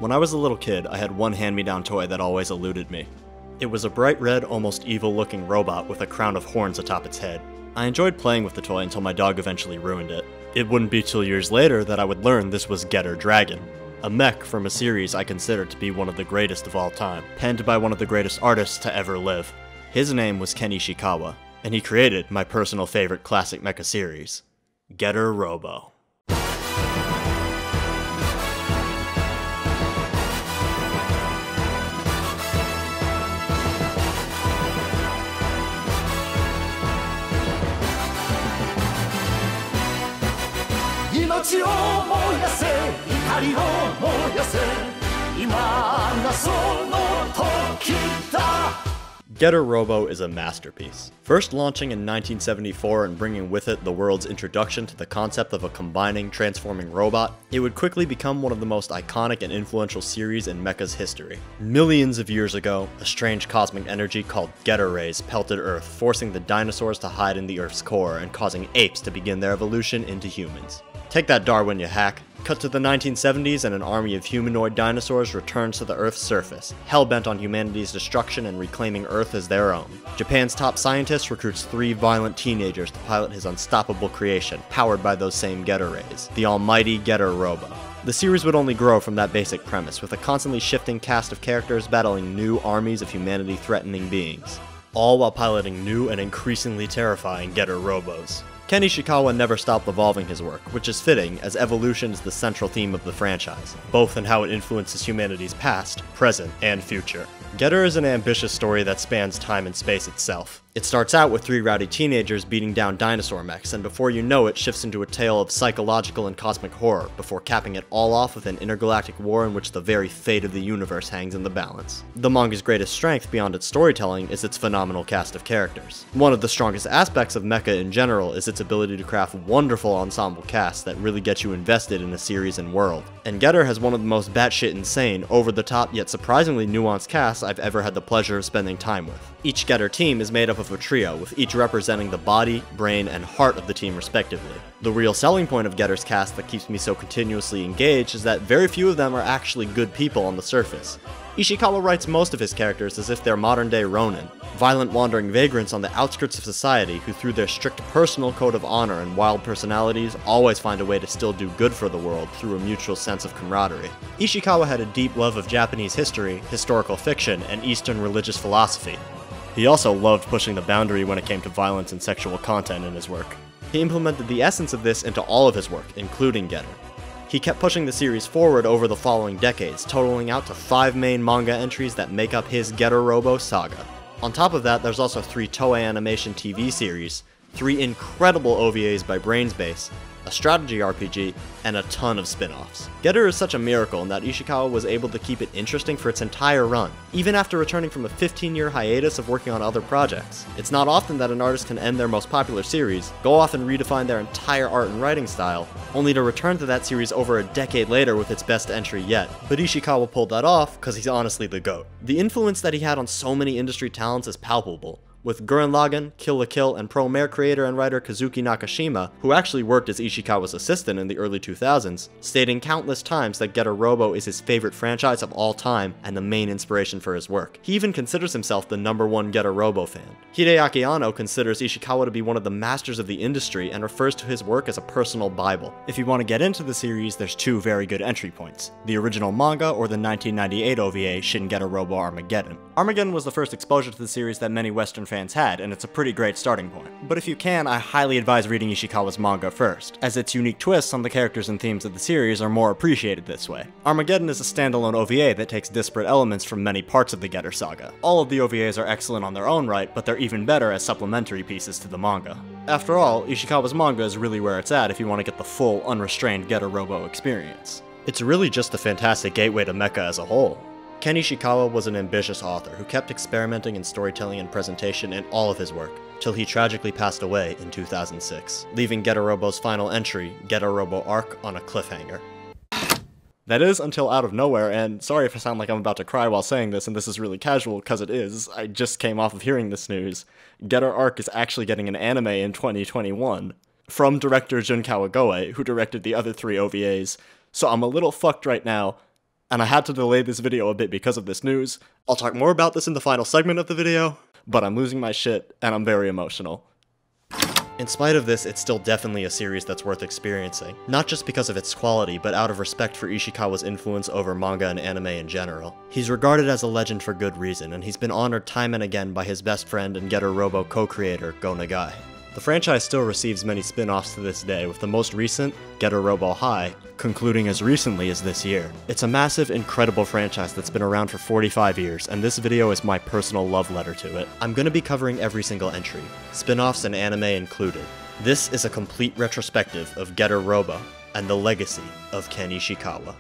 When I was a little kid, I had one hand-me-down toy that always eluded me. It was a bright red, almost evil-looking robot with a crown of horns atop its head. I enjoyed playing with the toy until my dog eventually ruined it. It wouldn't be till years later that I would learn this was Getter Dragon, a mech from a series I consider to be one of the greatest of all time, penned by one of the greatest artists to ever live. His name was Ken Ishikawa, and he created my personal favorite classic mecha series, Getter Robo. Getter Robo is a masterpiece. First launching in 1974 and bringing with it the world's introduction to the concept of a combining, transforming robot, it would quickly become one of the most iconic and influential series in mecha's history. Millions of years ago, a strange cosmic energy called Getter rays pelted Earth, forcing the dinosaurs to hide in the Earth's core and causing apes to begin their evolution into humans. Take that, Darwin, you hack. Cut to the 1970s and an army of humanoid dinosaurs returns to the Earth's surface, hell-bent on humanity's destruction and reclaiming Earth as their own. Japan's top scientist recruits 3 violent teenagers to pilot his unstoppable creation, powered by those same Getter rays, the almighty Getter Robo. The series would only grow from that basic premise, with a constantly shifting cast of characters battling new armies of humanity-threatening beings, all while piloting new and increasingly terrifying Getter Robos. Ken Ishikawa never stopped evolving his work, which is fitting, as evolution is the central theme of the franchise, both in how it influences humanity's past, present, and future. Getter is an ambitious story that spans time and space itself. It starts out with 3 rowdy teenagers beating down dinosaur mechs, and before you know it, shifts into a tale of psychological and cosmic horror, before capping it all off with an intergalactic war in which the very fate of the universe hangs in the balance. The manga's greatest strength beyond its storytelling is its phenomenal cast of characters. One of the strongest aspects of mecha in general is its ability to craft wonderful ensemble casts that really get you invested in a series and world. And Getter has one of the most batshit insane, over-the-top yet surprisingly nuanced casts I've ever had the pleasure of spending time with. Each Getter team is made up of a trio, with each representing the body, brain, and heart of the team respectively. The real selling point of Getter's cast that keeps me so continuously engaged is that very few of them are actually good people on the surface. Ishikawa writes most of his characters as if they're modern-day Ronin, violent wandering vagrants on the outskirts of society who through their strict personal code of honor and wild personalities always find a way to still do good for the world through a mutual sense of camaraderie. Ishikawa had a deep love of Japanese history, historical fiction, and Eastern religious philosophy. He also loved pushing the boundary when it came to violence and sexual content in his work. He implemented the essence of this into all of his work, including Getter. He kept pushing the series forward over the following decades, totaling out to 5 main manga entries that make up his Getter Robo saga. On top of that, there's also 3 Toei Animation TV series, 3 incredible OVAs by Brainsbase, a strategy RPG, and a ton of spin-offs. Getter is such a miracle in that Ishikawa was able to keep it interesting for its entire run, even after returning from a 15-year hiatus of working on other projects. It's not often that an artist can end their most popular series, go off and redefine their entire art and writing style, only to return to that series over a decade later with its best entry yet. But Ishikawa pulled that off because he's honestly the GOAT. The influence that he had on so many industry talents is palpable, with Gurren Lagann, Kill la Kill, and Pro Mare creator and writer Kazuki Nakashima, who actually worked as Ishikawa's assistant in the early 2000s, stating countless times that Getter Robo is his favorite franchise of all time and the main inspiration for his work. He even considers himself the #1 Getter Robo fan. Hideaki Anno considers Ishikawa to be one of the masters of the industry and refers to his work as a personal bible. If you want to get into the series, there's 2 very good entry points: the original manga or the 1998 OVA Shin Getter Robo Armageddon. Armageddon was the first exposure to the series that many Western fans had, and it's a pretty great starting point. But if you can, I highly advise reading Ishikawa's manga first, as its unique twists on the characters and themes of the series are more appreciated this way. Armageddon is a standalone OVA that takes disparate elements from many parts of the Getter saga. All of the OVAs are excellent on their own right, but they're even better as supplementary pieces to the manga. After all, Ishikawa's manga is really where it's at if you want to get the full, unrestrained Getter Robo experience. It's really just a fantastic gateway to mecha as a whole. Ken Ishikawa was an ambitious author who kept experimenting in storytelling and presentation in all of his work, till he tragically passed away in 2006, leaving Getter Robo's final entry, Getter Robo Arc, on a cliffhanger. That is until out of nowhere, and sorry if I sound like I'm about to cry while saying this, and this is really casual, because it is. I just came off of hearing this news. Getter Arc is actually getting an anime in 2021, from director Jun Kawagoe, who directed the other 3 OVAs, so I'm a little fucked right now, and I had to delay this video a bit because of this news. I'll talk more about this in the final segment of the video, but I'm losing my shit, and I'm very emotional. In spite of this, it's still definitely a series that's worth experiencing, not just because of its quality, but out of respect for Ishikawa's influence over manga and anime in general. He's regarded as a legend for good reason, and he's been honored time and again by his best friend and Getter Robo co-creator, Go Nagai. The franchise still receives many spin-offs to this day, with the most recent, Getter Robo High, concluding as recently as this year. It's a massive, incredible franchise that's been around for 45 years, and this video is my personal love letter to it. I'm gonna be covering every single entry, spin-offs and anime included. This is a complete retrospective of Getter Robo and the legacy of Ken Ishikawa.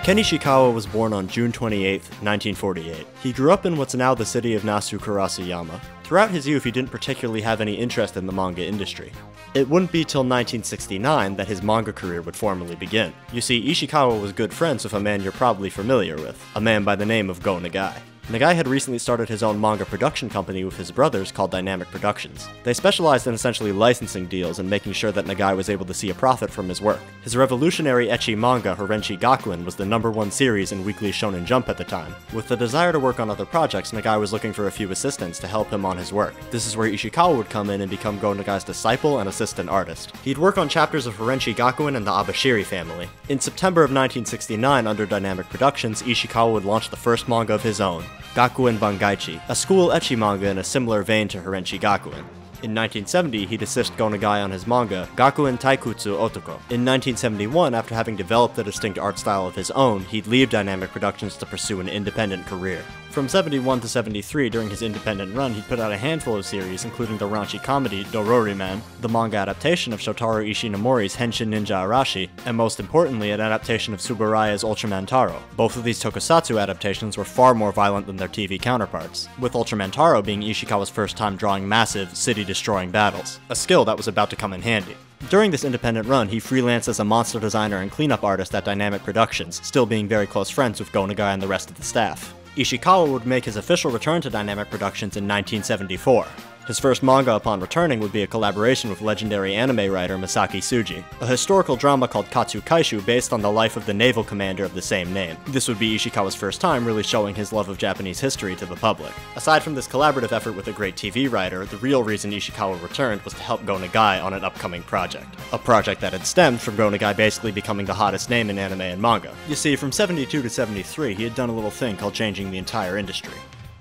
Ken Ishikawa was born on June 28, 1948. He grew up in what's now the city of Nasu Kurasayama. Throughout his youth, he didn't particularly have any interest in the manga industry. It wouldn't be till 1969 that his manga career would formally begin. You see, Ishikawa was good friends with a man you're probably familiar with, a man by the name of Go Nagai. Nagai had recently started his own manga production company with his brothers called Dynamic Productions. They specialized in essentially licensing deals and making sure that Nagai was able to see a profit from his work. His revolutionary ecchi manga Horenshi Gakuen was the #1 series in Weekly Shonen Jump at the time. With the desire to work on other projects, Nagai was looking for a few assistants to help him on his work. This is where Ishikawa would come in and become Go Nagai's disciple and assistant artist. He'd work on chapters of Horenshi Gakuen and the Abashiri family. In September of 1969, under Dynamic Productions, Ishikawa would launch the first manga of his own, Gakuen Bangaichi, a school ecchi manga in a similar vein to Horenshi Gakuen. In 1970, he'd assist Go Nagai on his manga, Gakuen Taikutsu Otoko. In 1971, after having developed a distinct art style of his own, he'd leave Dynamic Productions to pursue an independent career. From 71 to 73, during his independent run, he'd put out a handful of series, including the raunchy comedy Dorori Man, the manga adaptation of Shotaro Ishinomori's Henshin Ninja Arashi, and most importantly, an adaptation of Tsuburaya's Ultraman Taro. Both of these tokusatsu adaptations were far more violent than their TV counterparts, with Ultraman Taro being Ishikawa's first time drawing massive, city-destroying battles, a skill that was about to come in handy. During this independent run, he freelanced as a monster designer and cleanup artist at Dynamic Productions, still being very close friends with Go Nagai and the rest of the staff. Ishikawa would make his official return to Dynamic Productions in 1974. His first manga upon returning would be a collaboration with legendary anime writer Masaki Tsuji, a historical drama called Katsu Kaishu based on the life of the naval commander of the same name. This would be Ishikawa's first time really showing his love of Japanese history to the public. Aside from this collaborative effort with a great TV writer, the real reason Ishikawa returned was to help Go Nagai on an upcoming project. A project that had stemmed from Go Nagai basically becoming the hottest name in anime and manga. You see, from 72 to 73, he had done a little thing called changing the entire industry.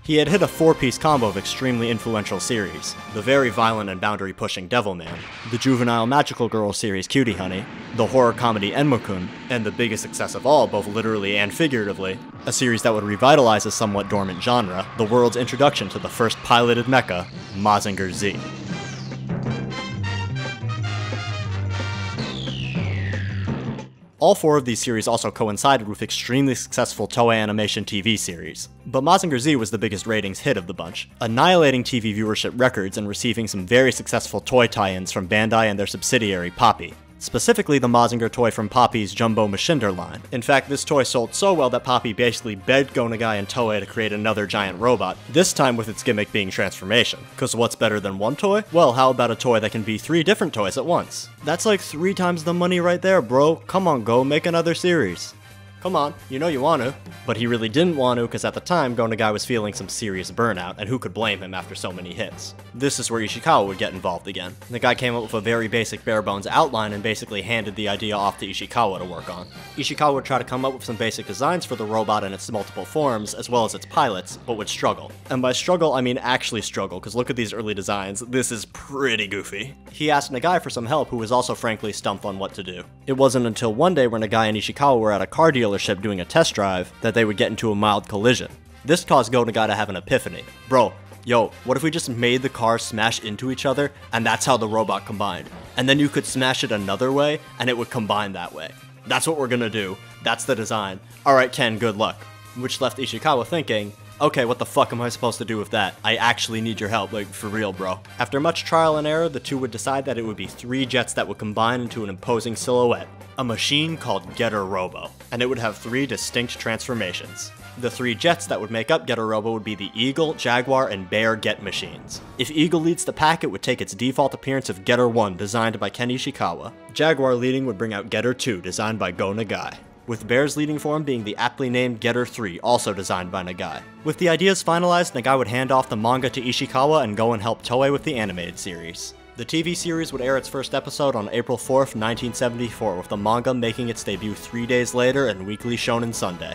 He had hit a 4-piece combo of extremely influential series, the very violent and boundary-pushing Devilman, the juvenile magical girl series Cutie Honey, the horror comedy Enmokun, and the biggest success of all, both literally and figuratively, a series that would revitalize a somewhat dormant genre, the world's introduction to the first piloted mecha, Mazinger Z. All 4 of these series also coincided with extremely successful Toei Animation TV series. But Mazinger Z was the biggest ratings hit of the bunch, annihilating TV viewership records and receiving some very successful toy tie-ins from Bandai and their subsidiary Poppy. Specifically the Mazinger toy from Poppy's Jumbo Machinder line. In fact, this toy sold so well that Poppy basically begged Go Nagai and Toei to create another giant robot, this time with its gimmick being transformation. Cause what's better than one toy? Well, how about a toy that can be 3 different toys at once? That's like 3 times the money right there, bro. Come on, Go, make another series. Come on, you know you want to. But he really didn't want to because at the time, Go Nagai was feeling some serious burnout, and who could blame him after so many hits? This is where Ishikawa would get involved again. The guy came up with a very basic bare-bones outline and basically handed the idea off to Ishikawa to work on. Ishikawa would try to come up with some basic designs for the robot and its multiple forms, as well as its pilots, but would struggle. And by struggle, I mean actually struggle, because look at these early designs, this is pretty goofy. He asked Nagai for some help, who was also frankly stumped on what to do. It wasn't until one day where Nagai and Ishikawa were at a car dealership doing a test drive that they would get into a mild collision. This caused Go Nagai to have an epiphany. Bro, yo, what if we just made the cars smash into each other, and that's how the robot combined? And then you could smash it another way, and it would combine that way. That's what we're gonna do. That's the design. Alright Ken, good luck. Which left Ishikawa thinking, okay, what the fuck am I supposed to do with that? I actually need your help, like, for real, bro. After much trial and error, the two would decide that it would be 3 jets that would combine into an imposing silhouette. A machine called Getter Robo. And it would have 3 distinct transformations. The 3 jets that would make up Getter Robo would be the Eagle, Jaguar, and Bear Get machines. If Eagle leads the pack, it would take its default appearance of Getter 1, designed by Ken Ishikawa. Jaguar leading would bring out Getter 2, designed by Go Nagai. With Bear's leading form being the aptly named Getter 3, also designed by Nagai. With the ideas finalized, Nagai would hand off the manga to Ishikawa and go and help Toei with the animated series. The TV series would air its first episode on April 4th, 1974, with the manga making its debut 3 days later in Weekly Shonen Sunday.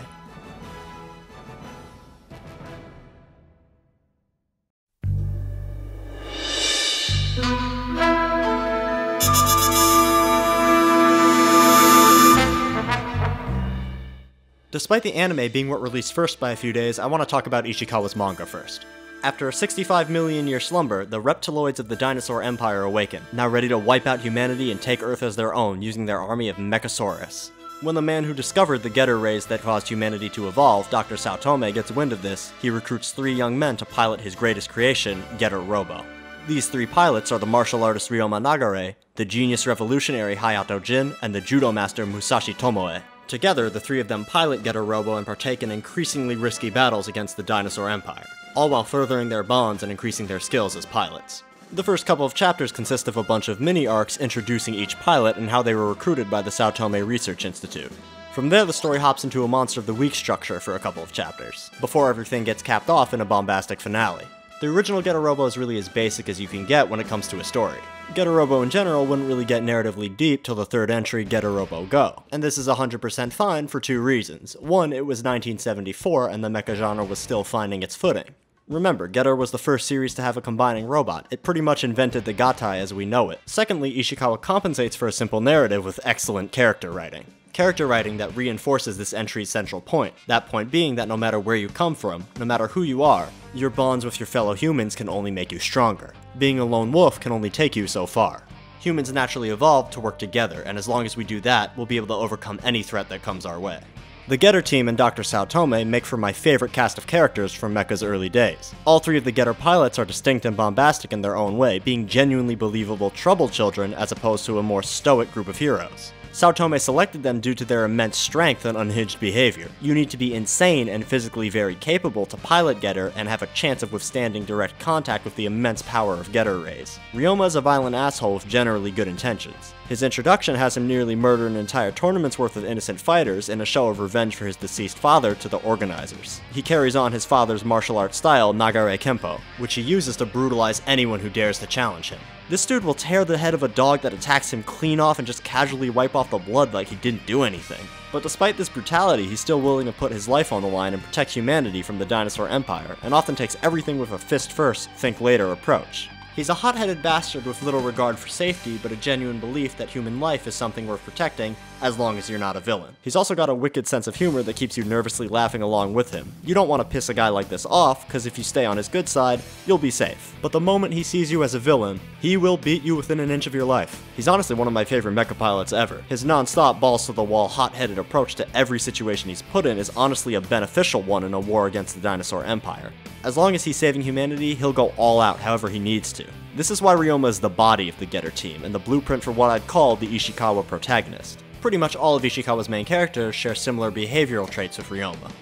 Despite the anime being what released first by a few days, I want to talk about Ishikawa's manga first. After a 65 million year slumber, the reptiloids of the dinosaur empire awaken, now ready to wipe out humanity and take Earth as their own using their army of Mechasaurus. When the man who discovered the Getter rays that caused humanity to evolve, Dr. Saotome, gets wind of this, he recruits 3 young men to pilot his greatest creation, Getter Robo. These 3 pilots are the martial artist Ryoma Nagare, the genius revolutionary Hayato Jin, and the judo master Musashi Tomoe. Together, the 3 of them pilot Getter Robo and partake in increasingly risky battles against the dinosaur empire, all while furthering their bonds and increasing their skills as pilots. The first couple of chapters consist of a bunch of mini-arcs introducing each pilot and how they were recruited by the Saotome Research Institute. From there, the story hops into a Monster of the Week structure for a couple of chapters, before everything gets capped off in a bombastic finale. The original Getter Robo is really as basic as you can get when it comes to a story. Getter Robo in general wouldn't really get narratively deep till the 3rd entry, Getter Robo Go. And this is 100% fine for 2 reasons. One, it was 1974 and the mecha genre was still finding its footing. Remember, Getter was the first series to have a combining robot. It pretty much invented the Gatai as we know it. Secondly, Ishikawa compensates for a simple narrative with excellent character writing. Character writing that reinforces this entry's central point, that point being that no matter where you come from, no matter who you are, your bonds with your fellow humans can only make you stronger. Being a lone wolf can only take you so far. Humans naturally evolved to work together, and as long as we do that, we'll be able to overcome any threat that comes our way. The Getter team and Dr. Saotome make for my favorite cast of characters from Mecha's early days. All 3 of the Getter pilots are distinct and bombastic in their own way, being genuinely believable troubled children as opposed to a more stoic group of heroes. Saotome selected them due to their immense strength and unhinged behavior. You need to be insane and physically very capable to pilot Getter and have a chance of withstanding direct contact with the immense power of Getter rays. Ryoma is a violent asshole with generally good intentions. His introduction has him nearly murder an entire tournament's worth of innocent fighters in a show of revenge for his deceased father to the organizers. He carries on his father's martial arts style, Nagare Kempo, which he uses to brutalize anyone who dares to challenge him. This dude will tear the head of a dog that attacks him clean off and just casually wipe off the blood like he didn't do anything. But despite this brutality, he's still willing to put his life on the line and protect humanity from the dinosaur empire, and often takes everything with a fist first, think later approach. He's a hot-headed bastard with little regard for safety, but a genuine belief that human life is something worth protecting, as long as you're not a villain. He's also got a wicked sense of humor that keeps you nervously laughing along with him. You don't want to piss a guy like this off, because if you stay on his good side, you'll be safe. But the moment he sees you as a villain, he will beat you within an inch of your life. He's honestly one of my favorite mecha pilots ever. His non-stop balls-to-the-wall, hot-headed approach to every situation he's put in is honestly a beneficial one in a war against the dinosaur empire. As long as he's saving humanity, he'll go all out however he needs to. This is why Ryoma is the body of the Getter team, and the blueprint for what I'd call the Ishikawa protagonist. Pretty much all of Ishikawa's main characters share similar behavioral traits with Ryoma.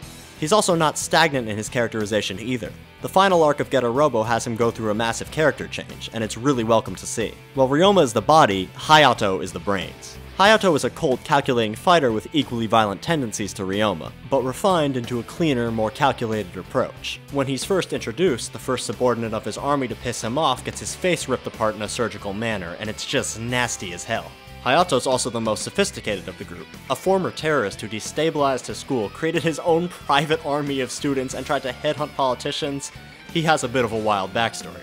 He's also not stagnant in his characterization either. The final arc of Getter Robo has him go through a massive character change, and it's really welcome to see. While Ryoma is the body, Hayato is the brains. Hayato is a cold, calculating fighter with equally violent tendencies to Ryoma, but refined into a cleaner, more calculated approach. When he's first introduced, the first subordinate of his army to piss him off gets his face ripped apart in a surgical manner, and it's just nasty as hell. Hayato's also the most sophisticated of the group. A former terrorist who destabilized his school, created his own private army of students, and tried to headhunt politicians, he has a bit of a wild backstory.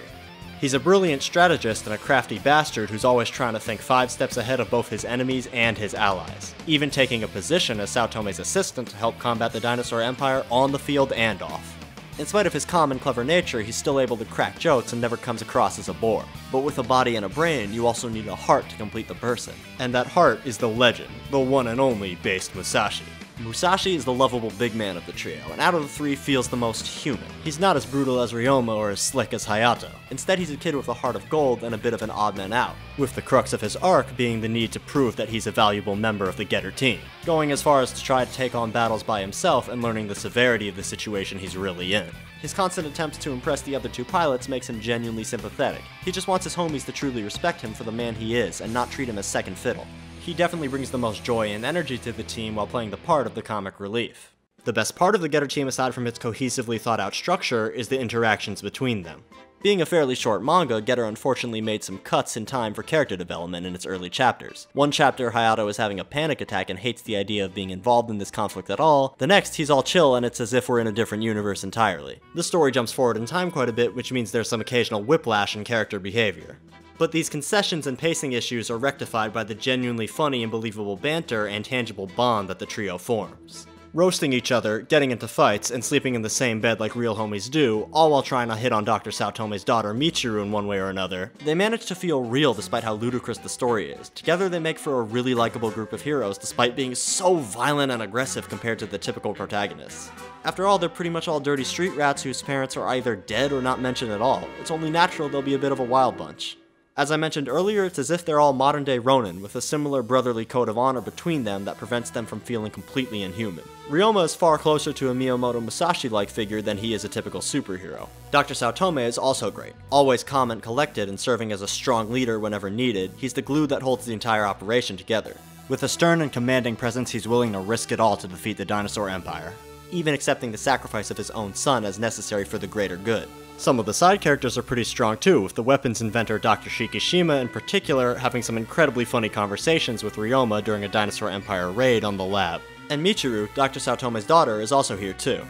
He's a brilliant strategist and a crafty bastard who's always trying to think 5 steps ahead of both his enemies and his allies, even taking a position as Saotome's assistant to help combat the dinosaur empire on the field and off. In spite of his calm and clever nature, he's still able to crack jokes and never comes across as a bore. But with a body and a brain, you also need a heart to complete the person. And that heart is the legend, the one and only based Musashi. Musashi is the lovable big man of the trio, and out of the three feels the most human. He's not as brutal as Ryoma or as slick as Hayato. Instead, he's a kid with a heart of gold and a bit of an odd man out, with the crux of his arc being the need to prove that he's a valuable member of the Getter team, going as far as to try to take on battles by himself and learning the severity of the situation he's really in. His constant attempts to impress the other two pilots makes him genuinely sympathetic. He just wants his homies to truly respect him for the man he is and not treat him as second fiddle. He definitely brings the most joy and energy to the team while playing the part of the comic relief. The best part of the Getter team, aside from its cohesively thought out structure, is the interactions between them. Being a fairly short manga, Getter unfortunately made some cuts in time for character development in its early chapters. One chapter, Hayato is having a panic attack and hates the idea of being involved in this conflict at all. The next, he's all chill and it's as if we're in a different universe entirely. The story jumps forward in time quite a bit, which means there's some occasional whiplash in character behavior. But these concessions and pacing issues are rectified by the genuinely funny and believable banter and tangible bond that the trio forms. Roasting each other, getting into fights, and sleeping in the same bed like real homies do, all while trying to hit on Dr. Saotome's daughter Michiru in one way or another, they manage to feel real despite how ludicrous the story is. Together they make for a really likable group of heroes despite being so violent and aggressive compared to the typical protagonists. After all, they're pretty much all dirty street rats whose parents are either dead or not mentioned at all. It's only natural they'll be a bit of a wild bunch. As I mentioned earlier, it's as if they're all modern-day Ronin, with a similar brotherly code of honor between them that prevents them from feeling completely inhuman. Ryoma is far closer to a Miyamoto Musashi-like figure than he is a typical superhero. Dr. Saotome is also great. Always calm and collected and serving as a strong leader whenever needed, he's the glue that holds the entire operation together. With a stern and commanding presence, he's willing to risk it all to defeat the Dinosaur Empire, even accepting the sacrifice of his own son as necessary for the greater good. Some of the side characters are pretty strong too, with the weapons inventor Dr. Shikishima in particular having some incredibly funny conversations with Ryoma during a Dinosaur Empire raid on the lab. And Michiru, Dr. Saotome's daughter, is also here too.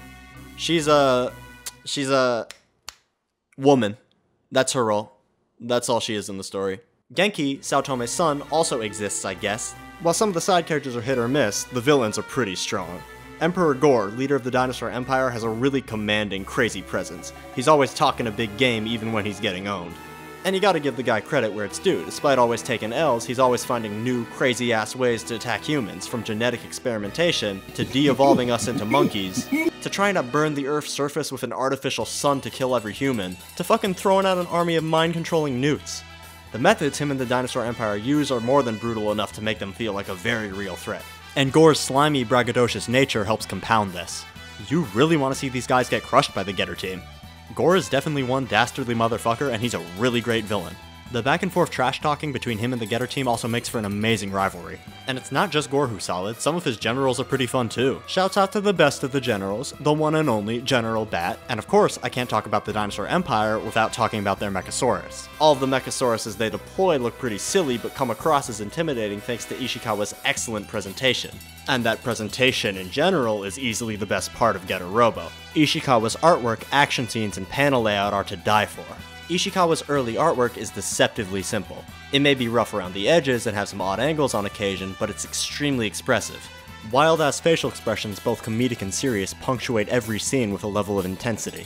She's a woman. That's her role. That's all she is in the story. Genki, Saotome's son, also exists, I guess. While some of the side characters are hit or miss, the villains are pretty strong. Emperor Gore, leader of the Dinosaur Empire, has a really commanding, crazy presence. He's always talking a big game even when he's getting owned. And you gotta give the guy credit where it's due. Despite always taking L's, he's always finding new, crazy-ass ways to attack humans, from genetic experimentation, to de-evolving us into monkeys, to trying to burn the Earth's surface with an artificial sun to kill every human, to fucking throwing out an army of mind-controlling newts. The methods him and the Dinosaur Empire use are more than brutal enough to make them feel like a very real threat. And Gore's slimy, braggadocious nature helps compound this. You really want to see these guys get crushed by the Getter team. Gore is definitely one dastardly motherfucker, and he's a really great villain. The back and forth trash talking between him and the Getter team also makes for an amazing rivalry. And it's not just Gore who's solid, some of his generals are pretty fun too. Shouts out to the best of the generals, the one and only General Bat, and of course I can't talk about the Dinosaur Empire without talking about their Mechasaurus. All of the Mechasauruses they deploy look pretty silly but come across as intimidating thanks to Ishikawa's excellent presentation. And that presentation in general is easily the best part of Getter Robo. Ishikawa's artwork, action scenes, and panel layout are to die for. Ishikawa's early artwork is deceptively simple. It may be rough around the edges and have some odd angles on occasion, but it's extremely expressive. Wild-ass facial expressions, both comedic and serious, punctuate every scene with a level of intensity.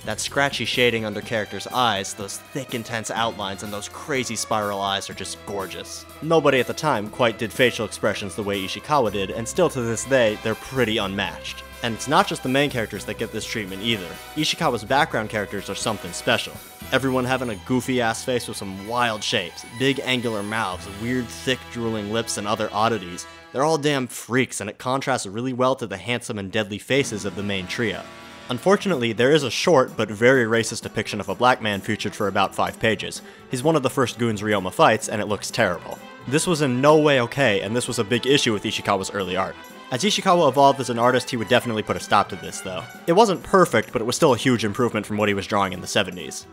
That scratchy shading under characters' eyes, those thick, intense outlines, and those crazy spiral eyes are just gorgeous. Nobody at the time quite did facial expressions the way Ishikawa did, and still to this day, they're pretty unmatched. And it's not just the main characters that get this treatment either. Ishikawa's background characters are something special. Everyone having a goofy-ass face with some wild shapes, big angular mouths, weird thick drooling lips, and other oddities. They're all damn freaks, and it contrasts really well to the handsome and deadly faces of the main trio. Unfortunately, there is a short but very racist depiction of a black man featured for about 5 pages. He's one of the first goons Ryoma fights, and it looks terrible. This was in no way okay, and this was a big issue with Ishikawa's early art. As Ishikawa evolved as an artist, he would definitely put a stop to this, though. It wasn't perfect, but it was still a huge improvement from what he was drawing in the 70s.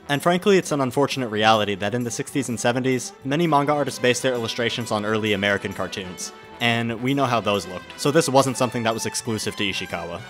And frankly, it's an unfortunate reality that in the 60s and 70s, many manga artists based their illustrations on early American cartoons. And we know how those looked, so this wasn't something that was exclusive to Ishikawa.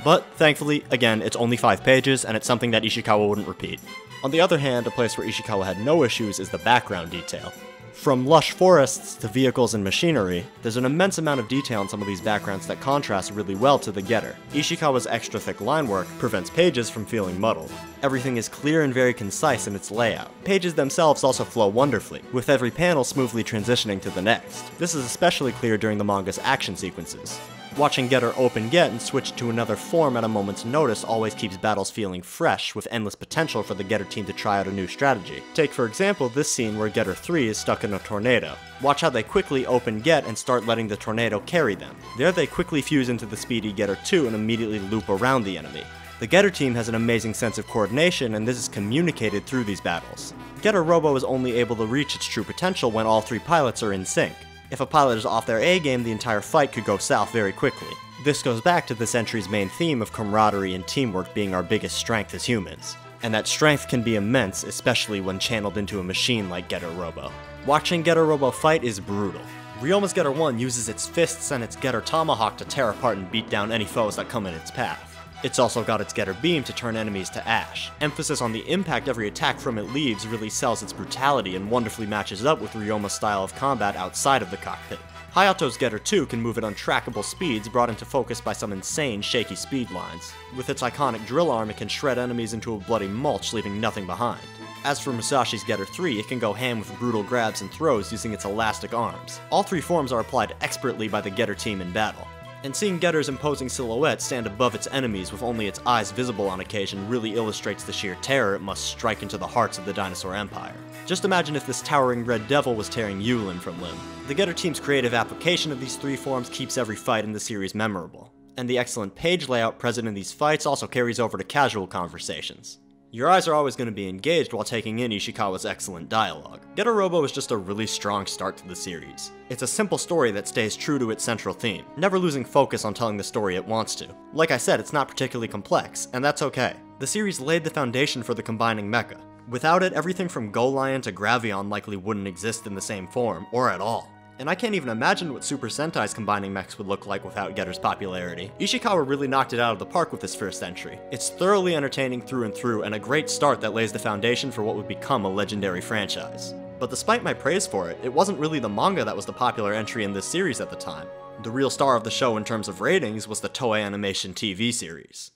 But, thankfully, again, it's only 5 pages, and it's something that Ishikawa wouldn't repeat. On the other hand, a place where Ishikawa had no issues is the background detail. From lush forests to vehicles and machinery, there's an immense amount of detail in some of these backgrounds that contrast really well to the Getter. Ishikawa's extra thick line work prevents pages from feeling muddled. Everything is clear and very concise in its layout. Pages themselves also flow wonderfully, with every panel smoothly transitioning to the next. This is especially clear during the manga's action sequences. Watching Getter open Get and switch to another form at a moment's notice always keeps battles feeling fresh, with endless potential for the Getter team to try out a new strategy. Take for example this scene where Getter 3 is stuck in a tornado. Watch how they quickly open Get and start letting the tornado carry them. There they quickly fuse into the speedy Getter 2 and immediately loop around the enemy. The Getter team has an amazing sense of coordination, and this is communicated through these battles. Getter Robo is only able to reach its true potential when all three pilots are in sync. If a pilot is off their A-game, the entire fight could go south very quickly. This goes back to this entry's main theme of camaraderie and teamwork being our biggest strength as humans. And that strength can be immense, especially when channeled into a machine like Getter Robo. Watching Getter Robo fight is brutal. Ryoma's Getter 1 uses its fists and its Getter Tomahawk to tear apart and beat down any foes that come in its path. It's also got its Getter Beam to turn enemies to ash. Emphasis on the impact every attack from it leaves really sells its brutality and wonderfully matches up with Ryoma's style of combat outside of the cockpit. Hayato's Getter 2 can move at untrackable speeds brought into focus by some insane shaky speed lines. With its iconic drill arm, it can shred enemies into a bloody mulch, leaving nothing behind. As for Musashi's Getter 3, it can go ham with brutal grabs and throws using its elastic arms. All three forms are applied expertly by the Getter team in battle. And seeing Getter's imposing silhouette stand above its enemies with only its eyes visible on occasion really illustrates the sheer terror it must strike into the hearts of the Dinosaur Empire. Just imagine if this towering red devil was tearing you limb from limb. The Getter team's creative application of these three forms keeps every fight in the series memorable. And the excellent page layout present in these fights also carries over to casual conversations. Your eyes are always going to be engaged while taking in Ishikawa's excellent dialogue. Getter Robo is just a really strong start to the series. It's a simple story that stays true to its central theme, never losing focus on telling the story it wants to. Like I said, it's not particularly complex, and that's okay. The series laid the foundation for the combining mecha. Without it, everything from Golion to Gravion likely wouldn't exist in the same form, or at all. And I can't even imagine what Super Sentai's combining mechs would look like without Getter's popularity. Ishikawa really knocked it out of the park with this first entry. It's thoroughly entertaining through and through, and a great start that lays the foundation for what would become a legendary franchise. But despite my praise for it, it wasn't really the manga that was the popular entry in this series at the time. The real star of the show in terms of ratings was the Toei Animation TV series.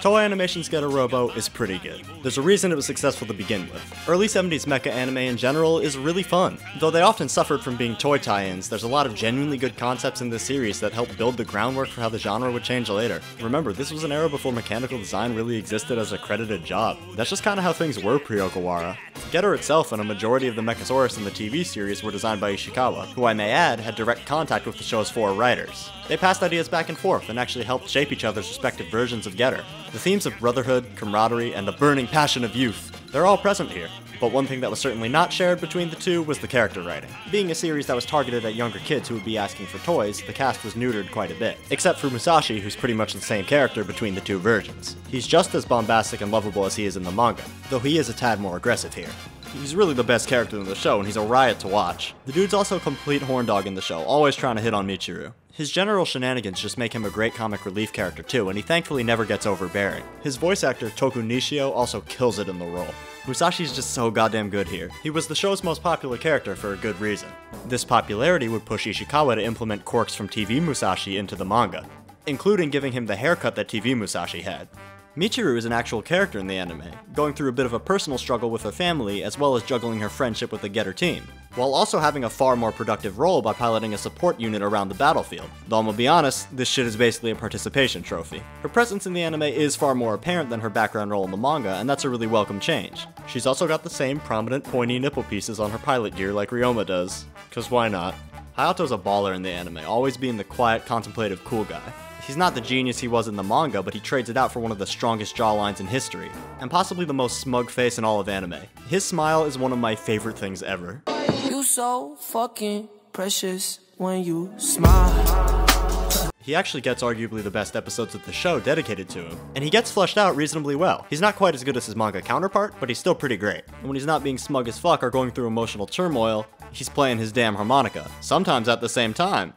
Toei Animation's Getter Robo is pretty good. There's a reason it was successful to begin with. Early 70s mecha anime in general is really fun. Though they often suffered from being toy tie-ins, there's a lot of genuinely good concepts in this series that help build the groundwork for how the genre would change later. Remember, this was an era before mechanical design really existed as a credited job. That's just kinda how things were pre-Okawara. Getter itself and a majority of the Mechasaurus in the TV series were designed by Ishikawa, who I may add had direct contact with the show's 4 writers. They passed ideas back and forth and actually helped shape each other's respective versions of Getter. The themes of brotherhood, camaraderie, and the burning passion of youth, they're all present here. But one thing that was certainly not shared between the two was the character writing. Being a series that was targeted at younger kids who would be asking for toys, the cast was neutered quite a bit. Except for Musashi, who's pretty much the same character between the two versions. He's just as bombastic and lovable as he is in the manga, though he is a tad more aggressive here. He's really the best character in the show, and he's a riot to watch. The dude's also a complete horndog in the show, always trying to hit on Michiru. His general shenanigans just make him a great comic relief character too, and he thankfully never gets overbearing. His voice actor, Toku Nishio, also kills it in the role. Musashi's just so goddamn good here. He was the show's most popular character for a good reason. This popularity would push Ishikawa to implement quirks from TV Musashi into the manga, including giving him the haircut that TV Musashi had. Michiru is an actual character in the anime, going through a bit of a personal struggle with her family as well as juggling her friendship with the Getter team, while also having a far more productive role by piloting a support unit around the battlefield. Though I'm gonna be honest, this shit is basically a participation trophy. Her presence in the anime is far more apparent than her background role in the manga, and that's a really welcome change. She's also got the same prominent pointy nipple pieces on her pilot gear like Ryoma does, cause why not? Hayato's a baller in the anime, always being the quiet, contemplative, cool guy. He's not the genius he was in the manga, but he trades it out for one of the strongest jawlines in history, and possibly the most smug face in all of anime. His smile is one of my favorite things ever. You so fucking precious when you smile. He actually gets arguably the best episodes of the show dedicated to him, and he gets fleshed out reasonably well. He's not quite as good as his manga counterpart, but he's still pretty great. And when he's not being smug as fuck or going through emotional turmoil, he's playing his damn harmonica, sometimes at the same time.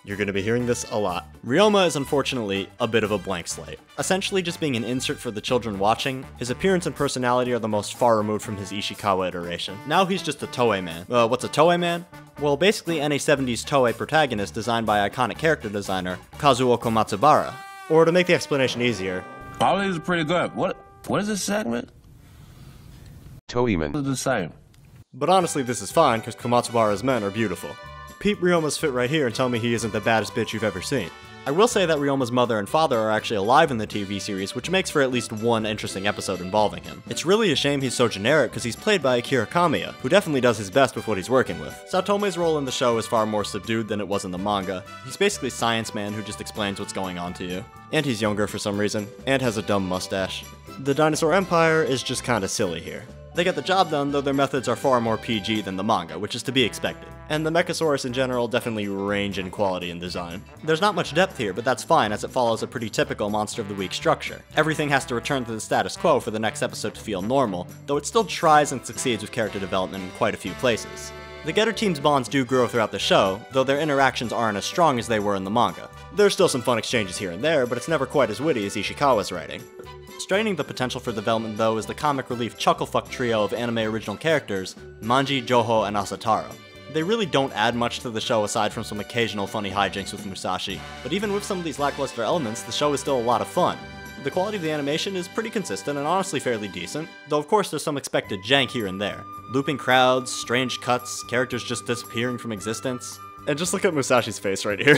You're going to be hearing this a lot. Ryoma is unfortunately a bit of a blank slate. Essentially just being an insert for the children watching, his appearance and personality are the most far removed from his Ishikawa iteration. Now he's just a Toei man. What's a Toei man? Well, basically any 70s Toei protagonist designed by iconic character designer Kazuo Komatsubara. Or to make the explanation easier, all these are pretty good. What is this segment? Toei man. It's the same. But honestly this is fine because Komatsubara's men are beautiful. Peep Ryoma's fit right here and tell me he isn't the baddest bitch you've ever seen. I will say that Ryoma's mother and father are actually alive in the TV series, which makes for at least one interesting episode involving him. It's really a shame he's so generic because he's played by Akira Kamiya, who definitely does his best with what he's working with. Satome's role in the show is far more subdued than it was in the manga. He's basically Science Man who just explains what's going on to you. And he's younger for some reason, and has a dumb mustache. The Dinosaur Empire is just kinda silly here. They get the job done, though their methods are far more PG than the manga, which is to be expected. And the Mechasaurus in general definitely range in quality and design. There's not much depth here, but that's fine as it follows a pretty typical Monster of the Week structure. Everything has to return to the status quo for the next episode to feel normal, though it still tries and succeeds with character development in quite a few places. The Getter team's bonds do grow throughout the show, though their interactions aren't as strong as they were in the manga. There's still some fun exchanges here and there, but it's never quite as witty as Ishikawa's writing. Straining the potential for development though is the comic relief chucklefuck trio of anime original characters, Manji, Joho, and Asataro. They really don't add much to the show aside from some occasional funny hijinks with Musashi, but even with some of these lackluster elements, the show is still a lot of fun. The quality of the animation is pretty consistent and honestly fairly decent, though of course there's some expected jank here and there. Looping crowds, strange cuts, characters just disappearing from existence. And just look at Musashi's face right here.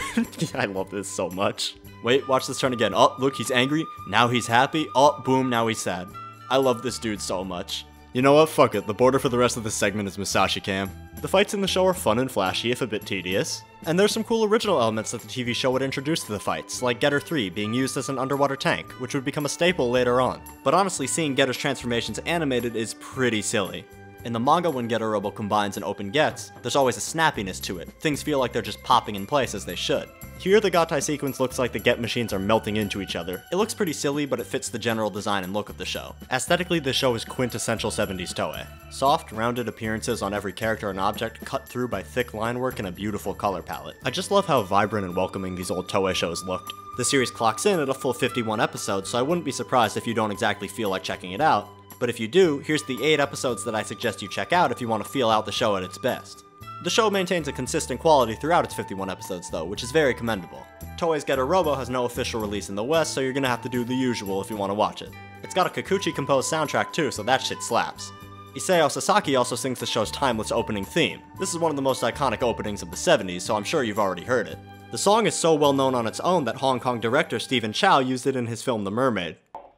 I love this so much. Wait, watch this turn again. Oh, look, he's angry. Now he's happy. Oh, boom, now he's sad. I love this dude so much. You know what? Fuck it. The border for the rest of this segment is Musashi Cam. The fights in the show are fun and flashy, if a bit tedious. And there's some cool original elements that the TV show would introduce to the fights, like Getter 3 being used as an underwater tank, which would become a staple later on. But honestly, seeing Getter's transformations animated is pretty silly. In the manga, when Getter Robo combines and open gets, there's always a snappiness to it. Things feel like they're just popping in place as they should. Here, the Gatai sequence looks like the Get machines are melting into each other. It looks pretty silly, but it fits the general design and look of the show. Aesthetically, the show is quintessential 70s Toei. Soft, rounded appearances on every character and object cut through by thick line work and a beautiful color palette. I just love how vibrant and welcoming these old Toei shows looked. The series clocks in at a full 51 episodes, so I wouldn't be surprised if you don't exactly feel like checking it out. But if you do, here's the 8 episodes that I suggest you check out if you want to feel out the show at its best. The show maintains a consistent quality throughout its 51 episodes though, which is very commendable. Toei's Getter Robo has no official release in the West, so you're gonna have to do the usual if you want to watch it. It's got a Kikuchi composed soundtrack too, so that shit slaps. Isao Sasaki also sings the show's timeless opening theme. This is one of the most iconic openings of the 70s, so I'm sure you've already heard it. The song is so well known on its own that Hong Kong director Stephen Chow used it in his film The Mermaid.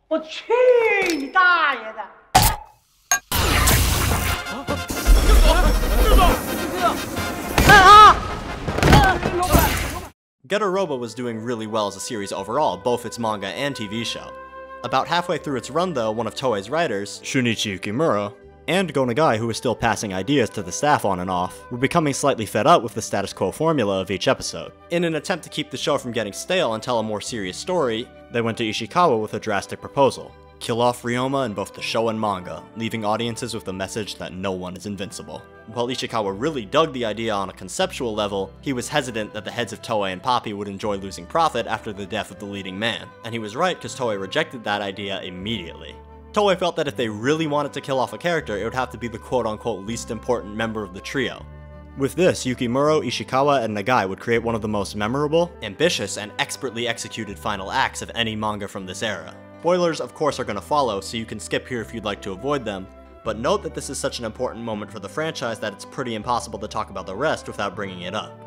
我去你大爷的！ Getter Robo was doing really well as a series overall, both its manga and TV show. About halfway through its run though, one of Toei's writers, Shunichi Yukimura, and Go Nagai, who was still passing ideas to the staff on and off, were becoming slightly fed up with the status quo formula of each episode. In an attempt to keep the show from getting stale and tell a more serious story, they went to Ishikawa with a drastic proposal. Kill off Ryoma in both the show and manga, leaving audiences with the message that no one is invincible. While Ishikawa really dug the idea on a conceptual level, he was hesitant that the heads of Toei and Poppy would enjoy losing profit after the death of the leading man. And he was right because Toei rejected that idea immediately. Toei felt that if they really wanted to kill off a character, it would have to be the quote-unquote least important member of the trio. With this, Yukimura, Ishikawa, and Nagai would create one of the most memorable, ambitious, and expertly executed final acts of any manga from this era. Spoilers, of course, are going to follow, so you can skip here if you'd like to avoid them, but note that this is such an important moment for the franchise that it's pretty impossible to talk about the rest without bringing it up.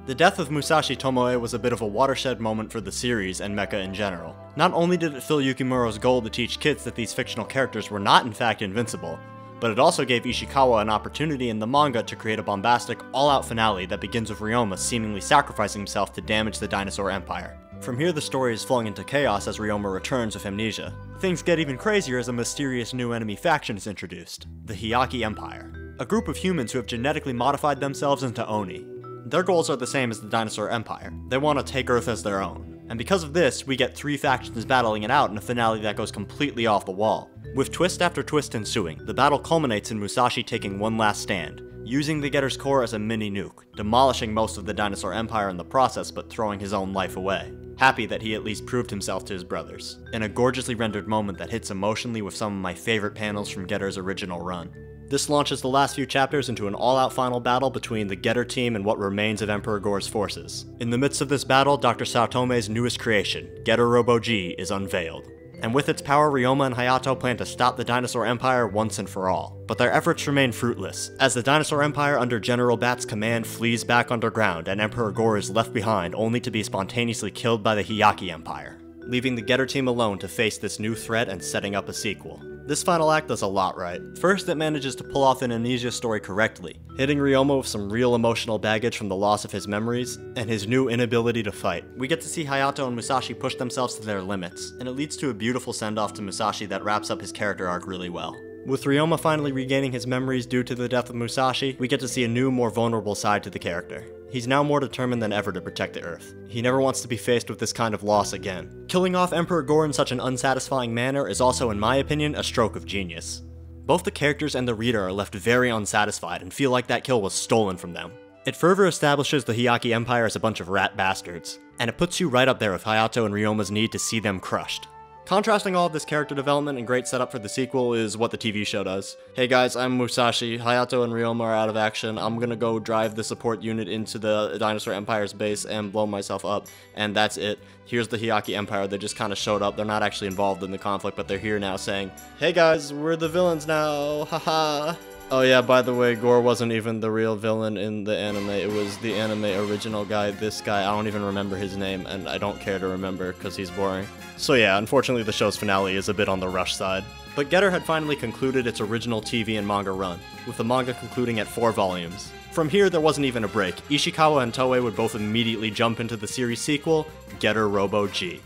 The death of Musashi Tomoe was a bit of a watershed moment for the series and mecha in general. Not only did it fill Yukimura's goal to teach kids that these fictional characters were not in fact invincible, but it also gave Ishikawa an opportunity in the manga to create a bombastic, all-out finale that begins with Ryoma seemingly sacrificing himself to damage the Dinosaur Empire. From here the story is falling into chaos as Ryoma returns with amnesia. Things get even crazier as a mysterious new enemy faction is introduced, the Hyakki Empire. a group of humans who have genetically modified themselves into Oni. Their goals are the same as the Dinosaur Empire. They want to take Earth as their own. And because of this, we get 3 factions battling it out in a finale that goes completely off the wall. With twist after twist ensuing, the battle culminates in Musashi taking one last stand, using the Getter's core as a mini nuke, demolishing most of the Dinosaur Empire in the process but throwing his own life away. Happy that he at least proved himself to his brothers, in a gorgeously rendered moment that hits emotionally with some of my favorite panels from Getter's original run. This launches the last few chapters into an all-out final battle between the Getter team and what remains of Emperor Gore's forces. In the midst of this battle, Dr. Saotome's newest creation, Getter Robo G, is unveiled. And with its power, Ryoma and Hayato plan to stop the Dinosaur Empire once and for all. But their efforts remain fruitless, as the Dinosaur Empire under General Bat's command flees back underground and Emperor Gore is left behind only to be spontaneously killed by the Hyakki Empire, leaving the Getter team alone to face this new threat and setting up a sequel. This final act does a lot right. First, it manages to pull off an amnesia story correctly, hitting Ryoma with some real emotional baggage from the loss of his memories, and his new inability to fight. We get to see Hayato and Musashi push themselves to their limits, and it leads to a beautiful send-off to Musashi that wraps up his character arc really well. With Ryoma finally regaining his memories due to the death of Musashi, we get to see a new, more vulnerable side to the character. He's now more determined than ever to protect the Earth. He never wants to be faced with this kind of loss again. Killing off Emperor Gore in such an unsatisfying manner is also, in my opinion, a stroke of genius. Both the characters and the reader are left very unsatisfied and feel like that kill was stolen from them. It further establishes the Hyakki Empire as a bunch of rat bastards, and it puts you right up there with Hayato and Ryoma's need to see them crushed. Contrasting all of this character development and great setup for the sequel is what the TV show does. Hey guys, I'm Musashi, Hayato and Ryoma are out of action, I'm gonna go drive the support unit into the Dinosaur Empire's base and blow myself up, and that's it. Here's the Hyakki Empire, they just kinda showed up, they're not actually involved in the conflict, but they're here now saying, hey guys, we're the villains now, haha. Oh yeah, by the way, Gore wasn't even the real villain in the anime, it was the anime original guy, this guy, I don't even remember his name, and I don't care to remember because he's boring. So yeah, unfortunately the show's finale is a bit on the rush side. But Getter had finally concluded its original TV and manga run, with the manga concluding at 4 volumes. From here, there wasn't even a break. Ishikawa and Toei would both immediately jump into the series sequel, Getter Robo G.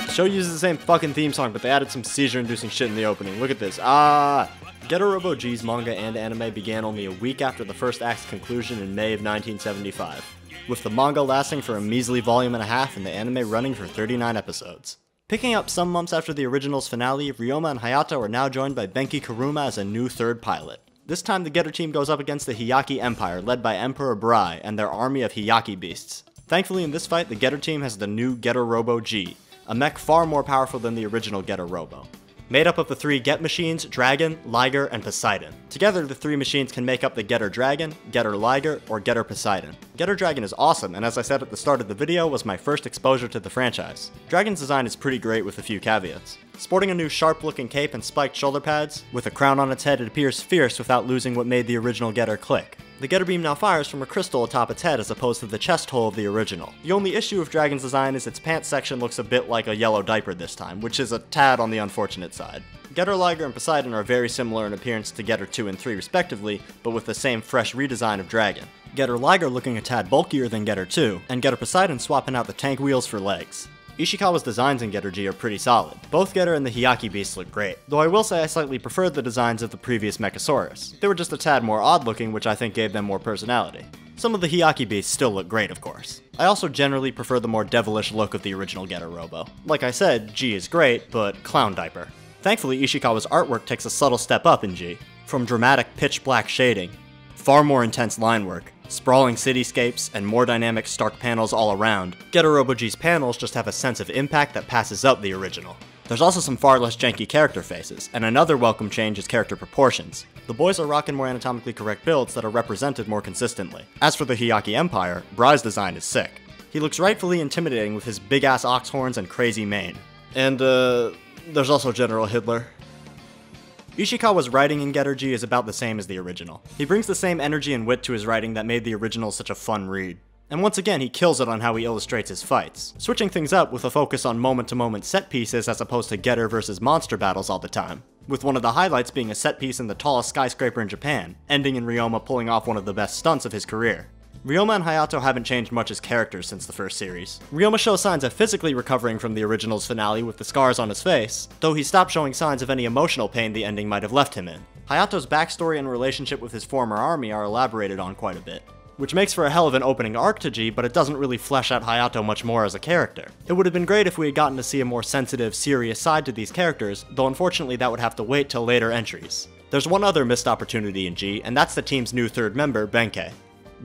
The show uses the same fucking theme song, but they added some seizure-inducing shit in the opening. Look at this. Getter Robo G's manga and anime began only a week after the first act's conclusion in May of 1975, with the manga lasting for a measly volume and a half and the anime running for 39 episodes. Picking up some months after the original's finale, Ryoma and Hayato are now joined by Benki Kuruma as a new third pilot. This time the Getter team goes up against the Hyakki Empire, led by Emperor Brai and their army of Hyakki beasts. Thankfully in this fight, the Getter team has the new Getter Robo G, a mech far more powerful than the original Getter Robo. Made up of the 3 Get machines, Dragon, Liger, and Poseidon. Together, the 3 machines can make up the Getter Dragon, Getter Liger, or Getter Poseidon. Getter Dragon is awesome, and as I said at the start of the video, was my first exposure to the franchise. Dragon's design is pretty great with a few caveats. Sporting a new sharp-looking cape and spiked shoulder pads, with a crown on its head it appears fierce without losing what made the original Getter click. The Getter beam now fires from a crystal atop its head as opposed to the chest hole of the original. The only issue with Dragon's design is its pants section looks a bit like a yellow diaper this time, which is a tad on the unfortunate side. Getter Liger and Poseidon are very similar in appearance to Getter 2 and 3 respectively, but with the same fresh redesign of Dragon. Getter Liger looking a tad bulkier than Getter 2, and Getter Poseidon swapping out the tank wheels for legs. Ishikawa's designs in Getter G are pretty solid. Both Getter and the Hyakki beasts look great, though I will say I slightly preferred the designs of the previous Mechasaurus. They were just a tad more odd looking, which I think gave them more personality. Some of the Hyakki beasts still look great, of course. I also generally prefer the more devilish look of the original Getter Robo. Like I said, G is great, but clown diaper. Thankfully, Ishikawa's artwork takes a subtle step up in G. From dramatic pitch black shading, far more intense line work, sprawling cityscapes, and more dynamic stark panels all around, Getter Robo G's panels just have a sense of impact that passes up the original. There's also some far less janky character faces, and another welcome change is character proportions. The boys are rocking more anatomically correct builds that are represented more consistently. As for the Hyakki Empire, Brai's design is sick. He looks rightfully intimidating with his big-ass ox horns and crazy mane. And, there's also General Hitler. Ishikawa's writing in Getter G is about the same as the original. He brings the same energy and wit to his writing that made the original such a fun read. And once again, he kills it on how he illustrates his fights, switching things up with a focus on moment-to-moment set pieces as opposed to Getter versus monster battles all the time, with one of the highlights being a set piece in the tallest skyscraper in Japan, ending in Ryoma pulling off one of the best stunts of his career. Ryoma and Hayato haven't changed much as characters since the first series. Ryoma shows signs of physically recovering from the original's finale with the scars on his face, though he stopped showing signs of any emotional pain the ending might have left him in. Hayato's backstory and relationship with his former army are elaborated on quite a bit, which makes for a hell of an opening arc to G, but it doesn't really flesh out Hayato much more as a character. It would have been great if we had gotten to see a more sensitive, serious side to these characters, though unfortunately that would have to wait till later entries. There's one other missed opportunity in G, and that's the team's new third member, Benkei.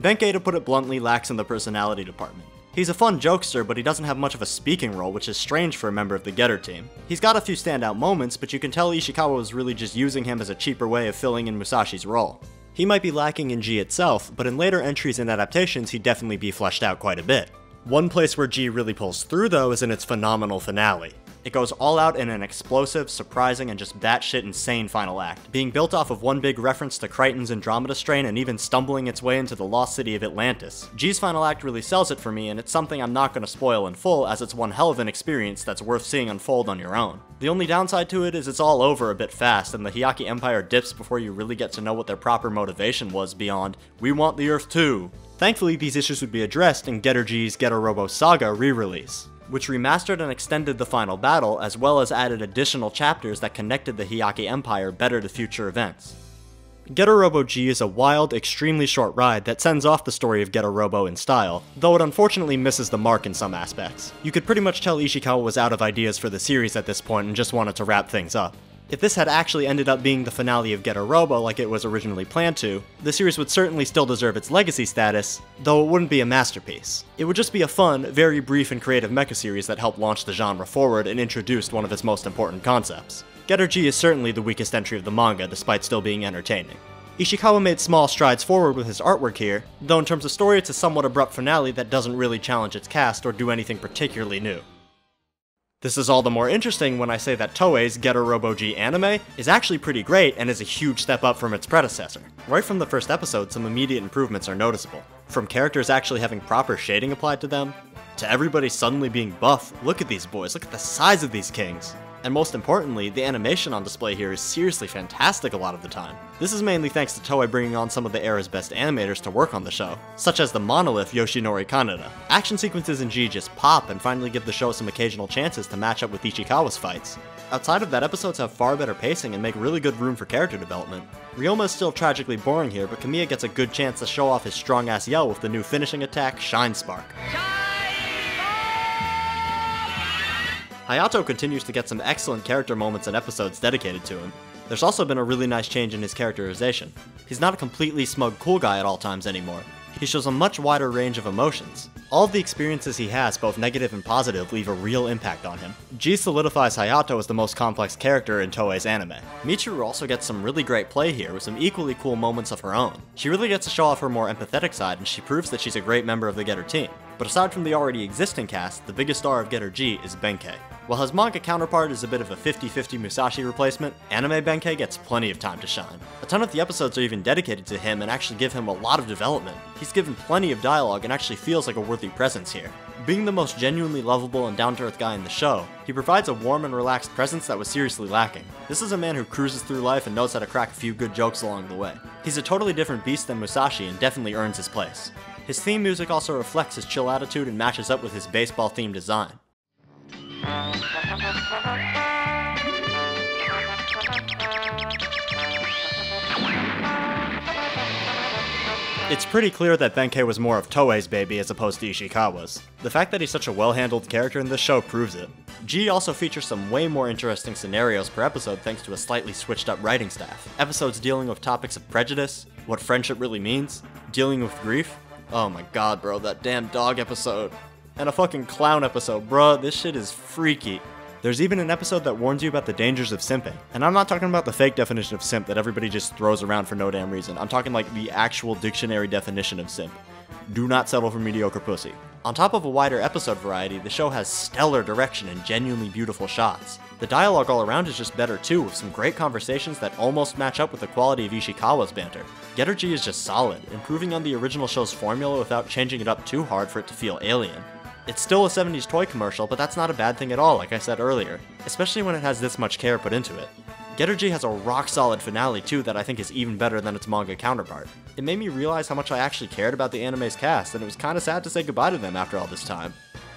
Benkei, to put it bluntly, lacks in the personality department. He's a fun jokester, but he doesn't have much of a speaking role, which is strange for a member of the Getter team. He's got a few standout moments, but you can tell Ishikawa was really just using him as a cheaper way of filling in Musashi's role. He might be lacking in G itself, but in later entries and adaptations he'd definitely be fleshed out quite a bit. One place where G really pulls through though is in its phenomenal finale. It goes all out in an explosive, surprising, and just batshit insane final act, being built off of one big reference to Crichton's Andromeda strain and even stumbling its way into the lost city of Atlantis. G's final act really sells it for me, and it's something I'm not going to spoil in full, as it's one hell of an experience that's worth seeing unfold on your own. The only downside to it is it's all over a bit fast, and the Hyakki Empire dips before you really get to know what their proper motivation was beyond, "We want the Earth too." Thankfully, these issues would be addressed in Getter G's Getter Robo Saga re-release, which remastered and extended the final battle, as well as added additional chapters that connected the Hyakki Empire better to future events. Getter Robo G is a wild, extremely short ride that sends off the story of Getter Robo in style, though it unfortunately misses the mark in some aspects. You could pretty much tell Ishikawa was out of ideas for the series at this point and just wanted to wrap things up. If this had actually ended up being the finale of Getter Robo like it was originally planned to, the series would certainly still deserve its legacy status, though it wouldn't be a masterpiece. It would just be a fun, very brief and creative mecha series that helped launch the genre forward and introduced one of its most important concepts. Getter G is certainly the weakest entry of the manga, despite still being entertaining. Ishikawa made small strides forward with his artwork here, though in terms of story it's a somewhat abrupt finale that doesn't really challenge its cast or do anything particularly new. This is all the more interesting when I say that Toei's Getter Robo G anime is actually pretty great and is a huge step up from its predecessor. Right from the first episode, some immediate improvements are noticeable. From characters actually having proper shading applied to them, to everybody suddenly being buff. Look at these boys, look at the size of these kings. And most importantly, the animation on display here is seriously fantastic a lot of the time. This is mainly thanks to Toei bringing on some of the era's best animators to work on the show, such as the monolith Yoshinori Kaneda. Action sequences in G just pop and finally give the show some occasional chances to match up with Ishikawa's fights. Outside of that, episodes have far better pacing and make really good room for character development. Ryoma is still tragically boring here, but Kamiya gets a good chance to show off his strong-ass yell with the new finishing attack, Shine Spark. Hayato continues to get some excellent character moments and episodes dedicated to him. There's also been a really nice change in his characterization. He's not a completely smug cool guy at all times anymore. He shows a much wider range of emotions. All of the experiences he has, both negative and positive, leave a real impact on him. G solidifies Hayato as the most complex character in Toei's anime. Michiru also gets some really great play here, with some equally cool moments of her own. She really gets to show off her more empathetic side, and she proves that she's a great member of the Getter team. But aside from the already existing cast, the biggest star of Getter G is Benkei. While his manga counterpart is a bit of a 50-50 Musashi replacement, anime Benkei gets plenty of time to shine. A ton of the episodes are even dedicated to him and actually give him a lot of development. He's given plenty of dialogue and actually feels like a worthy presence here. Being the most genuinely lovable and down-to-earth guy in the show, he provides a warm and relaxed presence that was seriously lacking. This is a man who cruises through life and knows how to crack a few good jokes along the way. He's a totally different beast than Musashi and definitely earns his place. His theme music also reflects his chill attitude and matches up with his baseball-themed design. It's pretty clear that Benkei was more of Toei's baby as opposed to Ishikawa's. The fact that he's such a well-handled character in this show proves it. G also features some way more interesting scenarios per episode thanks to a slightly switched up writing staff. Episodes dealing with topics of prejudice, what friendship really means, dealing with grief. Oh my god bro, that damn dog episode. And a fucking clown episode, bruh, this shit is freaky. There's even an episode that warns you about the dangers of simping. And I'm not talking about the fake definition of simp that everybody just throws around for no damn reason. I'm talking like the actual dictionary definition of simp. Do not settle for mediocre pussy. On top of a wider episode variety, the show has stellar direction and genuinely beautiful shots. The dialogue all around is just better too, with some great conversations that almost match up with the quality of Ishikawa's banter. Getter G is just solid, improving on the original show's formula without changing it up too hard for it to feel alien. It's still a 70s toy commercial, but that's not a bad thing at all, like I said earlier, especially when it has this much care put into it. Getter G has a rock-solid finale too that I think is even better than its manga counterpart. It made me realize how much I actually cared about the anime's cast, and it was kinda sad to say goodbye to them after all this time.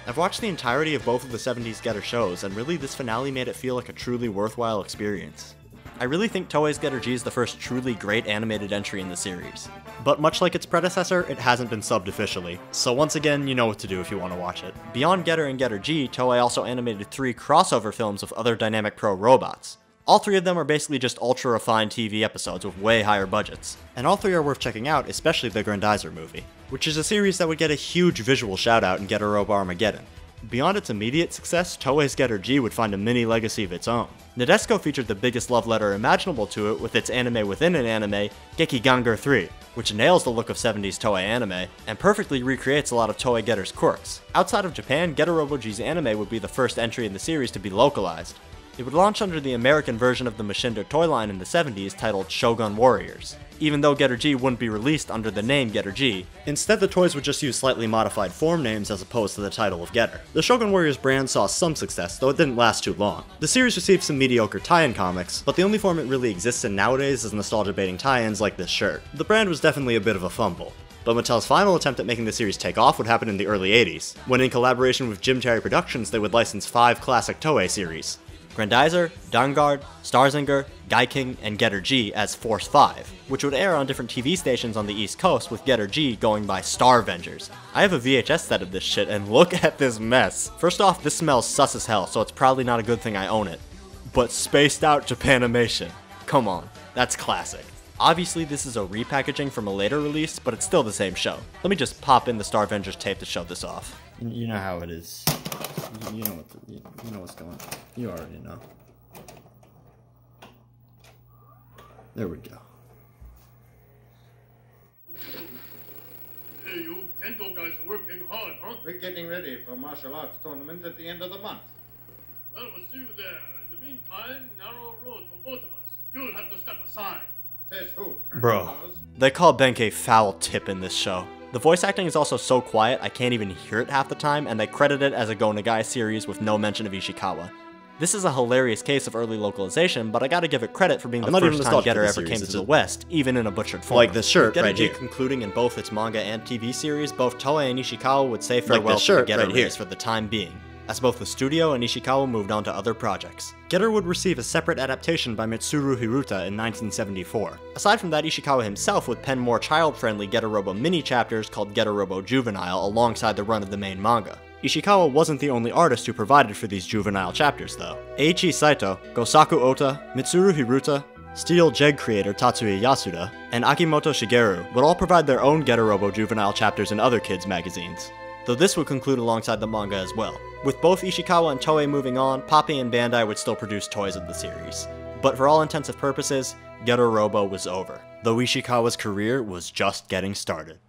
I've watched the entirety of both of the 70s Getter shows, and really this finale made it feel like a truly worthwhile experience. I really think Toei's Getter G is the first truly great animated entry in the series. But much like its predecessor, it hasn't been subbed officially, so once again, you know what to do if you want to watch it. Beyond Getter and Getter G, Toei also animated 3 crossover films with other Dynamic Pro robots. All 3 of them are basically just ultra-refined TV episodes with way higher budgets. And all 3 are worth checking out, especially the Grandizer movie, which is a series that would get a huge visual shout-out in Getter Robo Armageddon. Beyond its immediate success, Toei's Getter G would find a mini legacy of its own. Nadesico featured the biggest love letter imaginable to it with its anime within an anime, Gekiganger 3, which nails the look of 70s Toei anime, and perfectly recreates a lot of Toei Getter's quirks. Outside of Japan, Getter Robo G's anime would be the first entry in the series to be localized. It would launch under the American version of the Mashinder toy line in the 70s titled Shogun Warriors, even though Getter G wouldn't be released under the name Getter G. Instead, the toys would just use slightly modified form names as opposed to the title of Getter. The Shogun Warriors brand saw some success, though it didn't last too long. The series received some mediocre tie-in comics, but the only form it really exists in nowadays is nostalgia-baiting tie-ins like this shirt. The brand was definitely a bit of a fumble. But Mattel's final attempt at making the series take off would happen in the early 80s, when in collaboration with Jim Terry Productions they would license 5 classic Toei series: Grandizer, Dawnguard, Starzinger, Gaiking, and Getter G as Force 5, which would air on different TV stations on the East Coast, with Getter G going by Starvengers. I have a VHS set of this shit, and look at this mess. First off, this smells sus as hell, so it's probably not a good thing I own it. But spaced out Japanimation. Come on, that's classic. Obviously this is a repackaging from a later release, but it's still the same show. Let me just pop in the Starvengers tape to show this off. You know how it is. You know what's going on. You already know. There we go. Hey, you Kendo guys are working hard, huh? We're getting ready for martial arts tournament at the end of the month. Well, we'll see you there. In the meantime, narrow road for both of us. You'll have to step aside. Says who? Bro, they call Benkei foul tip in this show. The voice acting is also so quiet I can't even hear it half the time, and they credit it as a Go Nagai series with no mention of Ishikawa. This is a hilarious case of early localization, but I gotta give it credit for being the first time Getter ever came to the West, even in a butchered form. Like this shirt Getter right G here. Concluding in both its manga and TV series, both Toei and Ishikawa would say farewell to the Getter race for the time being, as both the studio and Ishikawa moved on to other projects. Getter would receive a separate adaptation by Mitsuru Hiruta in 1974. Aside from that, Ishikawa himself would pen more child-friendly Getter Robo mini-chapters called Getter Robo Juvenile alongside the run of the main manga. Ishikawa wasn't the only artist who provided for these juvenile chapters, though. Eiichi Saito, Gosaku Ota, Mitsuru Hiruta, Steel Jeg creator Tatsuya Yasuda, and Akimoto Shigeru would all provide their own Getter Robo juvenile chapters in other kids' magazines, though this would conclude alongside the manga as well. With both Ishikawa and Toei moving on, Poppy and Bandai would still produce toys of the series. But for all intents and purposes, Getter Robo was over, though Ishikawa's career was just getting started.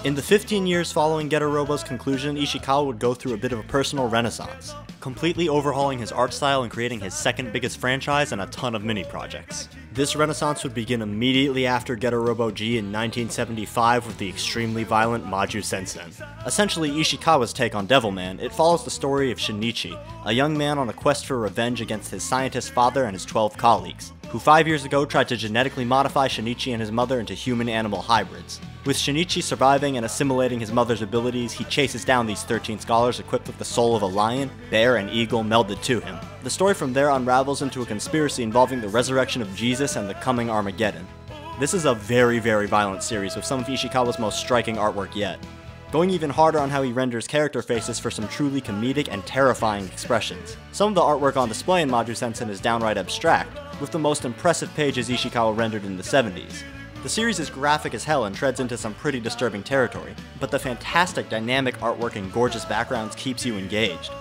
In the 15 years following Getter Robo's conclusion, Ishikawa would go through a bit of a personal renaissance, completely overhauling his art style and creating his second biggest franchise and a ton of mini-projects. This renaissance would begin immediately after Getter Robo G in 1975 with the extremely violent Maju Sensen. Essentially Ishikawa's take on Devilman, it follows the story of Shinichi, a young man on a quest for revenge against his scientist father and his 12 colleagues, who 5 years ago tried to genetically modify Shinichi and his mother into human-animal hybrids. With Shinichi surviving and assimilating his mother's abilities, he chases down these 13 scholars equipped with the soul of a lion, bear, and eagle melded to him. The story from there unravels into a conspiracy involving the resurrection of Jesus and the coming Armageddon. This is a very, very violent series with some of Ishikawa's most striking artwork yet, going even harder on how he renders character faces for some truly comedic and terrifying expressions. Some of the artwork on display in Maju Sensen is downright abstract, with the most impressive pages Ishikawa rendered in the 70s. The series is graphic as hell and treads into some pretty disturbing territory, but the fantastic dynamic artwork and gorgeous backgrounds keeps you engaged.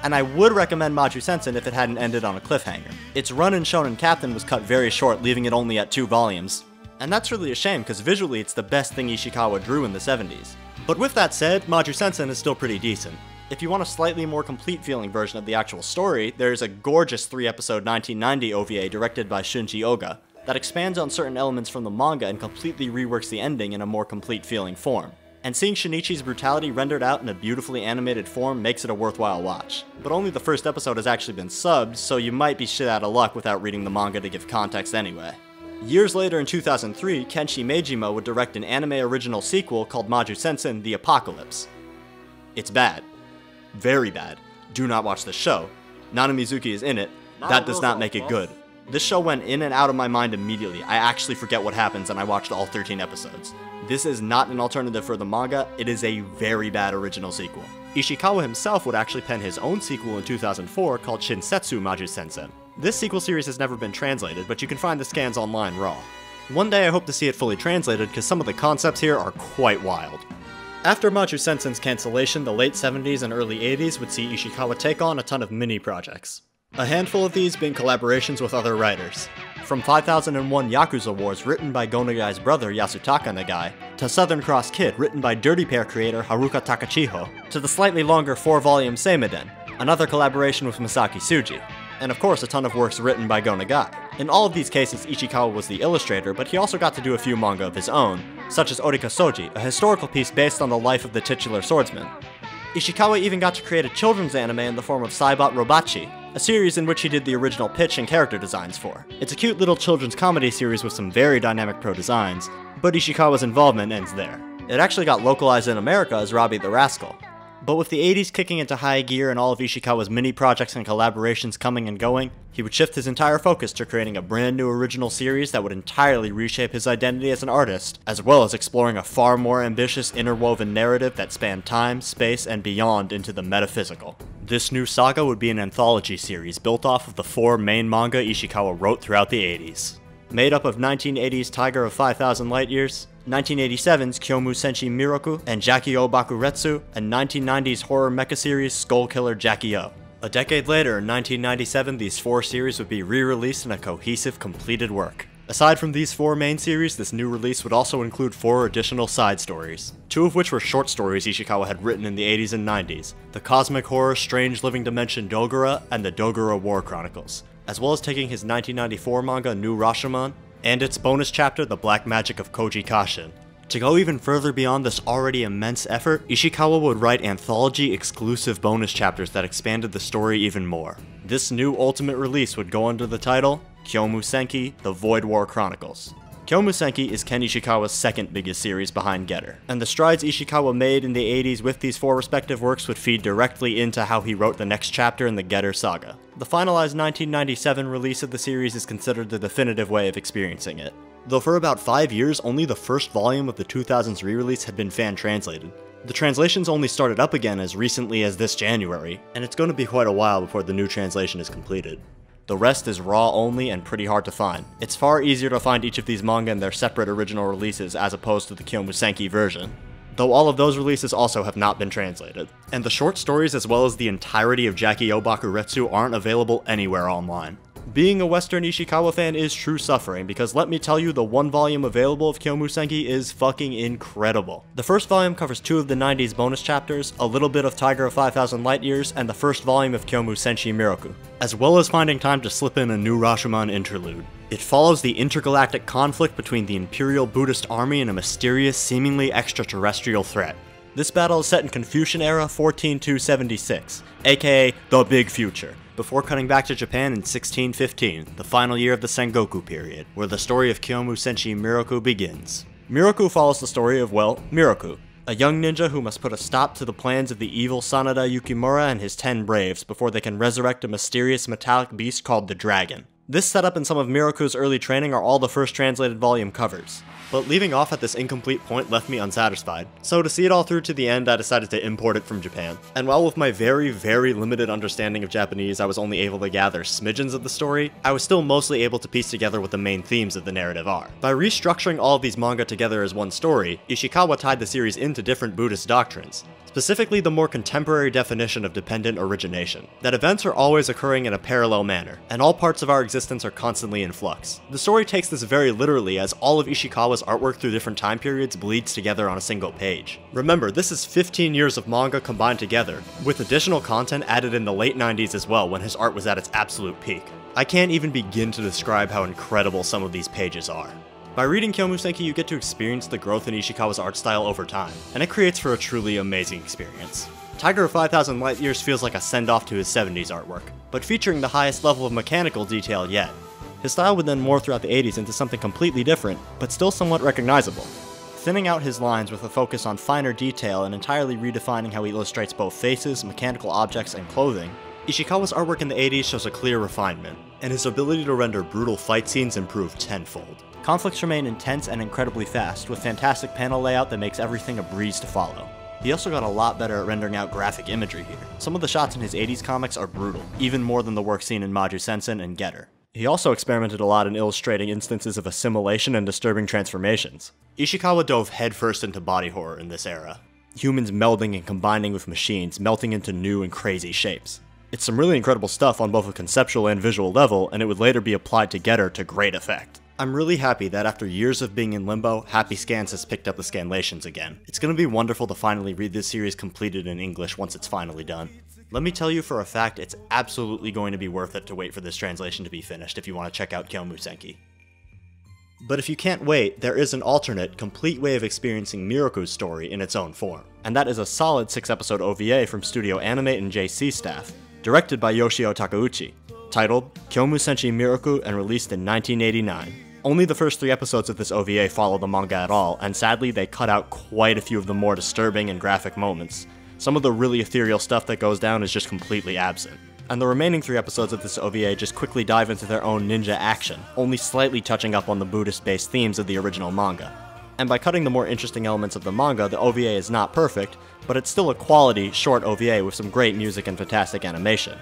And I would recommend Maju Sensen if it hadn't ended on a cliffhanger. Its run in Shonen Captain was cut very short, leaving it only at 2 volumes. And that's really a shame, because visually it's the best thing Ishikawa drew in the 70s. But with that said, Maju Sensen is still pretty decent. If you want a slightly more complete feeling version of the actual story, there's a gorgeous 3-episode 1990 OVA directed by Shunji Oga that expands on certain elements from the manga and completely reworks the ending in a more complete feeling form. And seeing Shinichi's brutality rendered out in a beautifully animated form makes it a worthwhile watch. But only the first episode has actually been subbed, so you might be shit out of luck without reading the manga to give context anyway. Years later in 2003, Kenshi Meijima would direct an anime original sequel called Maju Sensen: The Apocalypse. It's bad. Very bad. Do not watch the show. Nana Mizuki is in it. That does not make it good. This show went in and out of my mind immediately. I actually forget what happens and I watched all 13 episodes. This is not an alternative for the manga, it is a very bad original sequel. Ishikawa himself would actually pen his own sequel in 2004 called Shinsetsu Maju Sensen. This sequel series has never been translated, but you can find the scans online raw. One day I hope to see it fully translated because some of the concepts here are quite wild. After Maju Sensen's cancellation, the late 70s and early 80s would see Ishikawa take on a ton of mini projects. A handful of these being collaborations with other writers. From 5001 Yakuza Wars written by Go Nagai's brother Yasutaka Nagai, to Southern Cross Kid written by Dirty Pair creator Haruka Takachiho, to the slightly longer 4-volume Seimiden, another collaboration with Masaki Tsuji, and of course a ton of works written by Go Nagai. In all of these cases, Ishikawa was the illustrator, but he also got to do a few manga of his own, such as Orika Soji, a historical piece based on the life of the titular swordsman. Ishikawa even got to create a children's anime in the form of Saibot Robachi, a series in which he did the original pitch and character designs for. It's a cute little children's comedy series with some very dynamic pro designs, but Ishikawa's involvement ends there. It actually got localized in America as Robbie the Rascal. But with the 80s kicking into high gear and all of Ishikawa's mini projects and collaborations coming and going, he would shift his entire focus to creating a brand new original series that would entirely reshape his identity as an artist, as well as exploring a far more ambitious interwoven narrative that spanned time, space, and beyond into the metaphysical. This new saga would be an anthology series built off of the 4 main manga Ishikawa wrote throughout the 80s. Made up of 1980's Tiger of 5,000 Light Years, 1987's Kyomu Senshi Miroku and Jackie-O Bakuretsu, and 1990's horror mecha series Skull Killer Jackie-O. A decade later, in 1997, these 4 series would be re-released in a cohesive, completed work. Aside from these 4 main series, this new release would also include 4 additional side stories, 2 of which were short stories Ishikawa had written in the 80s and 90s, the cosmic horror Strange Living Dimension Dogura and the Dogura War Chronicles, as well as taking his 1994 manga New Rashomon, and its bonus chapter The Black Magic of Koji Kashin. To go even further beyond this already immense effort, Ishikawa would write anthology-exclusive bonus chapters that expanded the story even more. This new ultimate release would go under the title Kyomu Senki: The Void War Chronicles. Kyomu Senki is Ken Ishikawa's second biggest series behind Getter, and the strides Ishikawa made in the 80s with these 4 respective works would feed directly into how he wrote the next chapter in the Getter saga. The finalized 1997 release of the series is considered the definitive way of experiencing it. Though for about 5 years, only the first volume of the 2000s re-release had been fan-translated. The translations only started up again as recently as this January, and it's going to be quite a while before the new translation is completed. The rest is raw only and pretty hard to find. It's far easier to find each of these manga in their separate original releases as opposed to the Kyomu Senki version, though all of those releases also have not been translated. And the short stories as well as the entirety of Jackie-O Bakuretsu aren't available anywhere online. Being a Western Ishikawa fan is true suffering, because let me tell you, the 1 volume available of Kyomu Senki is fucking incredible. The first volume covers 2 of the 90s bonus chapters, a little bit of Tiger of 5,000 Light Years, and the first volume of Kyomu Senshi Miroku, as well as finding time to slip in a new Rashomon interlude. It follows the intergalactic conflict between the Imperial Buddhist army and a mysterious, seemingly extraterrestrial threat. This battle is set in Confucian era 14276, aka the Big Future, before cutting back to Japan in 1615, the final year of the Sengoku period, where the story of Kyomu Senshi Miroku begins. Miroku follows the story of, well, Miroku, a young ninja who must put a stop to the plans of the evil Sanada Yukimura and his 10 braves before they can resurrect a mysterious metallic beast called the Dragon. This setup and some of Miroku's early training are all the first translated volume covers, but leaving off at this incomplete point left me unsatisfied, so to see it all through to the end I decided to import it from Japan. And while with my very, very limited understanding of Japanese I was only able to gather smidgens of the story, I was still mostly able to piece together what the main themes of the narrative are. By restructuring all of these manga together as one story, Ishikawa tied the series into different Buddhist doctrines, specifically the more contemporary definition of dependent origination, that events are always occurring in a parallel manner, and all parts of our existence are constantly in flux. The story takes this very literally, as all of Ishikawa's artwork through different time periods bleeds together on a single page. Remember, this is 15 years of manga combined together, with additional content added in the late 90s as well when his art was at its absolute peak. I can't even begin to describe how incredible some of these pages are. By reading Kyomusenki, you get to experience the growth in Ishikawa's art style over time, and it creates for a truly amazing experience. Tiger of 5,000 Light Years feels like a send-off to his 70s artwork, but featuring the highest level of mechanical detail yet. His style would then morph throughout the 80s into something completely different, but still somewhat recognizable. Thinning out his lines with a focus on finer detail and entirely redefining how he illustrates both faces, mechanical objects, and clothing, Ishikawa's artwork in the 80s shows a clear refinement, and his ability to render brutal fight scenes improved tenfold. Conflicts remain intense and incredibly fast, with fantastic panel layout that makes everything a breeze to follow. He also got a lot better at rendering out graphic imagery here. Some of the shots in his 80s comics are brutal, even more than the work seen in Maju Sensen and Getter. He also experimented a lot in illustrating instances of assimilation and disturbing transformations. Ishikawa dove headfirst into body horror in this era. Humans melding and combining with machines, melting into new and crazy shapes. It's some really incredible stuff on both a conceptual and visual level, and it would later be applied to Getter to great effect. I'm really happy that after years of being in limbo, Happy Scans has picked up the scanlations again. It's gonna be wonderful to finally read this series completed in English once it's finally done. Let me tell you for a fact, it's absolutely going to be worth it to wait for this translation to be finished if you want to check out Kyomusenki. But if you can't wait, there is an alternate, complete way of experiencing Miroku's story in its own form. And that is a solid 6-episode OVA from Studio Animate and JC staff, directed by Yoshio Takeuchi, titled Kyomusenshi Miroku and released in 1989. Only the first 3 episodes of this OVA follow the manga at all, and sadly they cut out quite a few of the more disturbing and graphic moments. Some of the really ethereal stuff that goes down is just completely absent. And the remaining 3 episodes of this OVA just quickly dive into their own ninja action, only slightly touching up on the Buddhist-based themes of the original manga. And by cutting the more interesting elements of the manga, the OVA is not perfect, but it's still a quality, short OVA with some great music and fantastic animation.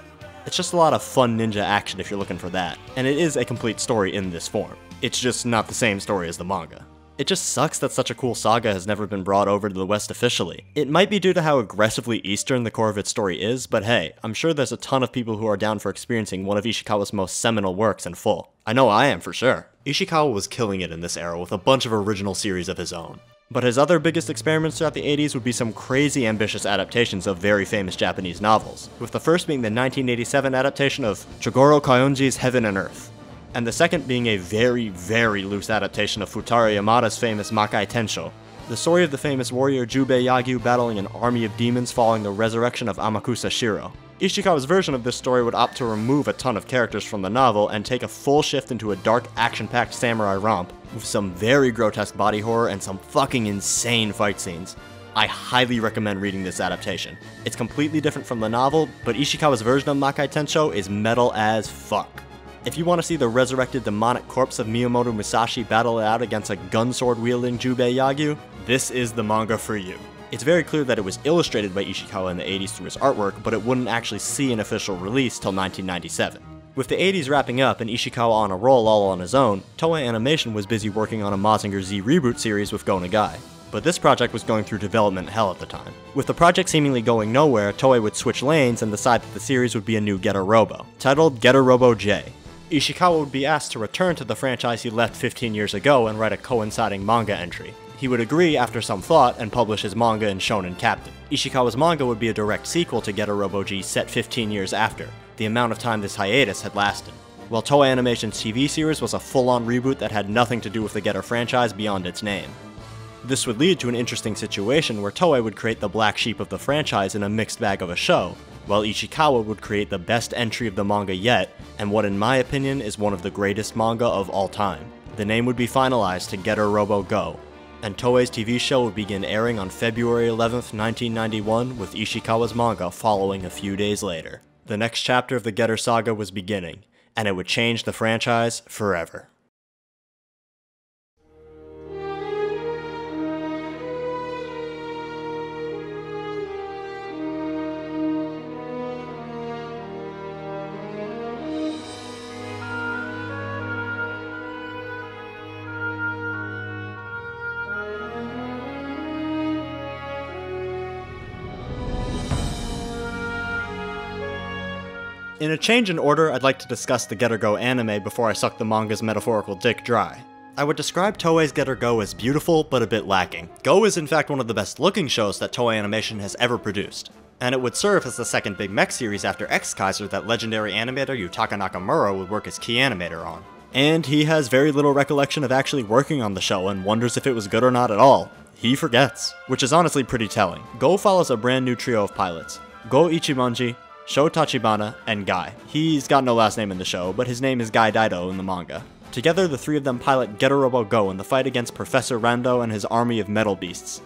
It's just a lot of fun ninja action if you're looking for that, and it is a complete story in this form. It's just not the same story as the manga. It just sucks that such a cool saga has never been brought over to the West officially. It might be due to how aggressively Eastern the core of its story is, but hey, I'm sure there's a ton of people who are down for experiencing one of Ishikawa's most seminal works in full. I know I am for sure. Ishikawa was killing it in this era with a bunch of original series of his own. But his other biggest experiments throughout the 80s would be some crazy ambitious adaptations of very famous Japanese novels, with the first being the 1987 adaptation of Chogoro Kaionji's Heaven and Earth, and the second being a very, very loose adaptation of Futaro Yamada's famous Makai Tensho, the story of the famous warrior Jubei Yagyu battling an army of demons following the resurrection of Amakusa Shiro. Ishikawa's version of this story would opt to remove a ton of characters from the novel and take a full shift into a dark, action-packed samurai romp, with some very grotesque body horror and some fucking insane fight scenes. I highly recommend reading this adaptation. It's completely different from the novel, but Ishikawa's version of Makai Tensho is metal as fuck. If you want to see the resurrected demonic corpse of Miyamoto Musashi battle it out against a gun sword wielding Jubei Yagyu, this is the manga for you. It's very clear that it was illustrated by Ishikawa in the 80s through his artwork, but it wouldn't actually see an official release till 1997. With the 80s wrapping up and Ishikawa on a roll all on his own, Toei Animation was busy working on a Mazinger Z reboot series with Go Nagai. But this project was going through development hell at the time. With the project seemingly going nowhere, Toei would switch lanes and decide that the series would be a new Getter Robo, titled Getter Robo J. Ishikawa would be asked to return to the franchise he left 15 years ago and write a coinciding manga entry. He would agree after some thought and publish his manga in Shonen Captain. Ishikawa's manga would be a direct sequel to Getter Robo G set 15 years after, the amount of time this hiatus had lasted, while Toei Animation's TV series was a full-on reboot that had nothing to do with the Getter franchise beyond its name. This would lead to an interesting situation where Toei would create the black sheep of the franchise in a mixed bag of a show, while Ishikawa would create the best entry of the manga yet, and what in my opinion is one of the greatest manga of all time. The name would be finalized to Getter Robo Go, and Toei's TV show would begin airing on February 11th, 1991, with Ishikawa's manga following a few days later. The next chapter of the Getter saga was beginning, and it would change the franchise forever. In a change in order, I'd like to discuss the Getter Go anime before I suck the manga's metaphorical dick dry. I would describe Toei's Getter Go as beautiful, but a bit lacking. Go is in fact one of the best looking shows that Toei Animation has ever produced, and it would serve as the second big mech series after X-Kaiser that legendary animator Yutaka Nakamura would work as key animator on. And he has very little recollection of actually working on the show and wonders if it was good or not at all. He forgets, which is honestly pretty telling. Go follows a brand new trio of pilots: Go Ichimonji, Sho Tachibana, and Guy. He's got no last name in the show, but his name is Guy Daido in the manga. Together, the three of them pilot Getter Robo Go in the fight against Professor Rando and his army of metal beasts.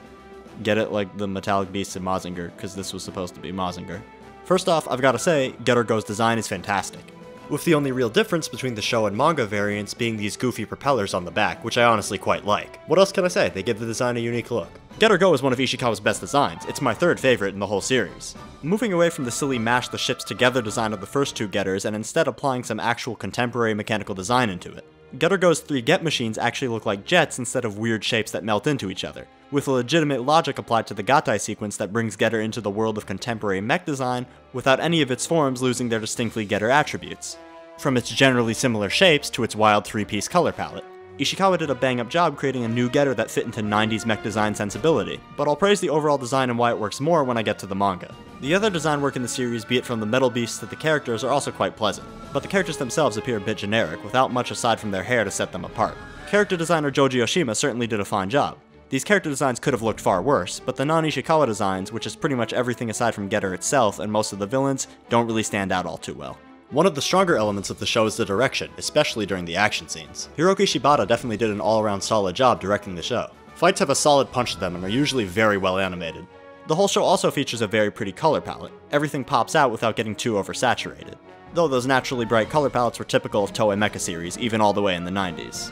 Get it, like the metallic beasts in Mazinger, because this was supposed to be Mazinger. First off, I've gotta say, Getter Go's design is fantastic, with the only real difference between the show and manga variants being these goofy propellers on the back, which I honestly quite like. What else can I say? They give the design a unique look. Getter Go is one of Ishikawa's best designs. It's my third favorite in the whole series. Moving away from the silly mash the ships together design of the first two Getters and instead applying some actual contemporary mechanical design into it. Getter Go's 3 Get machines actually look like jets instead of weird shapes that melt into each other, with a legitimate logic applied to the Gatai sequence that brings Getter into the world of contemporary mech design without any of its forms losing their distinctly Getter attributes, from its generally similar shapes to its wild 3-piece color palette. Ishikawa did a bang-up job creating a new Getter that fit into 90s mech design sensibility, but I'll praise the overall design and why it works more when I get to the manga. The other design work in the series, be it from the metal beasts to the characters, are also quite pleasant, but the characters themselves appear a bit generic, without much aside from their hair to set them apart. Character designer Joji Oshima certainly did a fine job. These character designs could have looked far worse, but the non-Ishikawa designs, which is pretty much everything aside from Getter itself and most of the villains, don't really stand out all too well. One of the stronger elements of the show is the direction, especially during the action scenes. Hiroki Shibata definitely did an all-around solid job directing the show. Fights have a solid punch to them and are usually very well animated. The whole show also features a very pretty color palette. Everything pops out without getting too oversaturated, though those naturally bright color palettes were typical of Toei mecha series, even all the way in the 90s.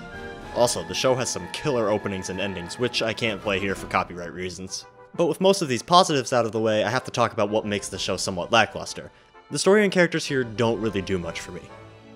Also, the show has some killer openings and endings, which I can't play here for copyright reasons. But with most of these positives out of the way, I have to talk about what makes the show somewhat lackluster. The story and characters here don't really do much for me.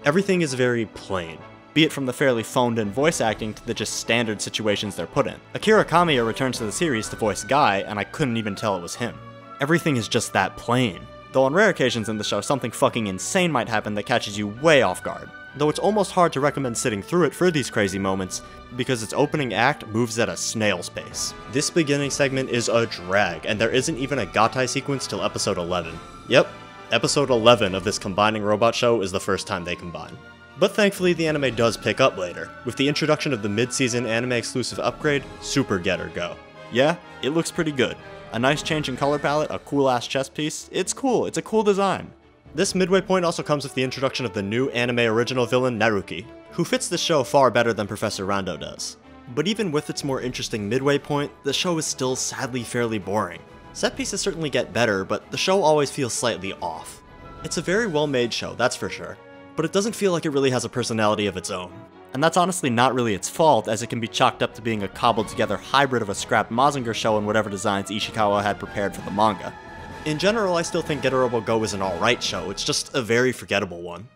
Everything is very plain, be it from the fairly phoned-in voice acting to the just standard situations they're put in. Akira Kamiya returns to the series to voice Guy, and I couldn't even tell it was him. Everything is just that plain. Though on rare occasions in the show, something fucking insane might happen that catches you way off guard. Though it's almost hard to recommend sitting through it for these crazy moments, because its opening act moves at a snail's pace. This beginning segment is a drag, and there isn't even a Gatai sequence till episode 11. Yep. Episode 11 of this combining robot show is the first time they combine. But thankfully the anime does pick up later, with the introduction of the mid-season anime-exclusive upgrade, Super Getter Go. Yeah, it looks pretty good. A nice change in color palette, a cool-ass chest piece, it's cool, it's a cool design. This midway point also comes with the introduction of the new anime original villain Naruki, who fits the show far better than Professor Rando does. But even with its more interesting midway point, the show is still sadly fairly boring. Set pieces certainly get better, but the show always feels slightly off. It's a very well-made show, that's for sure, but it doesn't feel like it really has a personality of its own. And that's honestly not really its fault, as it can be chalked up to being a cobbled-together hybrid of a scrapped Mazinger show and whatever designs Ishikawa had prepared for the manga. In general, I still think Getter Robo Go is an alright show, it's just a very forgettable one.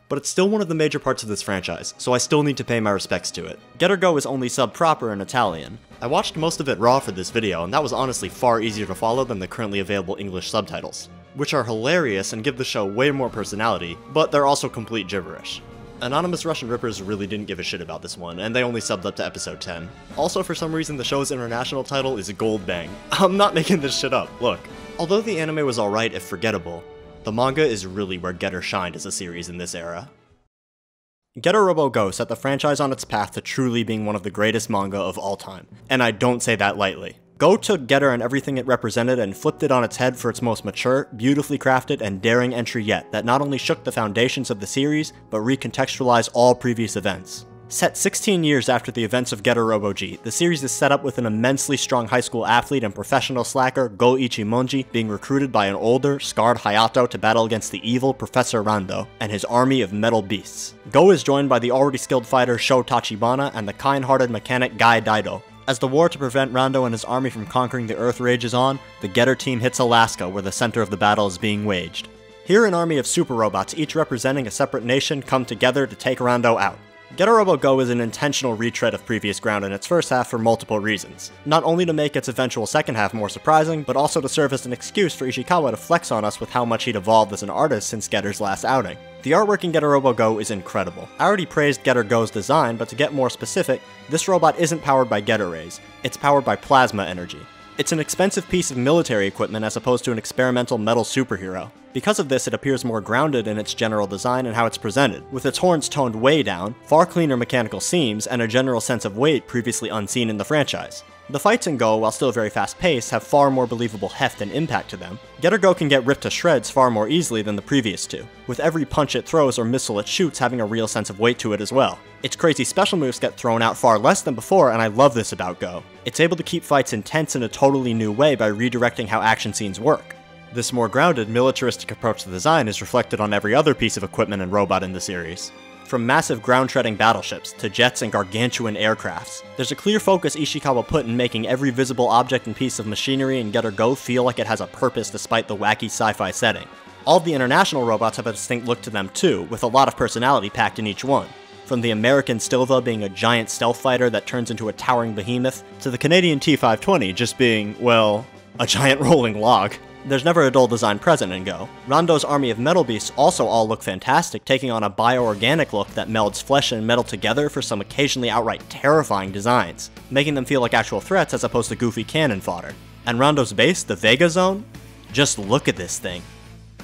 But it's still one of the major parts of this franchise, so I still need to pay my respects to it. Getter Go is only subbed proper in Italian. I watched most of it raw for this video, and that was honestly far easier to follow than the currently available English subtitles, which are hilarious and give the show way more personality, but they're also complete gibberish. Anonymous Russian Rippers really didn't give a shit about this one, and they only subbed up to episode 10. Also, for some reason, the show's international title is Gold Bang. I'm not making this shit up, look. Although the anime was alright if forgettable, the manga is really where Getter shined as a series in this era. Getter Robo Go set the franchise on its path to truly being one of the greatest manga of all time, and I don't say that lightly. Go took Getter and everything it represented and flipped it on its head for its most mature, beautifully crafted, and daring entry yet that not only shook the foundations of the series, but recontextualized all previous events. Set 16 years after the events of Getter Robo G, the series is set up with an immensely strong high school athlete and professional slacker Go Ichimonji being recruited by an older, scarred Hayato to battle against the evil Professor Rando and his army of metal beasts. Go is joined by the already skilled fighter Sho Tachibana and the kind-hearted mechanic Guy Daido. As the war to prevent Rando and his army from conquering the Earth rages on, the Getter team hits Alaska, where the center of the battle is being waged. Here an army of super robots, each representing a separate nation, come together to take Rando out. Getter Robo Go is an intentional retread of previous ground in its first half for multiple reasons. Not only to make its eventual second half more surprising, but also to serve as an excuse for Ishikawa to flex on us with how much he'd evolved as an artist since Getter's last outing. The artwork in Getter Robo Go is incredible. I already praised Getter Go's design, but to get more specific, this robot isn't powered by Getter Rays, it's powered by plasma energy. It's an expensive piece of military equipment as opposed to an experimental metal superhero. Because of this, it appears more grounded in its general design and how it's presented, with its horns toned way down, far cleaner mechanical seams, and a general sense of weight previously unseen in the franchise. The fights in Go, while still very fast-paced, have far more believable heft and impact to them. Getter Go can get ripped to shreds far more easily than the previous two, with every punch it throws or missile it shoots having a real sense of weight to it as well. Its crazy special moves get thrown out far less than before, and I love this about Go. It's able to keep fights intense in a totally new way by redirecting how action scenes work. This more grounded, militaristic approach to design is reflected on every other piece of equipment and robot in the series. From massive ground-treading battleships to jets and gargantuan aircrafts, there's a clear focus Ishikawa put in making every visible object and piece of machinery in Getter Go feel like it has a purpose despite the wacky sci-fi setting. All of the international robots have a distinct look to them too, with a lot of personality packed in each one. From the American Stilva being a giant stealth fighter that turns into a towering behemoth, to the Canadian T-520 just being, well, a giant rolling log. There's never a dull design present in Go. Rondo's army of metal beasts also all look fantastic, taking on a bioorganic look that melds flesh and metal together for some occasionally outright terrifying designs, making them feel like actual threats as opposed to goofy cannon fodder. And Rondo's base, the Vega Zone? Just look at this thing.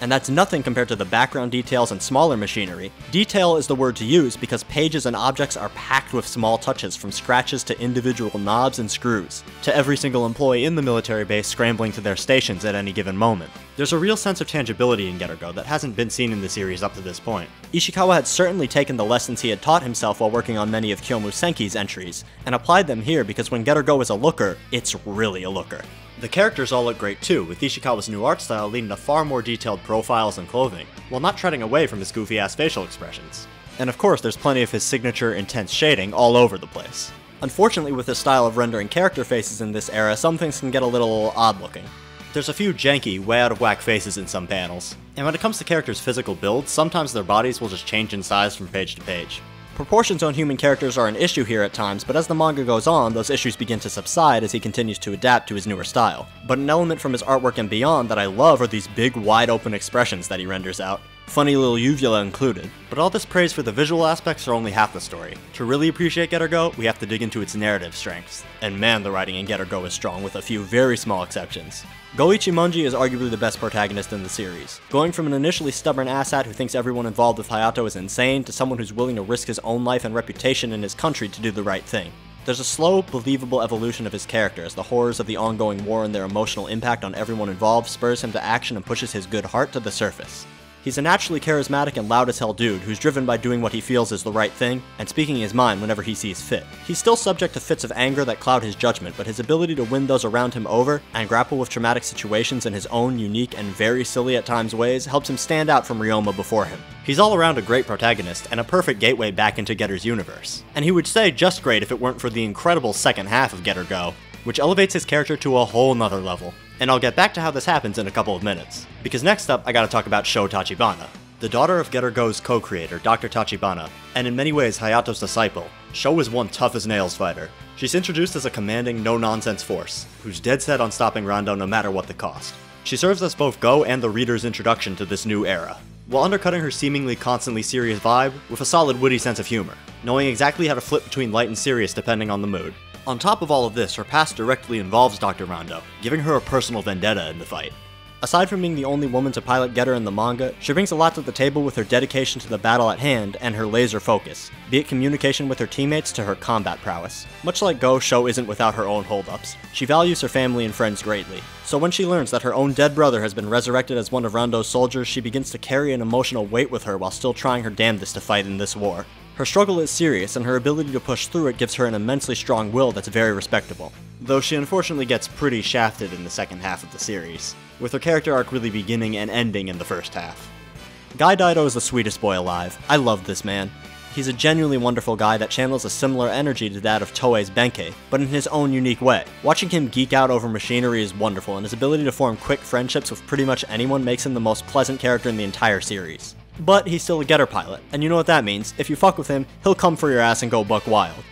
And that's nothing compared to the background details and smaller machinery. Detail is the word to use because pages and objects are packed with small touches, from scratches to individual knobs and screws, to every single employee in the military base scrambling to their stations at any given moment. There's a real sense of tangibility in Getter Go that hasn't been seen in the series up to this point. Ishikawa had certainly taken the lessons he had taught himself while working on many of Kyomu Senki's entries, and applied them here because when Getter Go is a looker, it's really a looker. The characters all look great too, with Ishikawa's new art style leading to far more detailed profiles and clothing, while not treading away from his goofy-ass facial expressions. And of course, there's plenty of his signature intense shading all over the place. Unfortunately, with this style of rendering character faces in this era, some things can get a little odd-looking. There's a few janky, way out-of-whack faces in some panels, and when it comes to characters' physical builds, sometimes their bodies will just change in size from page to page. Proportions on human characters are an issue here at times, but as the manga goes on, those issues begin to subside as he continues to adapt to his newer style. But an element from his artwork and beyond that I love are these big, wide-open expressions that he renders out, funny little uvula included. But all this praise for the visual aspects are only half the story. To really appreciate Getter Go, we have to dig into its narrative strengths. And man, the writing in Getter Go is strong, with a few very small exceptions. Goichi Munji is arguably the best protagonist in the series, going from an initially stubborn asshat who thinks everyone involved with Hayato is insane to someone who's willing to risk his own life and reputation in his country to do the right thing. There's a slow, believable evolution of his character as the horrors of the ongoing war and their emotional impact on everyone involved spurs him to action and pushes his good heart to the surface. He's a naturally charismatic and loud as hell dude who's driven by doing what he feels is the right thing, and speaking his mind whenever he sees fit. He's still subject to fits of anger that cloud his judgment, but his ability to win those around him over, and grapple with traumatic situations in his own unique and very silly at times ways, helps him stand out from Ryoma before him. He's all around a great protagonist, and a perfect gateway back into Getter's universe. And he would stay just great if it weren't for the incredible second half of Getter Go, which elevates his character to a whole nother level. And I'll get back to how this happens in a couple of minutes. Because next up, I gotta talk about Sho Tachibana. The daughter of Getter Go's co-creator, Dr. Tachibana, and in many ways Hayato's disciple, Sho is one tough-as-nails fighter. She's introduced as a commanding, no-nonsense force, who's dead set on stopping Rondo no matter what the cost. She serves as both Go and the reader's introduction to this new era, while undercutting her seemingly constantly serious vibe with a solid witty sense of humor, knowing exactly how to flip between light and serious depending on the mood. On top of all of this, her past directly involves Dr. Rondo, giving her a personal vendetta in the fight. Aside from being the only woman to pilot Getter in the manga, she brings a lot to the table with her dedication to the battle at hand and her laser focus, be it communication with her teammates to her combat prowess. Much like Go, Sho isn't without her own holdups. She values her family and friends greatly, so when she learns that her own dead brother has been resurrected as one of Rondo's soldiers, she begins to carry an emotional weight with her while still trying her damnedest to fight in this war. Her struggle is serious, and her ability to push through it gives her an immensely strong will that's very respectable, though she unfortunately gets pretty shafted in the second half of the series, with her character arc really beginning and ending in the first half. Guy Daido is the sweetest boy alive. I love this man. He's a genuinely wonderful guy that channels a similar energy to that of Toei's Benkei, but in his own unique way. Watching him geek out over machinery is wonderful, and his ability to form quick friendships with pretty much anyone makes him the most pleasant character in the entire series. But he's still a Getter pilot, and you know what that means. If you fuck with him, he'll come for your ass and go buck wild.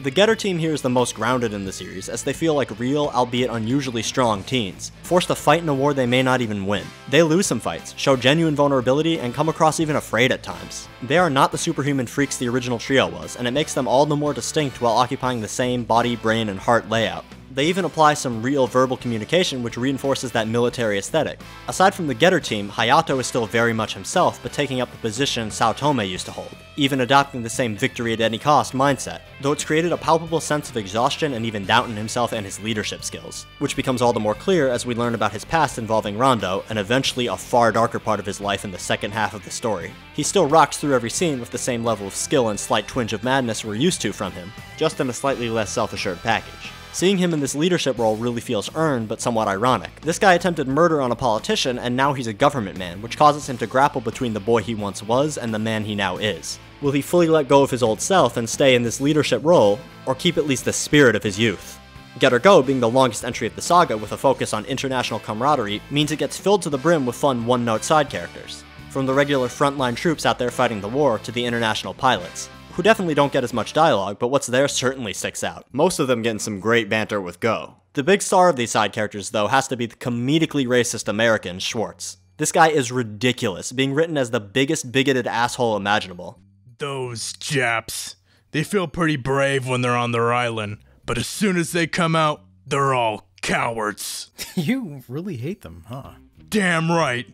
The Getter team here is the most grounded in the series, as they feel like real, albeit unusually strong teens, forced to fight in a war they may not even win. They lose some fights, show genuine vulnerability, and come across even afraid at times. They are not the superhuman freaks the original trio was, and it makes them all the more distinct while occupying the same body, brain, and heart layout. They even apply some real verbal communication which reinforces that military aesthetic. Aside from the Getter team, Hayato is still very much himself, but taking up the position Saotome used to hold, even adopting the same victory at any cost mindset, though it's created a palpable sense of exhaustion and even doubt in himself and his leadership skills, which becomes all the more clear as we learn about his past involving Rondo, and eventually a far darker part of his life in the second half of the story. He still rocks through every scene with the same level of skill and slight twinge of madness we're used to from him, just in a slightly less self-assured package. Seeing him in this leadership role really feels earned, but somewhat ironic. This guy attempted murder on a politician, and now he's a government man, which causes him to grapple between the boy he once was and the man he now is. Will he fully let go of his old self and stay in this leadership role, or keep at least the spirit of his youth? Getter Go, being the longest entry of the saga with a focus on international camaraderie, means it gets filled to the brim with fun one-note side characters. From the regular frontline troops out there fighting the war to the international pilots, who definitely don't get as much dialogue, but what's there certainly sticks out. Most of them getting some great banter with Go. The big star of these side characters, though, has to be the comedically racist American, Schwartz. This guy is ridiculous, being written as the biggest bigoted asshole imaginable. Those Japs. They feel pretty brave when they're on their island, but as soon as they come out, they're all cowards. You really hate them, huh? Damn right.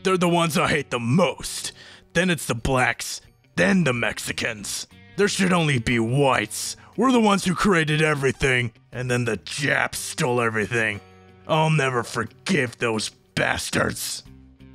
They're the ones I hate the most. Then it's the blacks. Then the Mexicans. There should only be whites. We're the ones who created everything, and then the Japs stole everything. I'll never forgive those bastards.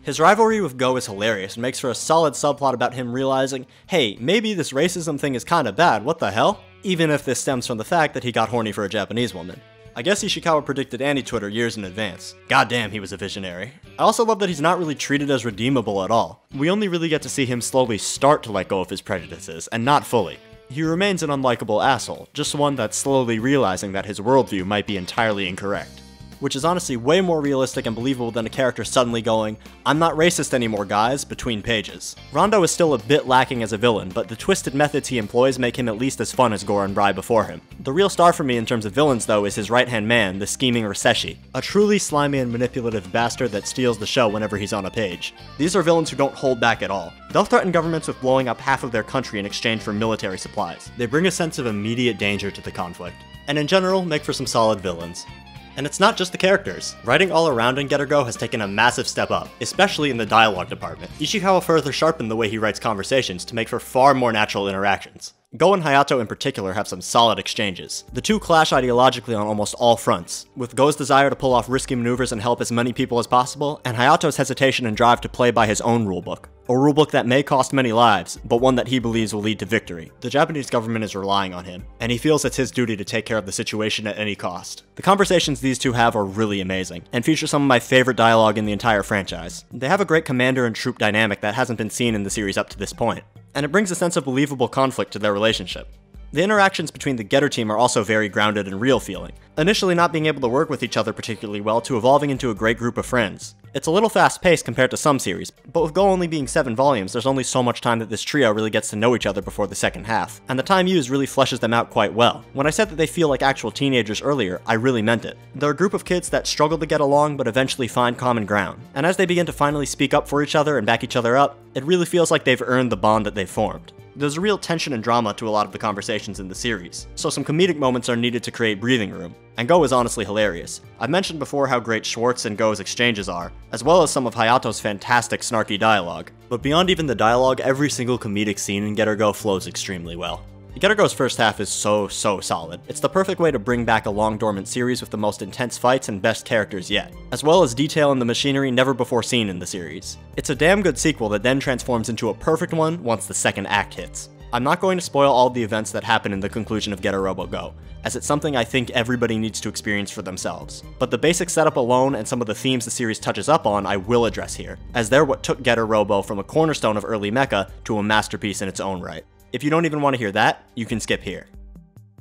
His rivalry with Go is hilarious and makes for a solid subplot about him realizing, hey, maybe this racism thing is kinda bad, what the hell? Even if this stems from the fact that he got horny for a Japanese woman. I guess Ishikawa predicted anti-Twitter years in advance. Goddamn, he was a visionary. I also love that he's not really treated as redeemable at all. We only really get to see him slowly start to let go of his prejudices, and not fully. He remains an unlikable asshole, just one that's slowly realizing that his worldview might be entirely incorrect. Which is honestly way more realistic and believable than a character suddenly going, "I'm not racist anymore, guys," between pages. Rondo is still a bit lacking as a villain, but the twisted methods he employs make him at least as fun as Gore and Bry before him. The real star for me in terms of villains, though, is his right-hand man, the scheming Reseshi, a truly slimy and manipulative bastard that steals the show whenever he's on a page. These are villains who don't hold back at all. They'll threaten governments with blowing up half of their country in exchange for military supplies. They bring a sense of immediate danger to the conflict, and in general, make for some solid villains. And it's not just the characters. Writing all around in Getter Go has taken a massive step up, especially in the dialogue department. Ishikawa further sharpened the way he writes conversations to make for far more natural interactions. Go and Hayato in particular have some solid exchanges. The two clash ideologically on almost all fronts, with Go's desire to pull off risky maneuvers and help as many people as possible, and Hayato's hesitation and drive to play by his own rulebook. A rulebook that may cost many lives, but one that he believes will lead to victory. The Japanese government is relying on him, and he feels it's his duty to take care of the situation at any cost. The conversations these two have are really amazing, and feature some of my favorite dialogue in the entire franchise. They have a great commander and troop dynamic that hasn't been seen in the series up to this point, and it brings a sense of believable conflict to their relationship. The interactions between the Getter team are also very grounded and real feeling, initially not being able to work with each other particularly well to evolving into a great group of friends. It's a little fast-paced compared to some series, but with Go only being 7 volumes, there's only so much time that this trio really gets to know each other before the second half, and the time used really fleshes them out quite well. When I said that they feel like actual teenagers earlier, I really meant it. They're a group of kids that struggle to get along but eventually find common ground, and as they begin to finally speak up for each other and back each other up, it really feels like they've earned the bond that they've formed. There's a real tension and drama to a lot of the conversations in the series, so some comedic moments are needed to create breathing room, and Go is honestly hilarious. I've mentioned before how great Schwartz and Go's exchanges are, as well as some of Hayato's fantastic snarky dialogue, but beyond even the dialogue, every single comedic scene in Getter Go flows extremely well. Getter Go's first half is so solid. It's the perfect way to bring back a long dormant series with the most intense fights and best characters yet, as well as detail in the machinery never before seen in the series. It's a damn good sequel that then transforms into a perfect one once the second act hits. I'm not going to spoil all the events that happen in the conclusion of Getter Robo Go, as it's something I think everybody needs to experience for themselves. But the basic setup alone and some of the themes the series touches up on I will address here, as they're what took Getter Robo from a cornerstone of early mecha to a masterpiece in its own right. If you don't even want to hear that, you can skip here.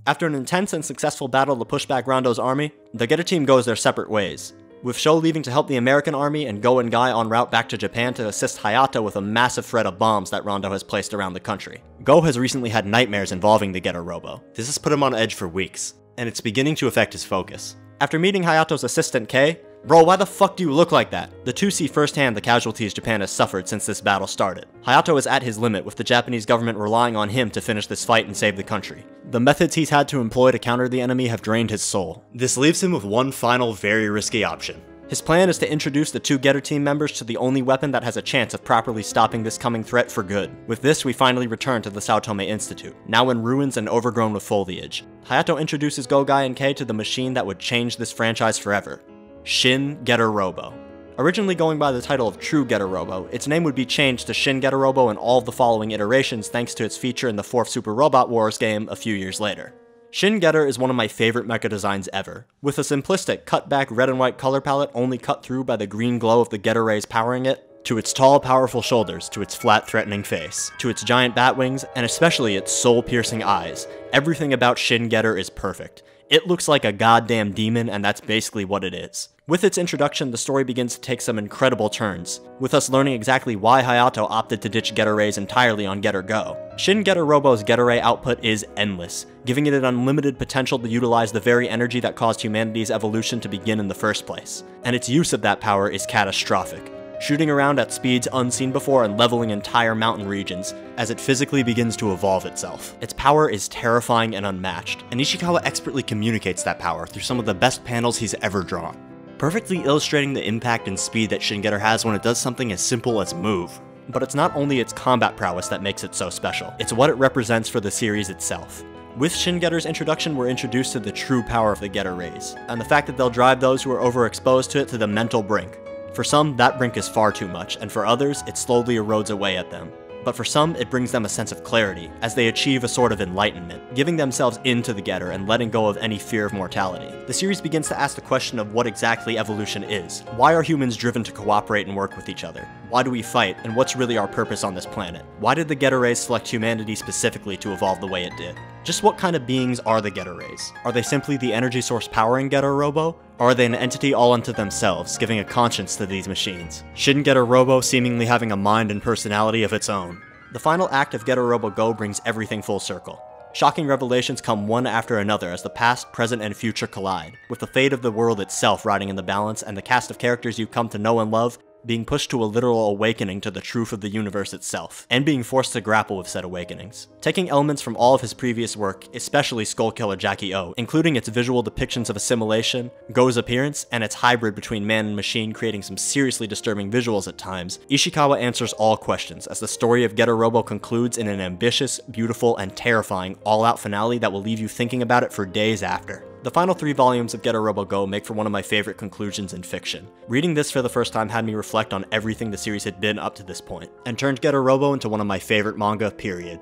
After an intense and successful battle to push back Rondo's army, the Getter team goes their separate ways. with Sho leaving to help the American army and Go and Guy en route back to Japan to assist Hayato with a massive threat of bombs that Rondo has placed around the country. Go has recently had nightmares involving the Getter Robo. This has put him on edge for weeks, and it's beginning to affect his focus. After meeting Hayato's assistant Kei, "Bro, why the fuck do you look like that?" The two see firsthand the casualties Japan has suffered since this battle started. Hayato is at his limit, with the Japanese government relying on him to finish this fight and save the country. The methods he's had to employ to counter the enemy have drained his soul. This leaves him with one final very risky option. His plan is to introduce the two Getter team members to the only weapon that has a chance of properly stopping this coming threat for good. With this, we finally return to the Sao Tome Institute, now in ruins and overgrown with foliage. Hayato introduces Go, Guy, and Kei to the machine that would change this franchise forever. Shin Getter Robo. Originally going by the title of True Getter Robo, its name would be changed to Shin Getter Robo in all of the following iterations thanks to its feature in the 4th Super Robot Wars game a few years later. Shin Getter is one of my favorite mecha designs ever, with a simplistic cut-back red and white color palette only cut through by the green glow of the Getter rays powering it, to its tall, powerful shoulders, to its flat, threatening face, to its giant bat wings, and especially its soul-piercing eyes. Everything about Shin Getter is perfect. It looks like a goddamn demon, and that's basically what it is. With its introduction, the story begins to take some incredible turns, with us learning exactly why Hayato opted to ditch Getter Rays entirely on Getter Go. Shin Getter Robo's Getter Ray output is endless, giving it an unlimited potential to utilize the very energy that caused humanity's evolution to begin in the first place, and its use of that power is catastrophic, shooting around at speeds unseen before and leveling entire mountain regions as it physically begins to evolve itself. Its power is terrifying and unmatched, and Ishikawa expertly communicates that power through some of the best panels he's ever drawn, perfectly illustrating the impact and speed that Shin Getter has when it does something as simple as move. But it's not only its combat prowess that makes it so special, it's what it represents for the series itself. With Shin Getter's introduction, we're introduced to the true power of the Getter Rays, and the fact that they'll drive those who are overexposed to it to the mental brink. For some, that brink is far too much, and for others, it slowly erodes away at them. But for some, it brings them a sense of clarity, as they achieve a sort of enlightenment, giving themselves into the Getter and letting go of any fear of mortality. The series begins to ask the question of what exactly evolution is. Why are humans driven to cooperate and work with each other? Why do we fight, and what's really our purpose on this planet? Why did the Getter Rays select humanity specifically to evolve the way it did? Just what kind of beings are the Getter Rays? Are they simply the energy source powering Getter Robo? Or are they an entity all unto themselves, giving a conscience to these machines? Shin Getter Robo seemingly having a mind and personality of its own. The final act of Getter Robo Go brings everything full circle. Shocking revelations come one after another as the past, present, and future collide, with the fate of the world itself riding in the balance and the cast of characters you come to know and love being pushed to a literal awakening to the truth of the universe itself, and being forced to grapple with said awakenings. Taking elements from all of his previous work, especially Skullkiller Jackie O, including its visual depictions of assimilation, Go's appearance, and its hybrid between man and machine creating some seriously disturbing visuals at times, Ishikawa answers all questions as the story of Getter Robo concludes in an ambitious, beautiful, and terrifying all-out finale that will leave you thinking about it for days after. The final 3 volumes of Getter Robo Go make for one of my favorite conclusions in fiction. Reading this for the first time had me reflect on everything the series had been up to this point, and turned Getter Robo into one of my favorite manga, period.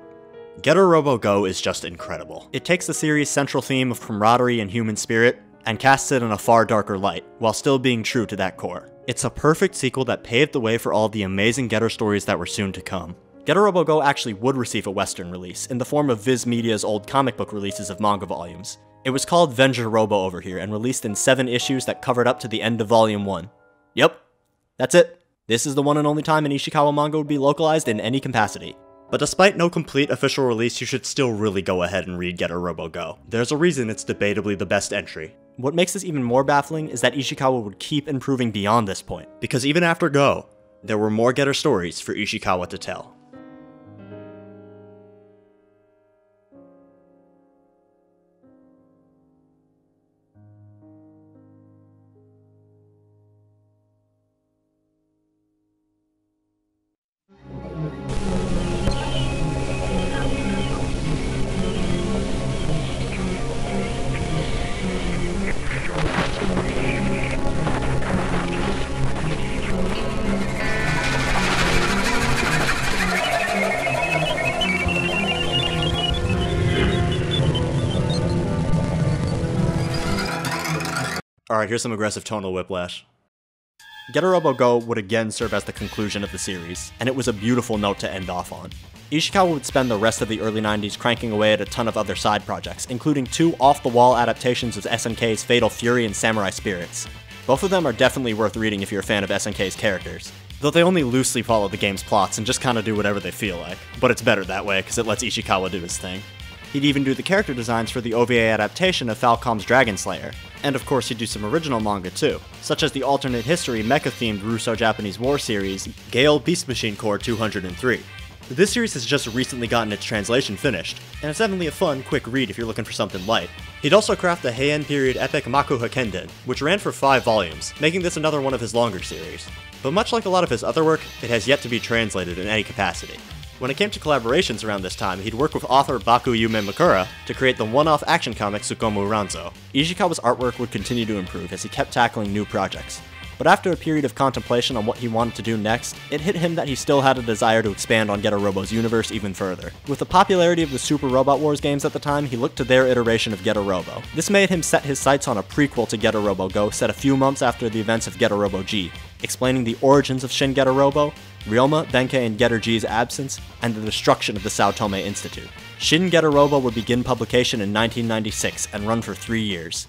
Getter Robo Go is just incredible. It takes the series' central theme of camaraderie and human spirit, and casts it in a far darker light, while still being true to that core. It's a perfect sequel that paved the way for all the amazing Getter stories that were soon to come. Getter Robo Go actually would receive a Western release, in the form of Viz Media's old comic book releases of manga volumes. It was called Venger Robo over here, and released in 7 issues that covered up to the end of Volume 1. Yep, that's it. This is the one and only time an Ishikawa manga would be localized in any capacity. But despite no complete official release, you should still really go ahead and read Getter Robo Go. There's a reason it's debatably the best entry. What makes this even more baffling is that Ishikawa would keep improving beyond this point, because even after Go, there were more Getter stories for Ishikawa to tell. Alright, here's some aggressive tonal whiplash. Getter Robo Go would again serve as the conclusion of the series, and it was a beautiful note to end off on. Ishikawa would spend the rest of the early 90s cranking away at a ton of other side projects, including 2 off-the-wall adaptations of SNK's Fatal Fury and Samurai Spirits. Both of them are definitely worth reading if you're a fan of SNK's characters, though they only loosely follow the game's plots and just kinda do whatever they feel like. But it's better that way, because it lets Ishikawa do his thing. He'd even do the character designs for the OVA adaptation of Falcom's Dragon Slayer, and of course he'd do some original manga too, such as the alternate history mecha-themed Russo-Japanese war series, Gale Beast Machine Corps 203. This series has just recently gotten its translation finished, and it's definitely a fun, quick read if you're looking for something light. He'd also craft the Heian period epic Makuha Kenden, which ran for 5 volumes, making this another one of his longer series. But much like a lot of his other work, it has yet to be translated in any capacity. When it came to collaborations around this time, he'd work with author Baku Yume Makura to create the one-off action comic Tsukomu Ranzo. Ishikawa's artwork would continue to improve as he kept tackling new projects. But after a period of contemplation on what he wanted to do next, it hit him that he still had a desire to expand on Getter Robo's universe even further. With the popularity of the Super Robot Wars games at the time, he looked to their iteration of Getter Robo. This made him set his sights on a prequel to Getter Robo Go set a few months after the events of Getter Robo G, explaining the origins of Shin Getter Robo, Ryoma, Benkei, and Getter G's absence, and the destruction of the Sao Tome Institute. Shin Getter Robo would begin publication in 1996 and run for 3 years.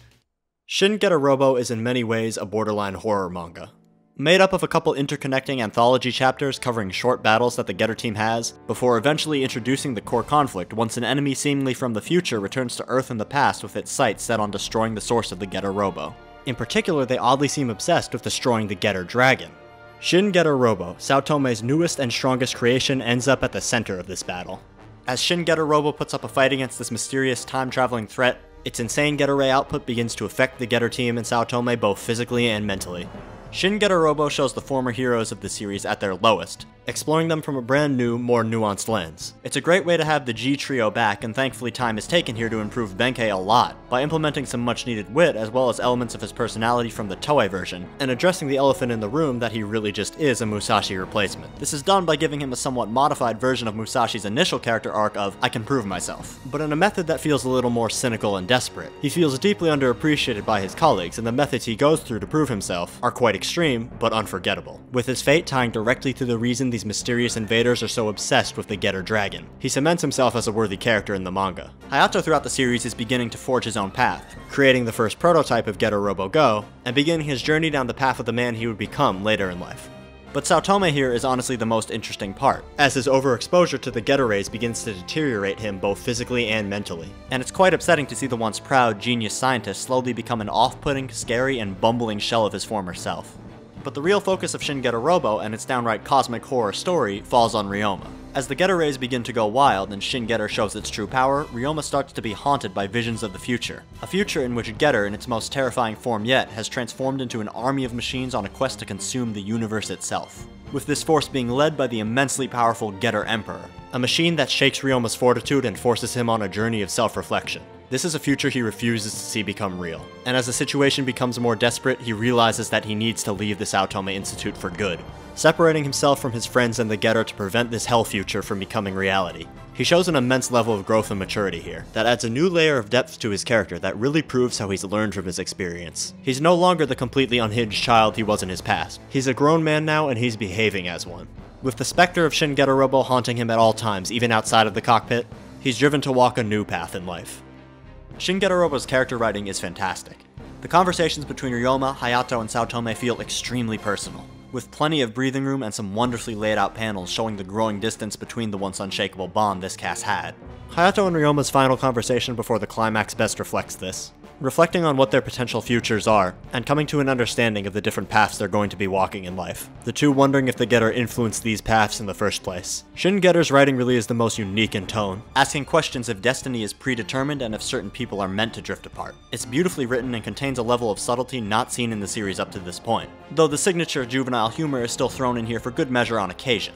Shin Getter Robo is in many ways a borderline horror manga. Made up of a couple interconnecting anthology chapters covering short battles that the Getter team has, before eventually introducing the core conflict once an enemy seemingly from the future returns to Earth in the past with its sights set on destroying the source of the Getter Robo. In particular, they oddly seem obsessed with destroying the Getter Dragon. Shin Getter Robo, Sao Tome's newest and strongest creation, ends up at the center of this battle. As Shin Getter Robo puts up a fight against this mysterious time-traveling threat, its insane Getter Ray output begins to affect the Getter team in Sao Tome both physically and mentally. Shin Getter Robo shows the former heroes of the series at their lowest, exploring them from a brand new, more nuanced lens. It's a great way to have the G trio back, and thankfully time is taken here to improve Benkei a lot, by implementing some much needed wit as well as elements of his personality from the Toei version, and addressing the elephant in the room that he really just is a Musashi replacement. This is done by giving him a somewhat modified version of Musashi's initial character arc of, I can prove myself, but in a method that feels a little more cynical and desperate. He feels deeply underappreciated by his colleagues, and the methods he goes through to prove himself are quite extreme, but unforgettable, with his fate tying directly to the reason these mysterious invaders are so obsessed with the Getter Dragon. He cements himself as a worthy character in the manga. Hayato throughout the series is beginning to forge his own path, creating the first prototype of Getter Robo Go, and beginning his journey down the path of the man he would become later in life. But Sao Tome here is honestly the most interesting part, as his overexposure to the Getter Rays begins to deteriorate him both physically and mentally. And it's quite upsetting to see the once proud, genius scientist slowly become an off-putting, scary, and bumbling shell of his former self. But the real focus of Shin Getter Robo and its downright cosmic horror story falls on Ryoma. As the Getter Rays begin to go wild and Shin Getter shows its true power, Ryoma starts to be haunted by visions of the future. A future in which Getter, in its most terrifying form yet, has transformed into an army of machines on a quest to consume the universe itself. With this force being led by the immensely powerful Getter Emperor, a machine that shakes Ryoma's fortitude and forces him on a journey of self-reflection. This is a future he refuses to see become real, and as the situation becomes more desperate, he realizes that he needs to leave the Sao Tome Institute for good, separating himself from his friends and the Getter to prevent this hell future from becoming reality. He shows an immense level of growth and maturity here, that adds a new layer of depth to his character that really proves how he's learned from his experience. He's no longer the completely unhinged child he was in his past. He's a grown man now, and he's behaving as one. With the specter of Shin Getter Robo haunting him at all times, even outside of the cockpit, he's driven to walk a new path in life. Shin Getter Robo's character writing is fantastic. The conversations between Ryoma, Hayato, and Sao Tome feel extremely personal, with plenty of breathing room and some wonderfully laid out panels showing the growing distance between the once unshakable bond this cast had. Hayato and Ryoma's final conversation before the climax best reflects this, reflecting on what their potential futures are, and coming to an understanding of the different paths they're going to be walking in life, the two wondering if the Getter influenced these paths in the first place. Shin Getter's writing really is the most unique in tone, asking questions if destiny is predetermined and if certain people are meant to drift apart. It's beautifully written and contains a level of subtlety not seen in the series up to this point, though the signature juvenile humor is still thrown in here for good measure on occasion.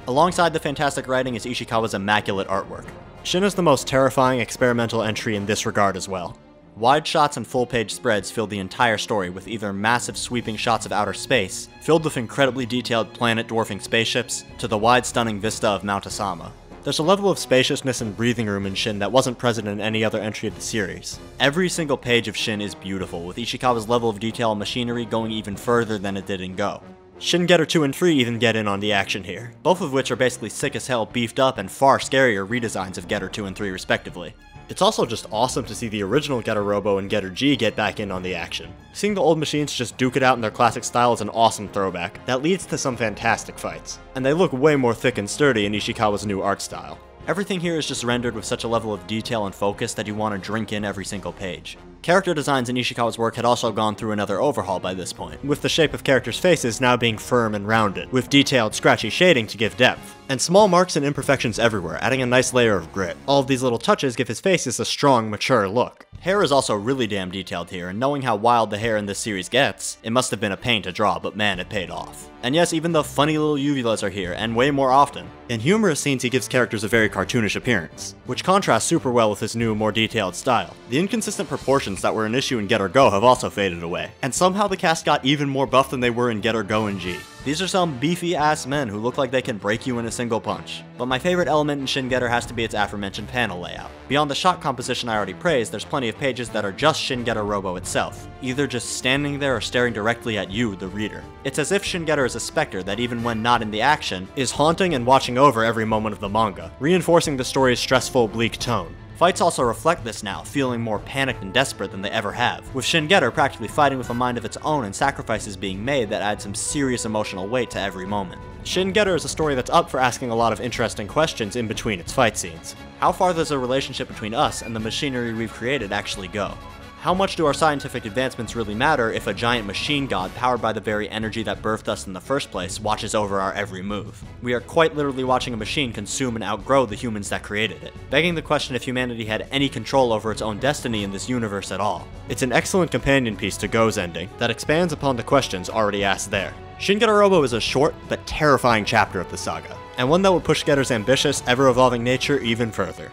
Alongside the fantastic writing is Ishikawa's immaculate artwork. Shin is the most terrifying experimental entry in this regard as well. Wide shots and full-page spreads fill the entire story with either massive sweeping shots of outer space, filled with incredibly detailed planet-dwarfing spaceships, to the wide stunning vista of Mount Asama. There's a level of spaciousness and breathing room in Shin that wasn't present in any other entry of the series. Every single page of Shin is beautiful, with Ishikawa's level of detail and machinery going even further than it did in Go. Shin Getter 2 and 3 even get in on the action here, both of which are basically sick as hell beefed up and far scarier redesigns of Getter 2 and 3 respectively. It's also just awesome to see the original Getter Robo and Getter G get back in on the action. Seeing the old machines just duke it out in their classic style is an awesome throwback that leads to some fantastic fights, and they look way more thick and sturdy in Ishikawa's new art style. Everything here is just rendered with such a level of detail and focus that you want to drink in every single page. Character designs in Ishikawa's work had also gone through another overhaul by this point, with the shape of characters' faces now being firm and rounded, with detailed, scratchy shading to give depth, and small marks and imperfections everywhere, adding a nice layer of grit. All of these little touches give his faces a strong, mature look. Hair is also really damn detailed here, and knowing how wild the hair in this series gets, it must have been a pain to draw, but man, it paid off. And yes, even the funny little uvulas are here, and way more often. In humorous scenes, he gives characters a very cartoonish appearance, which contrasts super well with his new, more detailed style. The inconsistent proportions that were an issue in Getter Go have also faded away, and somehow the cast got even more buff than they were in Getter Go and G. These are some beefy-ass men who look like they can break you in a single punch. But my favorite element in Shin Getter has to be its aforementioned panel layout. Beyond the shot composition I already praised, there's plenty of pages that are just Shin Getter Robo itself, either just standing there or staring directly at you, the reader. It's as if Shin Getter is a specter that even when not in the action, is haunting and watching over every moment of the manga, reinforcing the story's stressful, bleak tone. Fights also reflect this now, feeling more panicked and desperate than they ever have, with Shin Getter practically fighting with a mind of its own and sacrifices being made that add some serious emotional weight to every moment. Shin Getter is a story that's up for asking a lot of interesting questions in between its fight scenes. How far does the relationship between us and the machinery we've created actually go? How much do our scientific advancements really matter if a giant machine god powered by the very energy that birthed us in the first place watches over our every move? We are quite literally watching a machine consume and outgrow the humans that created it, begging the question if humanity had any control over its own destiny in this universe at all. It's an excellent companion piece to Go's ending that expands upon the questions already asked there. Shin Getter Robo is a short but terrifying chapter of the saga, and one that would push Getter's ambitious, ever-evolving nature even further.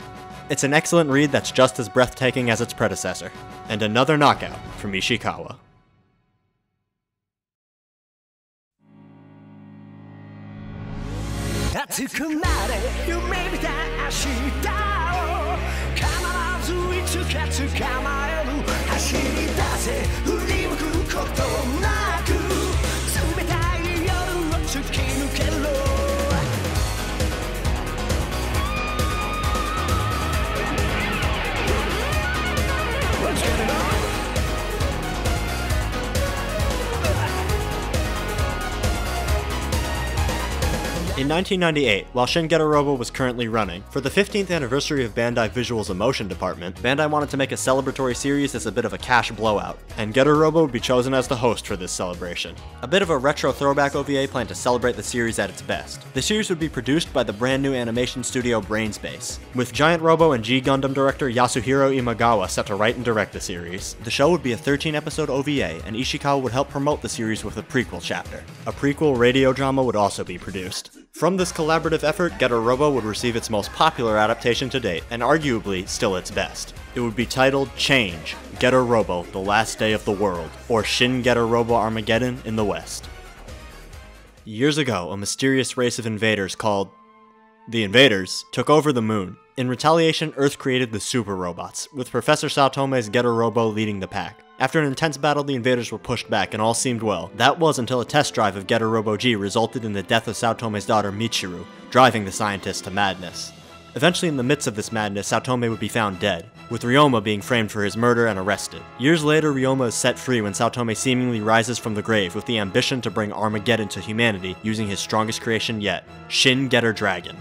It's an excellent read that's just as breathtaking as its predecessor, and another knockout from Ishikawa. In 1998, while Shin Getter Robo was currently running, for the 15th anniversary of Bandai Visual's Emotion department, Bandai wanted to make a celebratory series as a bit of a cash blowout, and Getter Robo would be chosen as the host for this celebration. A bit of a retro throwback OVA planned to celebrate the series at its best. The series would be produced by the brand new animation studio Brainspace, with Giant Robo and G Gundam director Yasuhiro Imagawa set to write and direct the series. The show would be a 13-episode OVA, and Ishikawa would help promote the series with a prequel chapter. A prequel radio drama would also be produced. From this collaborative effort, Getter Robo would receive its most popular adaptation to date, and arguably still its best. It would be titled Change, Getter Robo, The Last Day of the World, or Shin Getter Robo Armageddon in the West. Years ago, a mysterious race of invaders called the Invaders took over the moon. In retaliation, Earth created the Super Robots, with Professor Saotome's Getter Robo leading the pack. After an intense battle, the invaders were pushed back and all seemed well. That was until a test drive of Getter Robo G resulted in the death of Saotome's daughter Michiru, driving the scientists to madness. Eventually, in the midst of this madness, Saotome would be found dead, with Ryoma being framed for his murder and arrested. Years later, Ryoma is set free when Saotome seemingly rises from the grave with the ambition to bring Armageddon to humanity using his strongest creation yet, Shin Getter Dragon.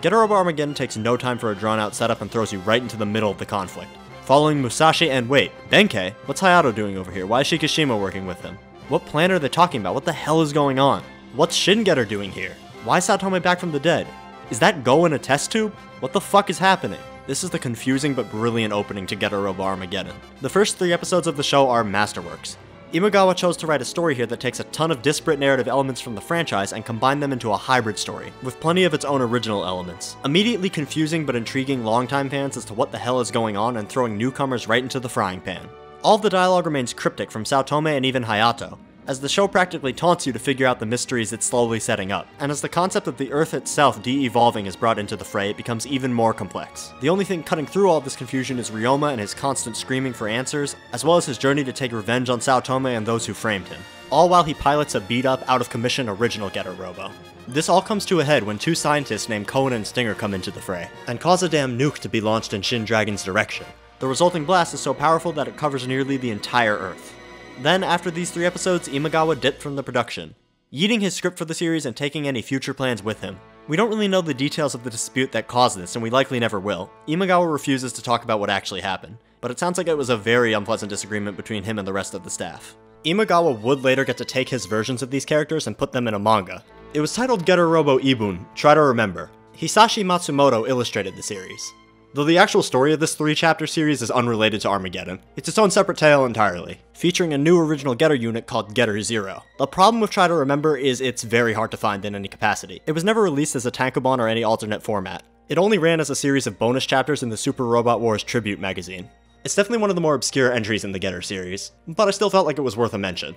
Getter Robo Armageddon takes no time for a drawn-out setup and throws you right into the middle of the conflict. Following Musashi and wait, Benkei? What's Hayato doing over here? Why is Shikishima working with him? What planet are they talking about? What the hell is going on? What's Shin Getter doing here? Why is Saotome back from the dead? Is that Go in a test tube? What the fuck is happening? This is the confusing but brilliant opening to Getter Robo Armageddon. The first 3 episodes of the show are masterworks. Imagawa chose to write a story here that takes a ton of disparate narrative elements from the franchise and combine them into a hybrid story, with plenty of its own original elements. Immediately confusing but intriguing longtime fans as to what the hell is going on and throwing newcomers right into the frying pan. All of the dialogue remains cryptic from Saotome and even Hayato, as the show practically taunts you to figure out the mysteries it's slowly setting up, and as the concept of the Earth itself de-evolving is brought into the fray, it becomes even more complex. The only thing cutting through all this confusion is Ryoma and his constant screaming for answers, as well as his journey to take revenge on Saotome and those who framed him, all while he pilots a beat-up, out-of-commission original Getter Robo. This all comes to a head when two scientists named Cohen and Stinger come into the fray, and cause a damn nuke to be launched in Shin Dragon's direction. The resulting blast is so powerful that it covers nearly the entire Earth. Then, after these 3 episodes, Imagawa dipped from the production, yeeting his script for the series and taking any future plans with him. We don't really know the details of the dispute that caused this, and we likely never will. Imagawa refuses to talk about what actually happened, but it sounds like it was a very unpleasant disagreement between him and the rest of the staff. Imagawa would later get to take his versions of these characters and put them in a manga. It was titled Getter Robo Ibun, Try to Remember. Hisashi Matsumoto illustrated the series. Though the actual story of this 3-chapter series is unrelated to Armageddon, it's its own separate tale entirely, featuring a new original Getter unit called Getter Zero. The problem with Try to Remember is it's very hard to find in any capacity. It was never released as a tankobon or any alternate format. It only ran as a series of bonus chapters in the Super Robot Wars Tribute magazine. It's definitely one of the more obscure entries in the Getter series, but I still felt like it was worth a mention.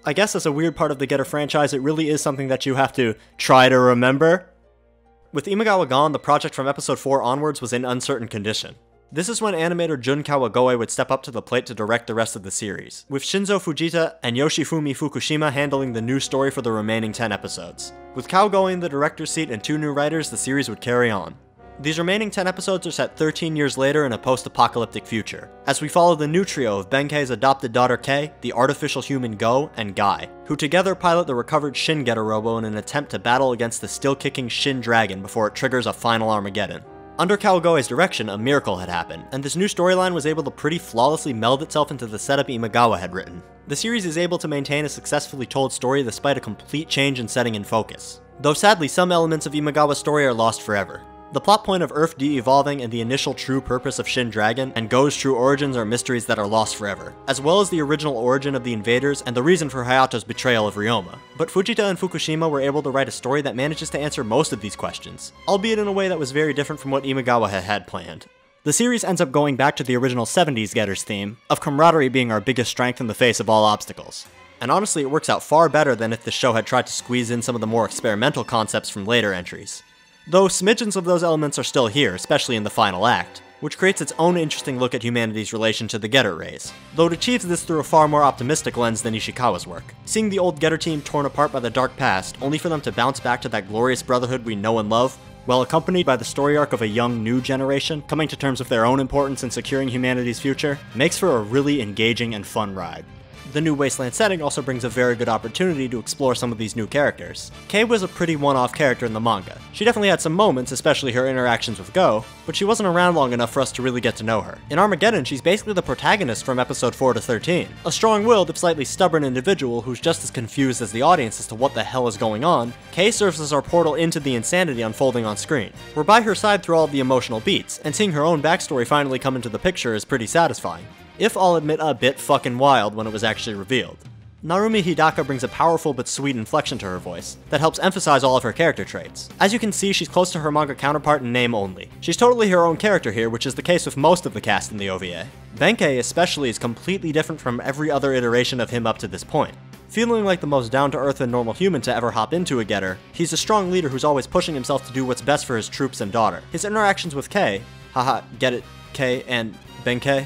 I guess as a weird part of the Getter franchise, it really is something that you have to try to remember. With Imagawa gone, the project from episode 4 onwards was in uncertain condition. This is when animator Jun Kawagoe would step up to the plate to direct the rest of the series, with Shinzo Fujita and Yoshifumi Fukushima handling the new story for the remaining 10 episodes. With Kawagoe in the director's seat and 2 new writers, the series would carry on. These remaining 10 episodes are set 13 years later in a post-apocalyptic future, as we follow the new trio of Benkei's adopted daughter Kei, the artificial human Go, and Guy, who together pilot the recovered Shin Getter Robo in an attempt to battle against the still-kicking Shin Dragon before it triggers a final Armageddon. Under Kawagoe's direction, a miracle had happened, and this new storyline was able to pretty flawlessly meld itself into the setup Imagawa had written. The series is able to maintain a successfully told story despite a complete change in setting and focus, though sadly some elements of Imagawa's story are lost forever. The plot point of Earth de-evolving and the initial true purpose of Shin Dragon and Go's true origins are mysteries that are lost forever, as well as the original origin of the invaders and the reason for Hayato's betrayal of Ryoma. But Fujita and Fukushima were able to write a story that manages to answer most of these questions, albeit in a way that was very different from what Imagawa had planned. The series ends up going back to the original 70s Getters theme, of camaraderie being our biggest strength in the face of all obstacles. And honestly, it works out far better than if the show had tried to squeeze in some of the more experimental concepts from later entries. Though smidgens of those elements are still here, especially in the final act, which creates its own interesting look at humanity's relation to the Getter rays, though it achieves this through a far more optimistic lens than Ishikawa's work. Seeing the old Getter team torn apart by the dark past, only for them to bounce back to that glorious brotherhood we know and love, while accompanied by the story arc of a young new generation coming to terms with their own importance in securing humanity's future, makes for a really engaging and fun ride. The new Wasteland setting also brings a very good opportunity to explore some of these new characters. Kei was a pretty one-off character in the manga. She definitely had some moments, especially her interactions with Go, but she wasn't around long enough for us to really get to know her. In Armageddon, she's basically the protagonist from episode 4 to 13. A strong-willed, if slightly stubborn individual who's just as confused as the audience as to what the hell is going on, Kei serves as our portal into the insanity unfolding on screen. We're by her side through all of the emotional beats, and seeing her own backstory finally come into the picture is pretty satisfying. If I'll admit a bit fucking wild when it was actually revealed. Narumi Hidaka brings a powerful but sweet inflection to her voice that helps emphasize all of her character traits. As you can see, she's close to her manga counterpart in name only. She's totally her own character here, which is the case with most of the cast in the OVA. Benkei especially is completely different from every other iteration of him up to this point. Feeling like the most down-to-earth and normal human to ever hop into a Getter, he's a strong leader who's always pushing himself to do what's best for his troops and daughter. His interactions with Kei, haha, get it, Kei and Benkei?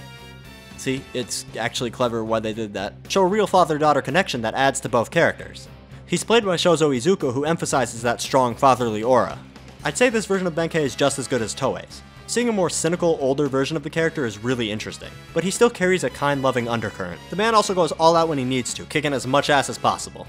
See, it's actually clever why they did that. Show a real father-daughter connection that adds to both characters. He's played by Shozo Izuku, who emphasizes that strong fatherly aura. I'd say this version of Benkei is just as good as Toei's. Seeing a more cynical, older version of the character is really interesting, but he still carries a kind, loving undercurrent. The man also goes all out when he needs to, kicking as much ass as possible.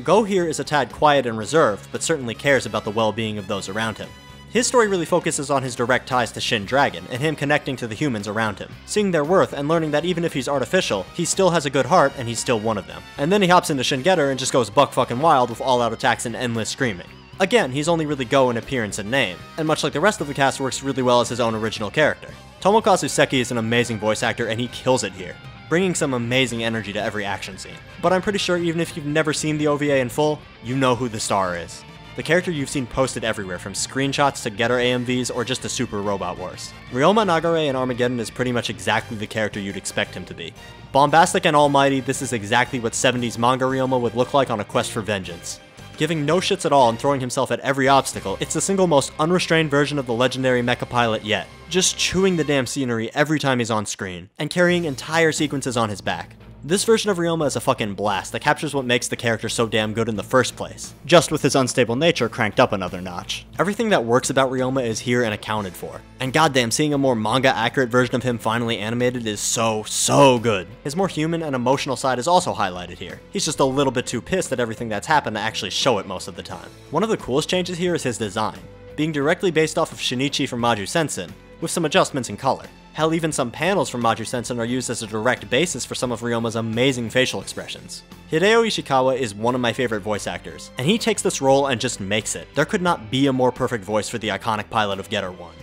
Go here is a tad quiet and reserved, but certainly cares about the well-being of those around him. His story really focuses on his direct ties to Shin Dragon, and him connecting to the humans around him, seeing their worth and learning that even if he's artificial, he still has a good heart and he's still one of them. And then he hops into Shin Getter and just goes buck fucking wild with all-out attacks and endless screaming. Again, he's only really Go in appearance and name, and much like the rest of the cast works really well as his own original character. Tomokazu Seki is an amazing voice actor and he kills it here, bringing some amazing energy to every action scene. But I'm pretty sure even if you've never seen the OVA in full, you know who the star is. The character you've seen posted everywhere, from screenshots to Getter AMVs or just the Super Robot Wars. Ryoma Nagare in Armageddon is pretty much exactly the character you'd expect him to be. Bombastic and almighty, this is exactly what 70s manga Ryoma would look like on a quest for vengeance. Giving no shits at all and throwing himself at every obstacle, it's the single most unrestrained version of the legendary mecha pilot yet, just chewing the damn scenery every time he's on screen, and carrying entire sequences on his back. This version of Ryoma is a fucking blast that captures what makes the character so damn good in the first place, just with his unstable nature cranked up another notch. Everything that works about Ryoma is here and accounted for, and goddamn, seeing a more manga-accurate version of him finally animated is so good. His more human and emotional side is also highlighted here. He's just a little bit too pissed at everything that's happened to actually show it most of the time. One of the coolest changes here is his design, being directly based off of Shinichi from Maju Sensen, with some adjustments in color. Hell, even some panels from Maju Sensen are used as a direct basis for some of Ryoma's amazing facial expressions. Hideo Ishikawa is one of my favorite voice actors, and he takes this role and just makes it. There could not be a more perfect voice for the iconic pilot of Getter 1.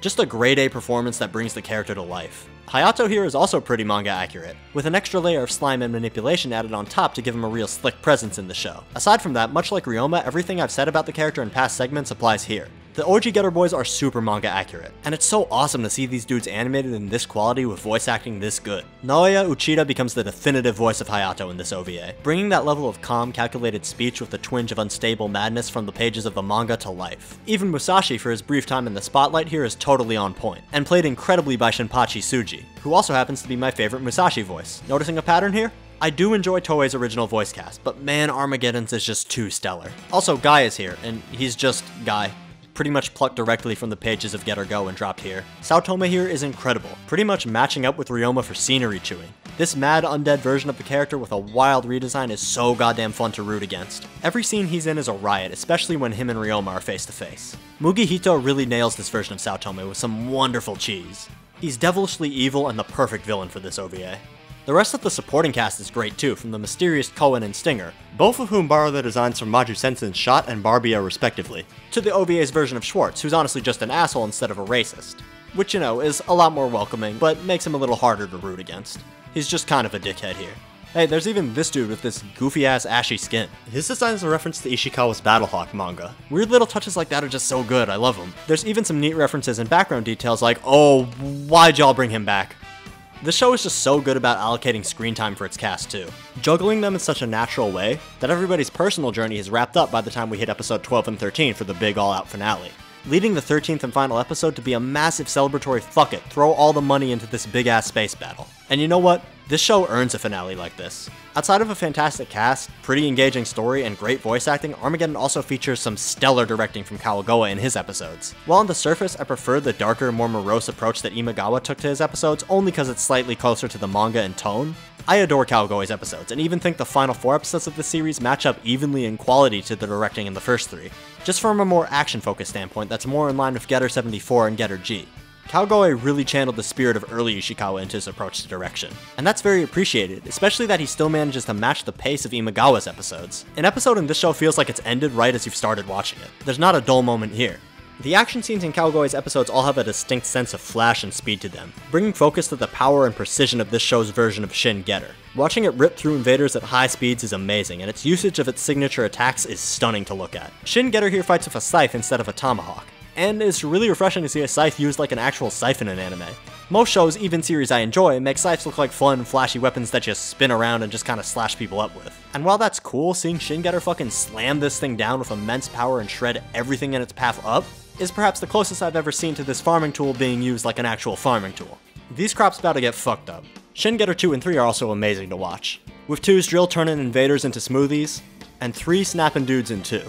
Just a grade A performance that brings the character to life. Hayato here is also pretty manga accurate, with an extra layer of slime and manipulation added on top to give him a real slick presence in the show. Aside from that, much like Ryoma, everything I've said about the character in past segments applies here. The OG Getter boys are super manga accurate, and it's so awesome to see these dudes animated in this quality with voice acting this good. Naoya Uchida becomes the definitive voice of Hayato in this OVA, bringing that level of calm, calculated speech with a twinge of unstable madness from the pages of the manga to life. Even Musashi, for his brief time in the spotlight here, is totally on point, and played incredibly by Shinpachi Tsuji, who also happens to be my favorite Musashi voice. Noticing a pattern here? I do enjoy Toei's original voice cast, but man, Armageddon's is just too stellar. Also, Guy is here, and he's just Guy. Pretty much plucked directly from the pages of Getter Go and dropped here. Saotome here is incredible, pretty much matching up with Ryoma for scenery chewing. This mad undead version of the character with a wild redesign is so goddamn fun to root against. Every scene he's in is a riot, especially when him and Ryoma are face to face. Mugi Hito really nails this version of Saotome with some wonderful cheese. He's devilishly evil and the perfect villain for this OVA. The rest of the supporting cast is great too, from the mysterious Koen and Stinger, both of whom borrow the designs from Maju Sensen's Shot and Barbia respectively, to the OVA's version of Schwartz, who's honestly just an asshole instead of a racist. Which, you know, is a lot more welcoming, but makes him a little harder to root against. He's just kind of a dickhead here. Hey, there's even this dude with this goofy-ass ashy skin. His design is a reference to Ishikawa's Battlehawk manga. Weird little touches like that are just so good, I love them. There's even some neat references and background details like, oh, why'd y'all bring him back? The show is just so good about allocating screen time for its cast too, juggling them in such a natural way that everybody's personal journey is wrapped up by the time we hit episode 12 and 13 for the big all-out finale, leading the 13th and final episode to be a massive celebratory fuck it, throw all the money into this big-ass space battle. And you know what? This show earns a finale like this. Outside of a fantastic cast, pretty engaging story, and great voice acting, Armageddon also features some stellar directing from Kawagoe in his episodes. While on the surface, I prefer the darker, more morose approach that Imagawa took to his episodes only because it's slightly closer to the manga in tone, I adore Kawagoe's episodes, and even think the final 4 episodes of the series match up evenly in quality to the directing in the first 3, just from a more action-focused standpoint that's more in line with Getter 74 and Getter G. Kawagoe really channeled the spirit of early Ishikawa into his approach to direction, and that's very appreciated, especially that he still manages to match the pace of Imagawa's episodes. An episode in this show feels like it's ended right as you've started watching it. There's not a dull moment here. The action scenes in Kawagoe's episodes all have a distinct sense of flash and speed to them, bringing focus to the power and precision of this show's version of Shin Getter. Watching it rip through invaders at high speeds is amazing, and its usage of its signature attacks is stunning to look at. Shin Getter here fights with a scythe instead of a tomahawk, and it's really refreshing to see a scythe used like an actual scythe in an anime. Most shows, even series I enjoy, make scythes look like fun, flashy weapons that just spin around and just kinda slash people up with. And while that's cool, seeing Shin Getter fucking slam this thing down with immense power and shred everything in its path up is perhaps the closest I've ever seen to this farming tool being used like an actual farming tool. These crops about to get fucked up. Shin Getter 2 and 3 are also amazing to watch, with 2's drill turning invaders into smoothies, and 3 snapping dudes in 2.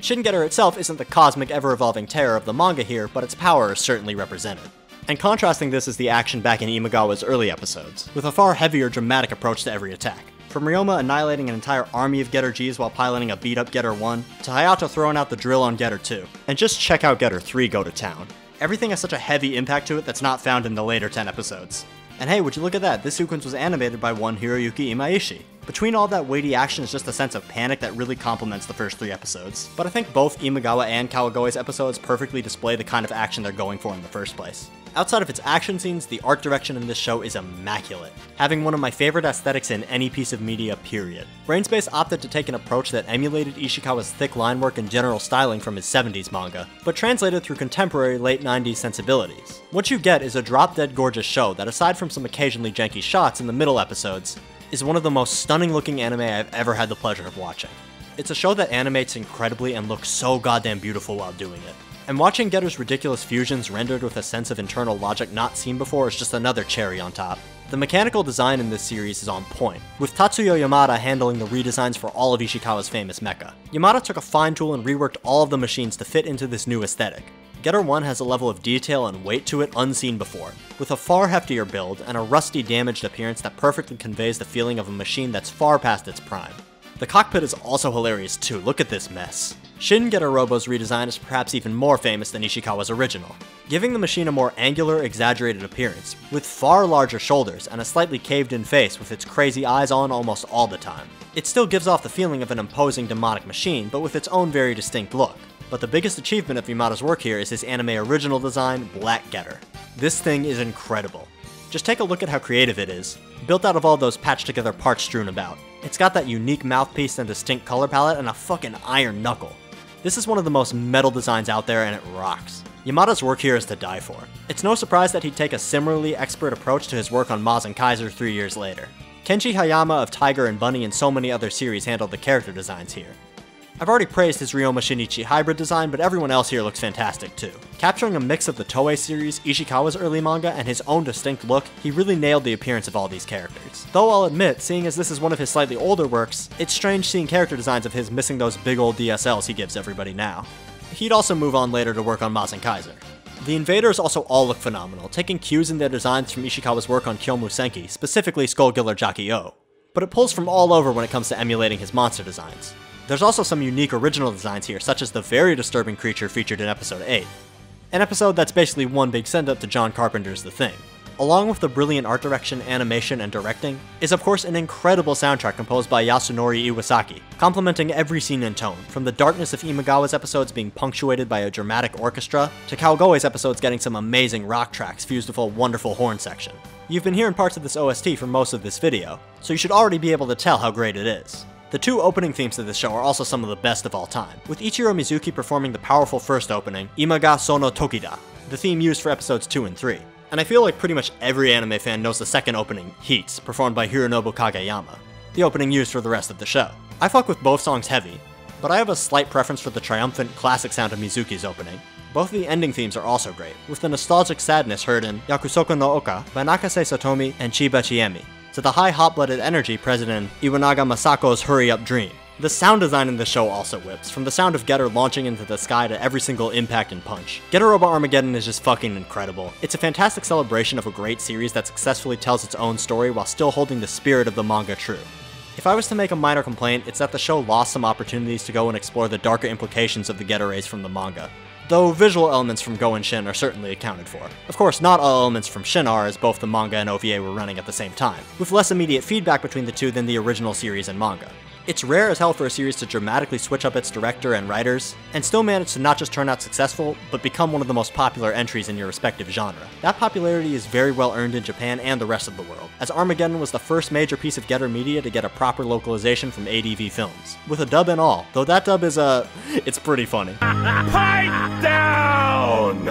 Shin Getter itself isn't the cosmic, ever-evolving terror of the manga here, but its power is certainly represented. And contrasting this is the action back in Imagawa's early episodes, with a far heavier, dramatic approach to every attack. From Ryoma annihilating an entire army of Getter Gs while piloting a beat-up Getter 1, to Hayato throwing out the drill on Getter 2. And just check out Getter 3 go to town. Everything has such a heavy impact to it that's not found in the later 10 episodes. And hey, would you look at that, this sequence was animated by one Hiroyuki Imaishi. Between all that weighty action is just a sense of panic that really complements the first 3 episodes. But I think both Imagawa and Kawagoe's episodes perfectly display the kind of action they're going for in the first place. Outside of its action scenes, the art direction in this show is immaculate, having one of my favorite aesthetics in any piece of media, period. Brainspace opted to take an approach that emulated Ishikawa's thick line work and general styling from his 70s manga, but translated through contemporary late 90s sensibilities. What you get is a drop-dead gorgeous show that, aside from some occasionally janky shots in the middle episodes, is one of the most stunning looking anime I've ever had the pleasure of watching. It's a show that animates incredibly and looks so goddamn beautiful while doing it. And watching Getter's ridiculous fusions rendered with a sense of internal logic not seen before is just another cherry on top. The mechanical design in this series is on point, with Tatsuya Yamada handling the redesigns for all of Ishikawa's famous mecha. Yamada took a fine tool and reworked all of the machines to fit into this new aesthetic. Getter 1 has a level of detail and weight to it unseen before, with a far heftier build and a rusty, damaged appearance that perfectly conveys the feeling of a machine that's far past its prime. The cockpit is also hilarious too, look at this mess. Shin Getter Robo's redesign is perhaps even more famous than Ishikawa's original, giving the machine a more angular, exaggerated appearance, with far larger shoulders and a slightly caved-in face with its crazy eyes on almost all the time. It still gives off the feeling of an imposing demonic machine, but with its own very distinct look. But the biggest achievement of Yamada's work here is his anime original design, Black Getter. This thing is incredible. Just take a look at how creative it is, built out of all those patched together parts strewn about. It's got that unique mouthpiece and distinct color palette and a fucking iron knuckle. This is one of the most metal designs out there and it rocks. Yamada's work here is to die for. It's no surprise that he'd take a similarly expert approach to his work on Maz and Kaiser 3 years later. Kenji Hayama of Tiger and Bunny and so many other series handled the character designs here. I've already praised his Ryoma Shinichi hybrid design, but everyone else here looks fantastic too. Capturing a mix of the Toei series, Ishikawa's early manga, and his own distinct look, he really nailed the appearance of all these characters. Though I'll admit, seeing as this is one of his slightly older works, it's strange seeing character designs of his missing those big old DSLs he gives everybody now. He'd also move on later to work on Maz and Kaiser. The invaders also all look phenomenal, taking cues in their designs from Ishikawa's work on Kyomu Senki, specifically Skullkiller Jaki-O. But it pulls from all over when it comes to emulating his monster designs. There's also some unique original designs here, such as the very disturbing creature featured in episode 8. An episode that's basically one big send-up to John Carpenter's The Thing. Along with the brilliant art direction, animation, and directing, is of course an incredible soundtrack composed by Yasunori Iwasaki, complementing every scene and tone, from the darkness of Imagawa's episodes being punctuated by a dramatic orchestra, to Kawagoe's episodes getting some amazing rock tracks fused with a wonderful horn section. You've been hearing parts of this OST for most of this video, so you should already be able to tell how great it is. The two opening themes to this show are also some of the best of all time, with Ichiro Mizuki performing the powerful first opening, Imaga Sono Tokida, the theme used for episodes 2 and 3. And I feel like pretty much every anime fan knows the second opening, Heats, performed by Hironobu Kageyama, the opening used for the rest of the show. I fuck with both songs heavy, but I have a slight preference for the triumphant, classic sound of Mizuki's opening. Both of the ending themes are also great, with the nostalgic sadness heard in Yakusoko no Oka by Nakase Satomi and Chiba Chiemi, to the high hot-blooded energy present in Iwanaga Masako's Hurry Up Dream. The sound design in the show also whips, from the sound of Getter launching into the sky to every single impact and punch. Getter Robo Armageddon is just fucking incredible. It's a fantastic celebration of a great series that successfully tells its own story while still holding the spirit of the manga true. If I was to make a minor complaint, it's that the show lost some opportunities to go and explore the darker implications of the Getter race from the manga, though visual elements from Go and Shin are certainly accounted for. Of course, not all elements from Shin are, as both the manga and OVA were running at the same time, with less immediate feedback between the two than the original series and manga. It's rare as hell for a series to dramatically switch up its director and writers, and still manage to not just turn out successful, but become one of the most popular entries in your respective genre. That popularity is very well earned in Japan and the rest of the world, as Armageddon was the first major piece of Getter media to get a proper localization from ADV Films, with a dub and all, though that dub is it's pretty funny. Pipe down!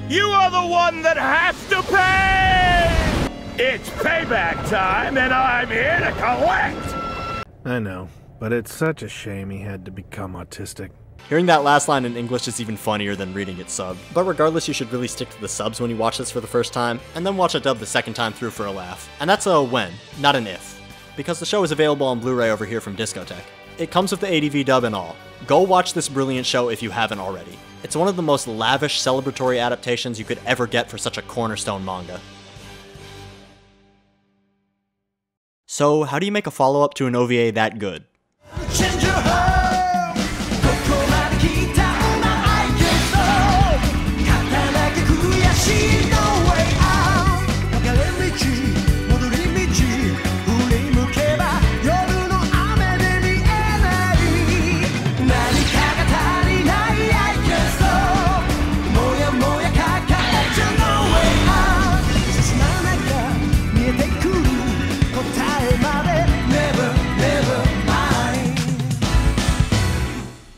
You are the one that has to pay! It's payback time, and I'm here to collect! I know, but it's such a shame he had to become autistic. Hearing that last line in English is even funnier than reading it subbed. But regardless, you should really stick to the subs when you watch this for the first time, and then watch it dubbed the second time through for a laugh. And that's a when, not an if. Because the show is available on Blu-ray over here from Discotech. It comes with the ADV dub and all. Go watch this brilliant show if you haven't already. It's one of the most lavish, celebratory adaptations you could ever get for such a cornerstone manga. So, how do you make a follow-up to an OVA that good?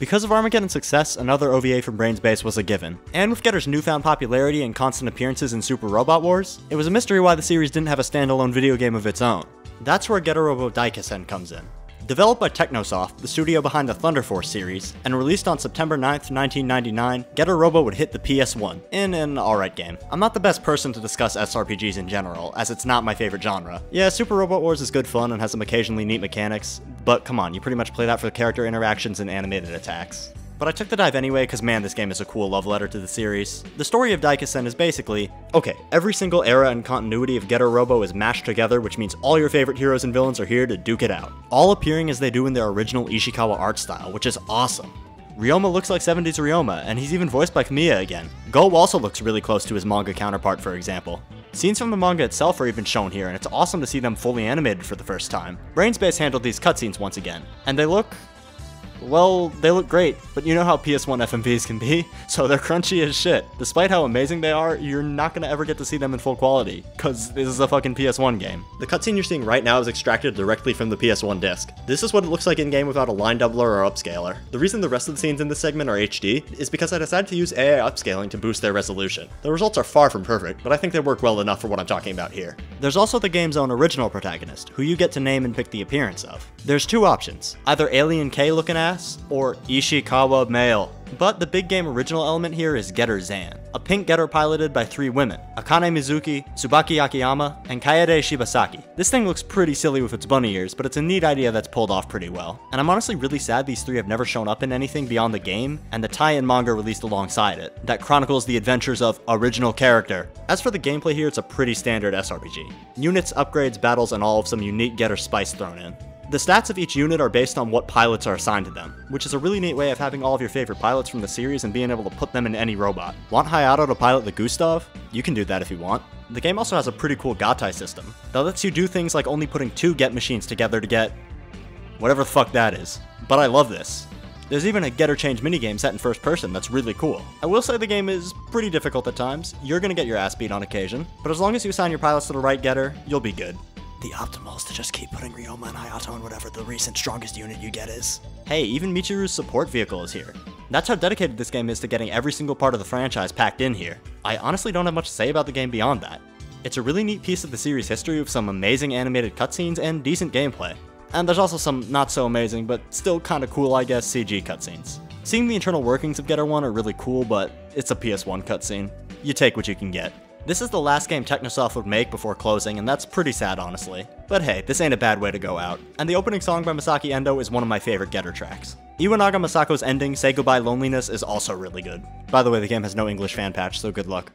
Because of Armageddon's success, another OVA from Brainsbase was a given. And with Getter's newfound popularity and constant appearances in Super Robot Wars, it was a mystery why the series didn't have a standalone video game of its own. That's where Getter Robo Daikessen comes in. Developed by Technosoft, the studio behind the Thunder Force series, and released on September 9th, 1999, Getter Robo would hit the PS1, in an alright game. I'm not the best person to discuss SRPGs in general, as it's not my favorite genre. Yeah, Super Robot Wars is good fun and has some occasionally neat mechanics, but come on, you pretty much play that for the character interactions and animated attacks. But I took the dive anyway because man, this game is a cool love letter to the series. The story of Daikessen is basically, okay, every single era and continuity of Getter Robo is mashed together, which means all your favorite heroes and villains are here to duke it out. All appearing as they do in their original Ishikawa art style, which is awesome. Ryoma looks like 70s Ryoma, and he's even voiced by Kamiya again. Go also looks really close to his manga counterpart, for example. Scenes from the manga itself are even shown here, and it's awesome to see them fully animated for the first time. Brainsbase handled these cutscenes once again, and they look... well, they look great, but you know how PS1 FMVs can be, so they're crunchy as shit. Despite how amazing they are, you're not gonna ever get to see them in full quality, cause this is a fucking PS1 game. The cutscene you're seeing right now is extracted directly from the PS1 disc. This is what it looks like in-game without a line doubler or upscaler. The reason the rest of the scenes in this segment are HD is because I decided to use AI upscaling to boost their resolution. The results are far from perfect, but I think they work well enough for what I'm talking about here. There's also the game's own original protagonist, who you get to name and pick the appearance of. There's two options, either Alien K looking ass, or Ishikawa male. But the big game original element here is Getter Zan, a pink getter piloted by three women, Akane Mizuki, Tsubaki Akiyama, and Kaede Shibasaki. This thing looks pretty silly with its bunny ears, but it's a neat idea that's pulled off pretty well. And I'm honestly really sad these three have never shown up in anything beyond the game, and the tie-in manga released alongside it, that chronicles the adventures of original character. As for the gameplay here, it's a pretty standard SRPG. Units, upgrades, battles, and all of some unique getter spice thrown in. The stats of each unit are based on what pilots are assigned to them, which is a really neat way of having all of your favorite pilots from the series and being able to put them in any robot. Want Hayato to pilot the Gustav? You can do that if you want. The game also has a pretty cool Gatai system that lets you do things like only putting two get machines together to get... whatever the fuck that is. But I love this. There's even a getter change minigame set in first person that's really cool. I will say the game is pretty difficult at times, you're gonna get your ass beat on occasion, but as long as you assign your pilots to the right getter, you'll be good. The optimal is to just keep putting Ryoma and Hayato in whatever the recent strongest unit you get is. Hey, even Michiru's support vehicle is here. That's how dedicated this game is to getting every single part of the franchise packed in here. I honestly don't have much to say about the game beyond that. It's a really neat piece of the series' history with some amazing animated cutscenes and decent gameplay. And there's also some not so amazing, but still kinda cool I guess, CG cutscenes. Seeing the internal workings of Getter 1 are really cool, but it's a PS1 cutscene. You take what you can get. This is the last game Technosoft would make before closing, and that's pretty sad honestly. But hey, this ain't a bad way to go out. And the opening song by Masaki Endo is one of my favorite Getter tracks. Iwanaga Masako's ending, Say Goodbye Loneliness, is also really good. By the way, the game has no English fan patch, so good luck.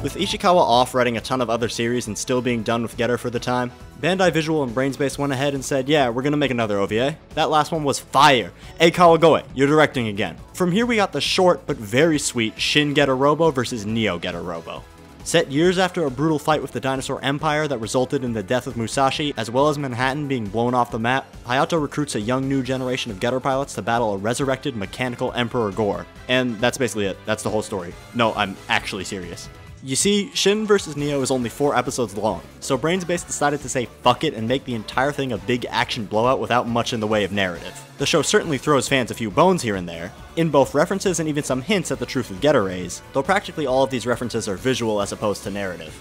With Ishikawa off writing a ton of other series and still being done with Getter for the time, Bandai Visual and Brainsbase went ahead and said, yeah, we're gonna make another OVA. That last one was fire. Hey Kawagoe, you're directing again. From here we got the short but very sweet Shin Getter Robo vs Neo Getter Robo. Set years after a brutal fight with the Dinosaur Empire that resulted in the death of Musashi, as well as Manhattan being blown off the map, Hayato recruits a young new generation of Getter pilots to battle a resurrected mechanical Emperor Gore. And that's basically it. That's the whole story. No, I'm actually serious. You see, Shin vs. Neo is only 4 episodes long, so Brainsbase decided to say fuck it and make the entire thing a big action blowout without much in the way of narrative. The show certainly throws fans a few bones here and there, in both references and even some hints at the truth of Getter rays, though practically all of these references are visual as opposed to narrative.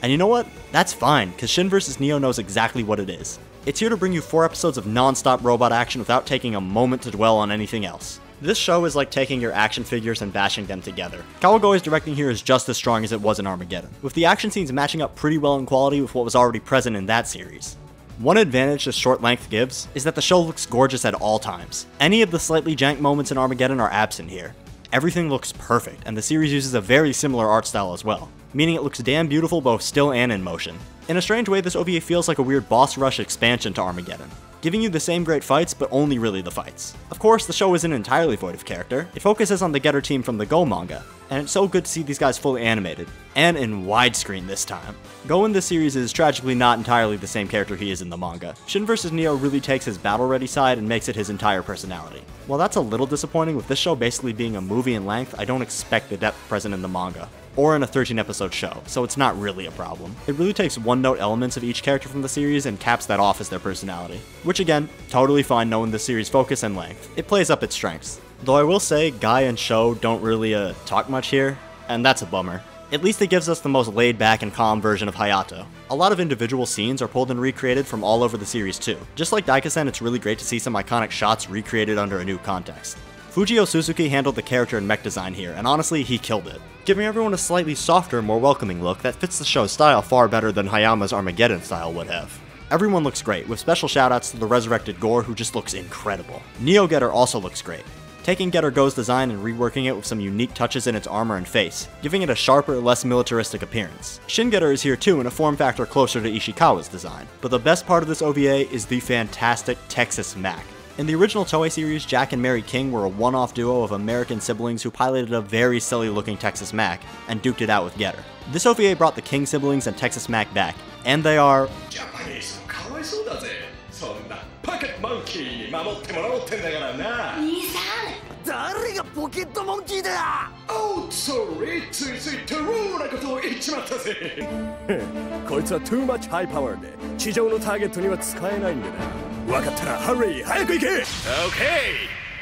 And you know what? That's fine, cause Shin vs. Neo knows exactly what it is. It's here to bring you 4 episodes of non-stop robot action without taking a moment to dwell on anything else. This show is like taking your action figures and bashing them together. Kawagoe's directing here is just as strong as it was in Armageddon, with the action scenes matching up pretty well in quality with what was already present in that series. One advantage this short length gives is that the show looks gorgeous at all times. Any of the slightly jank moments in Armageddon are absent here. Everything looks perfect, and the series uses a very similar art style as well, meaning it looks damn beautiful both still and in motion. In a strange way, this OVA feels like a weird boss rush expansion to Armageddon, giving you the same great fights, but only really the fights. Of course, the show isn't entirely void of character. It focuses on the Getter team from the Go manga, and it's so good to see these guys fully animated, and in widescreen this time. Go in this series is tragically not entirely the same character he is in the manga. Shin vs. Neo really takes his battle-ready side and makes it his entire personality. While that's a little disappointing, with this show basically being a movie in length, I don't expect the depth present in the manga, or in a 13-episode show, so it's not really a problem. It really takes one-note elements of each character from the series and caps that off as their personality. Which again, totally fine knowing the series' focus and length. It plays up its strengths. Though I will say, Guy and Sho don't really talk much here, and that's a bummer. At least it gives us the most laid-back and calm version of Hayato. A lot of individual scenes are pulled and recreated from all over the series too. Just like Daikessen, it's really great to see some iconic shots recreated under a new context. Fujio Suzuki handled the character and mech design here, and honestly, he killed it, giving everyone a slightly softer, more welcoming look that fits the show's style far better than Hayama's Armageddon style would have. Everyone looks great, with special shoutouts to the resurrected Gore who just looks incredible. Neo Getter also looks great, taking Getter Go's design and reworking it with some unique touches in its armor and face, giving it a sharper, less militaristic appearance. Shin Getter is here too in a form factor closer to Ishikawa's design, but the best part of this OVA is the fantastic Texas Mac. In the original Toei series, Jack and Mary King were a one-off duo of American siblings who piloted a very silly-looking Texas Mac and duked it out with Getter. This OVA brought the King siblings and Texas Mac back, and they are Japanese. かわいそうだぜ。そんなポケットモンキーに守ってもらおうってんだからな。兄さん、誰がポケットモンキーだ。Oh, sorry. ついついテローなことを言っちまったぜ。こいつは too much high power で地上のターゲットには使えないんだな。わかったらハリー早く行け。Okay.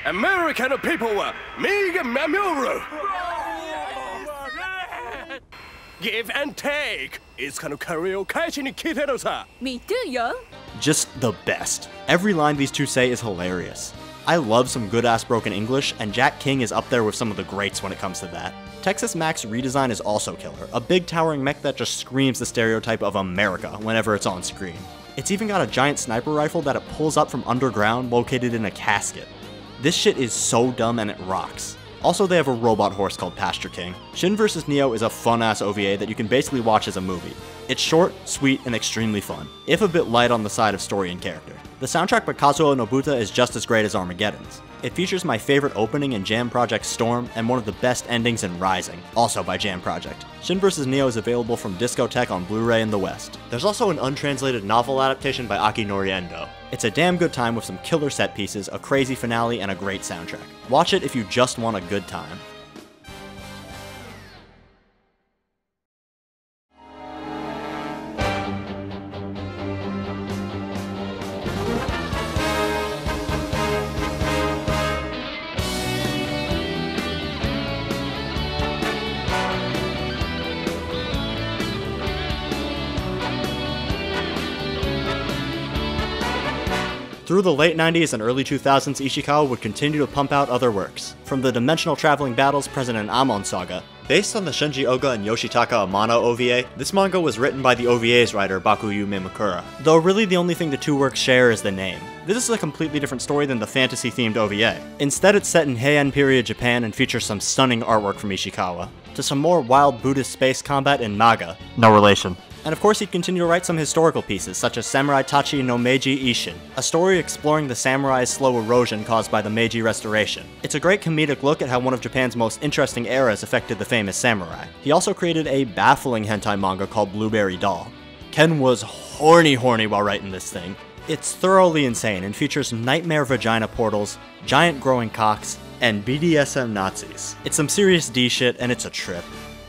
American people は目が守る。Give and take! いつかの借りを返しに来てるさ。Me too, yo. just the best. Every line these two say is hilarious. I love some good-ass broken English, and Jack King is up there with some of the greats when it comes to that. Texas Mac's redesign is also killer, a big towering mech that just screams the stereotype of America whenever it's on screen. It's even got a giant sniper rifle that it pulls up from underground located in a casket. This shit is so dumb and it rocks. Also, they have a robot horse called Pasture King. Shin vs. Neo is a fun-ass OVA that you can basically watch as a movie. It's short, sweet, and extremely fun, if a bit light on the side of story and character. The soundtrack by Kazuo Nobuta is just as great as Armageddon's. It features my favorite opening in Jam Project Storm, and one of the best endings in Rising, also by Jam Project. Shin vs. Neo is available from Discotek on Blu-ray in the West. There's also an untranslated novel adaptation by Akinori Endo. It's a damn good time with some killer set pieces, a crazy finale, and a great soundtrack. Watch it if you just want a good time. Through the late 90s and early 2000s, Ishikawa would continue to pump out other works. From the dimensional traveling battles present in Amon Saga, based on the Shinji Oga and Yoshitaka Amano OVA, this manga was written by the OVA's writer Bakuyu Mimikura, though really the only thing the two works share is the name. This is a completely different story than the fantasy-themed OVA. Instead, it's set in Heian period Japan and features some stunning artwork from Ishikawa, to some more wild Buddhist space combat in Naga. No relation. And of course he'd continue to write some historical pieces, such as Samurai Tachi no Meiji Ishin, a story exploring the samurai's slow erosion caused by the Meiji Restoration. It's a great comedic look at how one of Japan's most interesting eras affected the famous samurai. He also created a baffling hentai manga called Blueberry Doll. Ken was horny while writing this thing. It's thoroughly insane and features nightmare vagina portals, giant growing cocks, and BDSM Nazis. It's some serious D shit and it's a trip.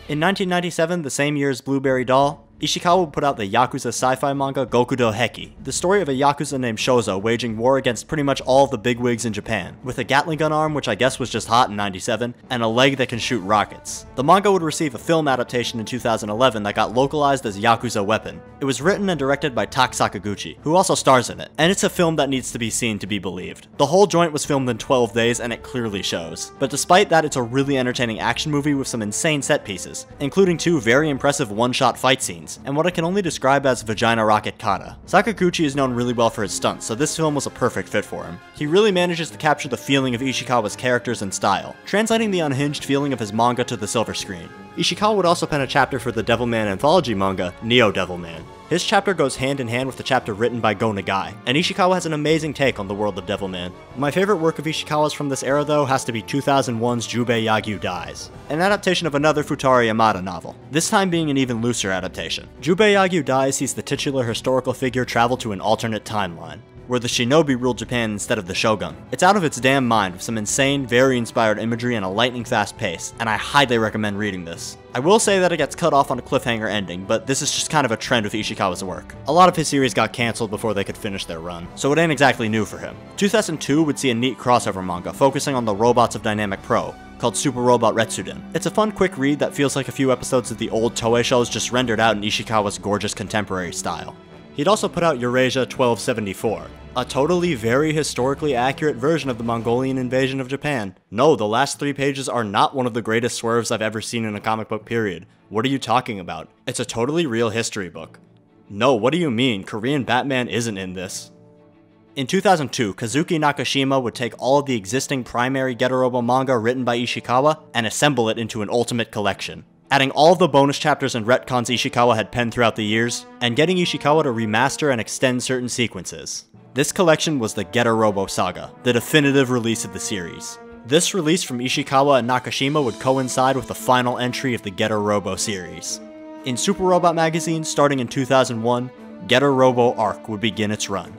In 1997, the same year as Blueberry Doll, Ishikawa put out the Yakuza sci-fi manga Gokudo Heki, the story of a Yakuza named Shozo waging war against pretty much all of the bigwigs in Japan, with a Gatling gun arm, which I guess was just hot in 97, and a leg that can shoot rockets. The manga would receive a film adaptation in 2011 that got localized as Yakuza Weapon. It was written and directed by Tak Sakaguchi, who also stars in it, and it's a film that needs to be seen to be believed. The whole joint was filmed in 12 days and it clearly shows. But despite that, it's a really entertaining action movie with some insane set pieces, including 2 very impressive one-shot fight scenes, and what I can only describe as vagina rocket kata. Sakaguchi is known really well for his stunts, so this film was a perfect fit for him. He really manages to capture the feeling of Ishikawa's characters and style, translating the unhinged feeling of his manga to the silver screen. Ishikawa would also pen a chapter for the Devilman anthology manga, Neo Devilman. His chapter goes hand in hand with the chapter written by Go Nagai, and Ishikawa has an amazing take on the world of Devilman. My favorite work of Ishikawa's from this era though has to be 2001's Jubei Yagyu Dies, an adaptation of another Futaro Yamada novel, this time being an even looser adaptation. Jubei Yagyu Dies sees the titular historical figure travel to an alternate timeline, where the shinobi ruled Japan instead of the shogun. It's out of its damn mind with some insane, very inspired imagery and a lightning fast pace, and I highly recommend reading this. I will say that it gets cut off on a cliffhanger ending, but this is just kind of a trend with Ishikawa's work. A lot of his series got cancelled before they could finish their run, so it ain't exactly new for him. 2002 would see a neat crossover manga focusing on the robots of Dynamic Pro, called Super Robot Retsuden. It's a fun quick read that feels like a few episodes of the old Toei shows just rendered out in Ishikawa's gorgeous contemporary style. He'd also put out Eurasia 1274, a totally very historically accurate version of the Mongolian invasion of Japan. No, the last 3 pages are not one of the greatest swerves I've ever seen in a comic book period. What are you talking about? It's a totally real history book. No, what do you mean? Korean Batman isn't in this. In 2002, Kazuki Nakashima would take all of the existing primary Getter Robo manga written by Ishikawa and assemble it into an ultimate collection, adding all of the bonus chapters and retcons Ishikawa had penned throughout the years, and getting Ishikawa to remaster and extend certain sequences. This collection was the Getter Robo Saga, the definitive release of the series. This release from Ishikawa and Nakashima would coincide with the final entry of the Getter Robo series. In Super Robot magazine, starting in 2001, Getter Robo Arc would begin its run.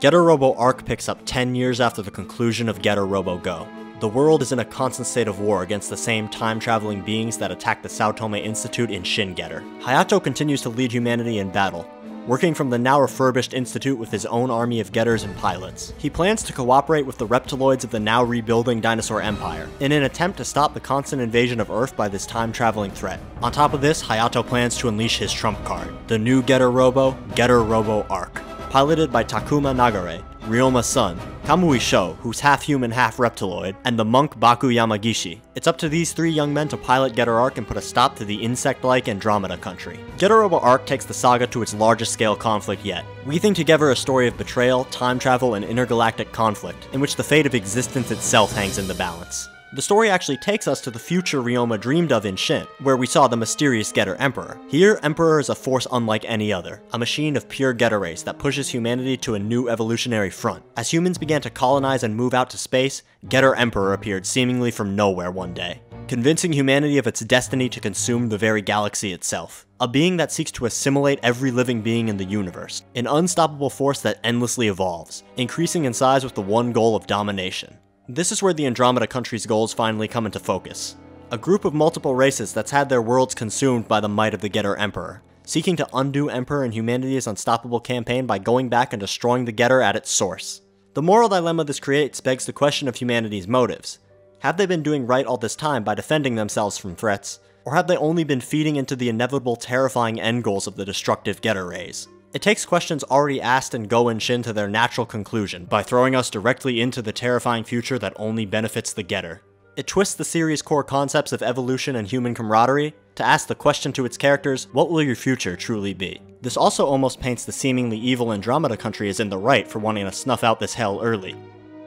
Getter Robo Arc picks up 10 years after the conclusion of Getter Robo Go. The world is in a constant state of war against the same time-traveling beings that attacked the Sao Tome Institute in Shin Getter. Hayato continues to lead humanity in battle, working from the now refurbished institute with his own army of getters and pilots. He plans to cooperate with the reptiloids of the now rebuilding Dinosaur Empire, in an attempt to stop the constant invasion of Earth by this time-traveling threat. On top of this, Hayato plans to unleash his trump card, the new Getter Robo Arc. Piloted by Takuma Nagare, Ryoma's son, Kamui Sho, who's half-human, half-reptiloid, and the monk Baku Yamagishi. It's up to these 3 young men to pilot Getter Arc and put a stop to the insect-like Andromeda country. Getter Robo Arc takes the saga to its largest scale conflict yet, weaving together a story of betrayal, time travel, and intergalactic conflict, in which the fate of existence itself hangs in the balance. The story actually takes us to the future Ryoma dreamed of in Shin, where we saw the mysterious Getter Emperor. Here, Emperor is a force unlike any other, a machine of pure Getter race that pushes humanity to a new evolutionary front. As humans began to colonize and move out to space, Getter Emperor appeared seemingly from nowhere one day, convincing humanity of its destiny to consume the very galaxy itself. A being that seeks to assimilate every living being in the universe, an unstoppable force that endlessly evolves, increasing in size with the one goal of domination. This is where the Andromeda country's goals finally come into focus. A group of multiple races that's had their worlds consumed by the might of the Getter Emperor, seeking to undo Emperor and humanity's unstoppable campaign by going back and destroying the Getter at its source. The moral dilemma this creates begs the question of humanity's motives. Have they been doing right all this time by defending themselves from threats, or have they only been feeding into the inevitable terrifying end goals of the destructive Getter rays? It takes questions already asked in Go and Shin to their natural conclusion, by throwing us directly into the terrifying future that only benefits the Getter. It twists the series' core concepts of evolution and human camaraderie to ask the question to its characters, what will your future truly be? This also almost paints the seemingly evil Andromeda country as in the right for wanting to snuff out this hell early.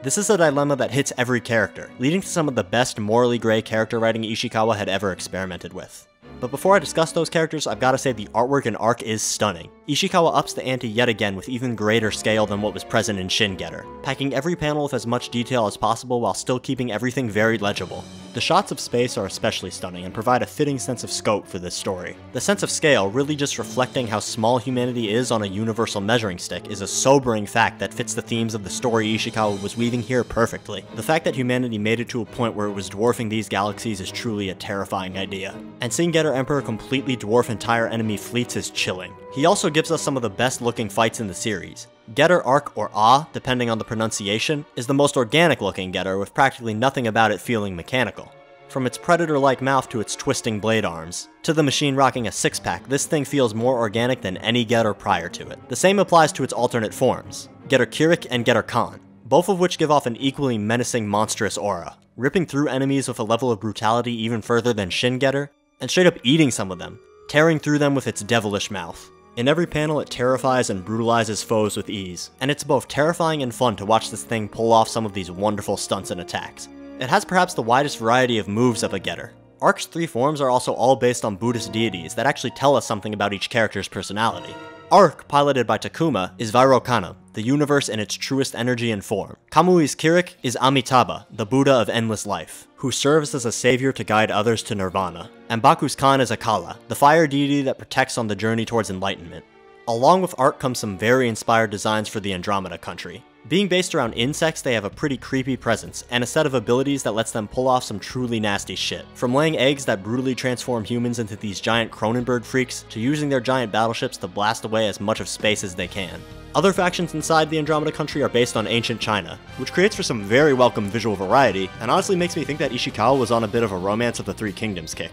This is a dilemma that hits every character, leading to some of the best morally gray character writing Ishikawa had ever experimented with. But before I discuss those characters, I've gotta say the artwork in Arc is stunning. Ishikawa ups the ante yet again with even greater scale than what was present in Shin Getter, packing every panel with as much detail as possible while still keeping everything very legible. The shots of space are especially stunning and provide a fitting sense of scope for this story. The sense of scale, really just reflecting how small humanity is on a universal measuring stick, is a sobering fact that fits the themes of the story Ishikawa was weaving here perfectly. The fact that humanity made it to a point where it was dwarfing these galaxies is truly a terrifying idea. And seeing Getter Emperor completely dwarf entire enemy fleets is chilling. He also gives us some of the best looking fights in the series. Getter Arc, or Ah, depending on the pronunciation, is the most organic looking Getter, with practically nothing about it feeling mechanical. From its predator-like mouth to its twisting blade arms, to the machine rocking a six-pack, this thing feels more organic than any Getter prior to it. The same applies to its alternate forms, Getter Kirik and Getter Khan, both of which give off an equally menacing, monstrous aura, ripping through enemies with a level of brutality even further than Shin Getter, and straight up eating some of them, tearing through them with its devilish mouth. In every panel, it terrifies and brutalizes foes with ease, and it's both terrifying and fun to watch this thing pull off some of these wonderful stunts and attacks. It has perhaps the widest variety of moves of a Getter. Arc's 3 forms are also all based on Buddhist deities that actually tell us something about each character's personality. Arc, piloted by Takuma, is Vairocana, the universe in its truest energy and form. Kamui's Kirik is Amitabha, the Buddha of endless life, who serves as a savior to guide others to nirvana. And Baku's Khan is Akala, the fire deity that protects on the journey towards enlightenment. Along with Arc comes some very inspired designs for the Andromeda country. Being based around insects, they have a pretty creepy presence, and a set of abilities that lets them pull off some truly nasty shit. From laying eggs that brutally transform humans into these giant Cronenberg freaks, to using their giant battleships to blast away as much of space as they can. Other factions inside the Andromeda country are based on ancient China, which creates for some very welcome visual variety, and honestly makes me think that Ishikawa was on a bit of a Romance of the Three Kingdoms kick.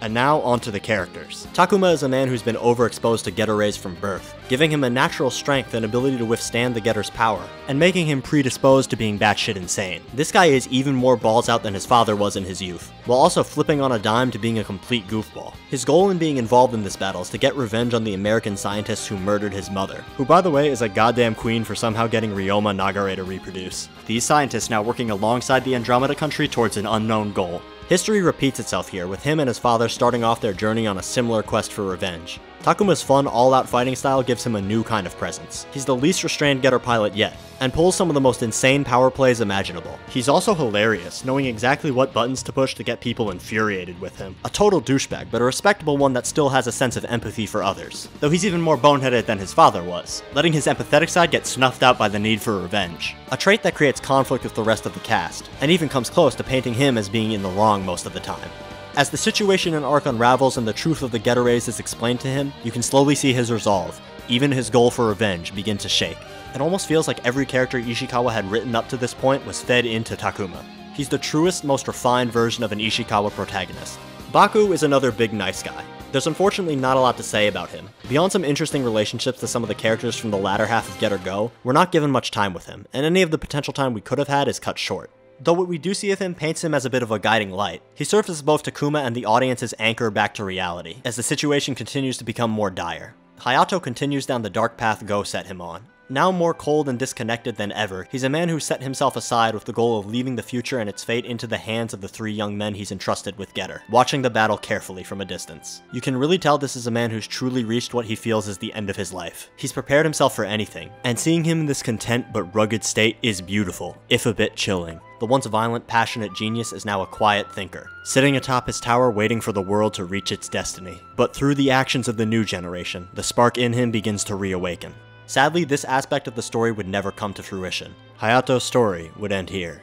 And now, onto the characters. Takuma is a man who's been overexposed to Getter rays from birth, giving him a natural strength and ability to withstand the Getter's power, and making him predisposed to being batshit insane. This guy is even more balls out than his father was in his youth, while also flipping on a dime to being a complete goofball. His goal in being involved in this battle is to get revenge on the American scientists who murdered his mother, who by the way is a goddamn queen for somehow getting Ryoma Nagare to reproduce. These scientists now working alongside the Andromeda country towards an unknown goal. History repeats itself here, with him and his father starting off their journey on a similar quest for revenge. Takuma's fun, all-out fighting style gives him a new kind of presence. He's the least restrained Getter pilot yet, and pulls some of the most insane power plays imaginable. He's also hilarious, knowing exactly what buttons to push to get people infuriated with him. A total douchebag, but a respectable one that still has a sense of empathy for others. Though he's even more boneheaded than his father was, letting his empathetic side get snuffed out by the need for revenge. A trait that creates conflict with the rest of the cast, and even comes close to painting him as being in the wrong most of the time. As the situation in Arc unravels and the truth of the Getter rays is explained to him, you can slowly see his resolve, even his goal for revenge, begin to shake. It almost feels like every character Ishikawa had written up to this point was fed into Takuma. He's the truest, most refined version of an Ishikawa protagonist. Baku is another big nice guy. There's unfortunately not a lot to say about him. Beyond some interesting relationships to some of the characters from the latter half of Getter Go, we're not given much time with him, and any of the potential time we could have had is cut short. Though what we do see of him paints him as a bit of a guiding light. He serves as both Takuma and the audience's anchor back to reality, as the situation continues to become more dire. Hayato continues down the dark path Go set him on. Now more cold and disconnected than ever, he's a man who set himself aside with the goal of leaving the future and its fate into the hands of the 3 young men he's entrusted with Getter, watching the battle carefully from a distance. You can really tell this is a man who's truly reached what he feels is the end of his life. He's prepared himself for anything, and seeing him in this content but rugged state is beautiful, if a bit chilling. The once violent, passionate genius is now a quiet thinker, sitting atop his tower waiting for the world to reach its destiny. But through the actions of the new generation, the spark in him begins to reawaken. Sadly, this aspect of the story would never come to fruition. Hayato's story would end here.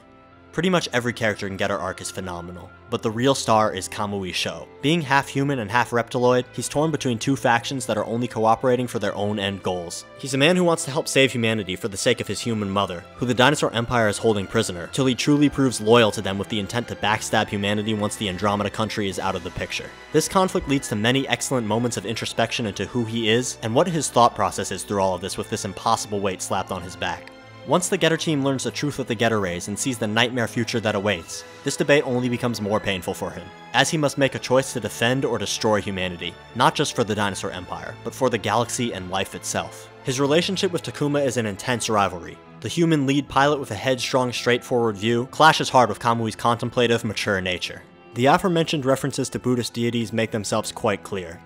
Pretty much every character in Getter Arc is phenomenal, but the real star is Kamui Sho. Being half human and half reptiloid, he's torn between 2 factions that are only cooperating for their own end goals. He's a man who wants to help save humanity for the sake of his human mother, who the dinosaur empire is holding prisoner, till he truly proves loyal to them with the intent to backstab humanity once the Andromeda country is out of the picture. This conflict leads to many excellent moments of introspection into who he is, and what his thought process is through all of this with this impossible weight slapped on his back. Once the Getter team learns the truth of the Getter rays and sees the nightmare future that awaits, this debate only becomes more painful for him, as he must make a choice to defend or destroy humanity, not just for the dinosaur empire, but for the galaxy and life itself. His relationship with Takuma is an intense rivalry. The human lead pilot with a headstrong, straightforward view clashes hard with Kamui's contemplative, mature nature. The aforementioned references to Buddhist deities make themselves quite clear.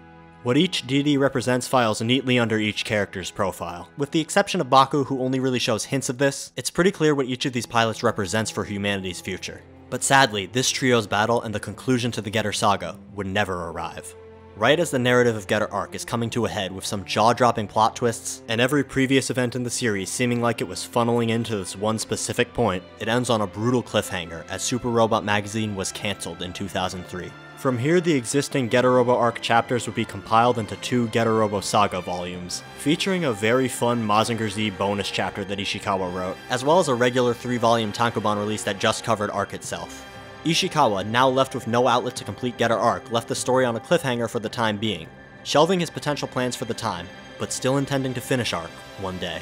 What each deity represents files neatly under each character's profile. With the exception of Baku, who only really shows hints of this, it's pretty clear what each of these pilots represents for humanity's future. But sadly, this trio's battle and the conclusion to the Getter saga would never arrive. Right as the narrative of Getter Arc is coming to a head with some jaw-dropping plot twists, and every previous event in the series seeming like it was funneling into this one specific point, it ends on a brutal cliffhanger as Super Robot Magazine was cancelled in 2003. From here, the existing Getter Robo Arc chapters would be compiled into 2 Getter Robo Saga volumes, featuring a very fun Mazinger Z bonus chapter that Ishikawa wrote, as well as a regular 3-volume tankobon release that just covered Arc itself. Ishikawa, now left with no outlet to complete Getter Arc, left the story on a cliffhanger for the time being, shelving his potential plans for the time, but still intending to finish Arc one day.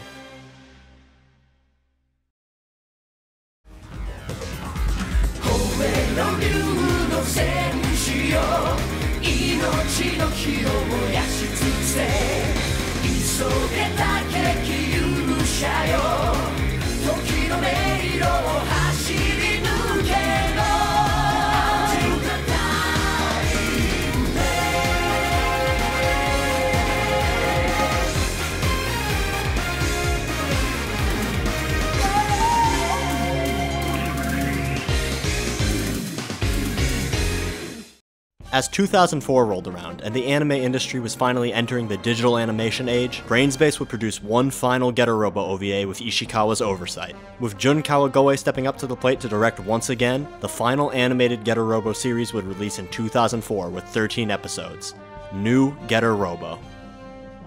As 2004 rolled around, and the anime industry was finally entering the digital animation age, Brainspace would produce one final Getter Robo OVA with Ishikawa's oversight. With Jun Kawagoe stepping up to the plate to direct once again, the final animated Getter Robo series would release in 2004 with 13 episodes. New Getter Robo.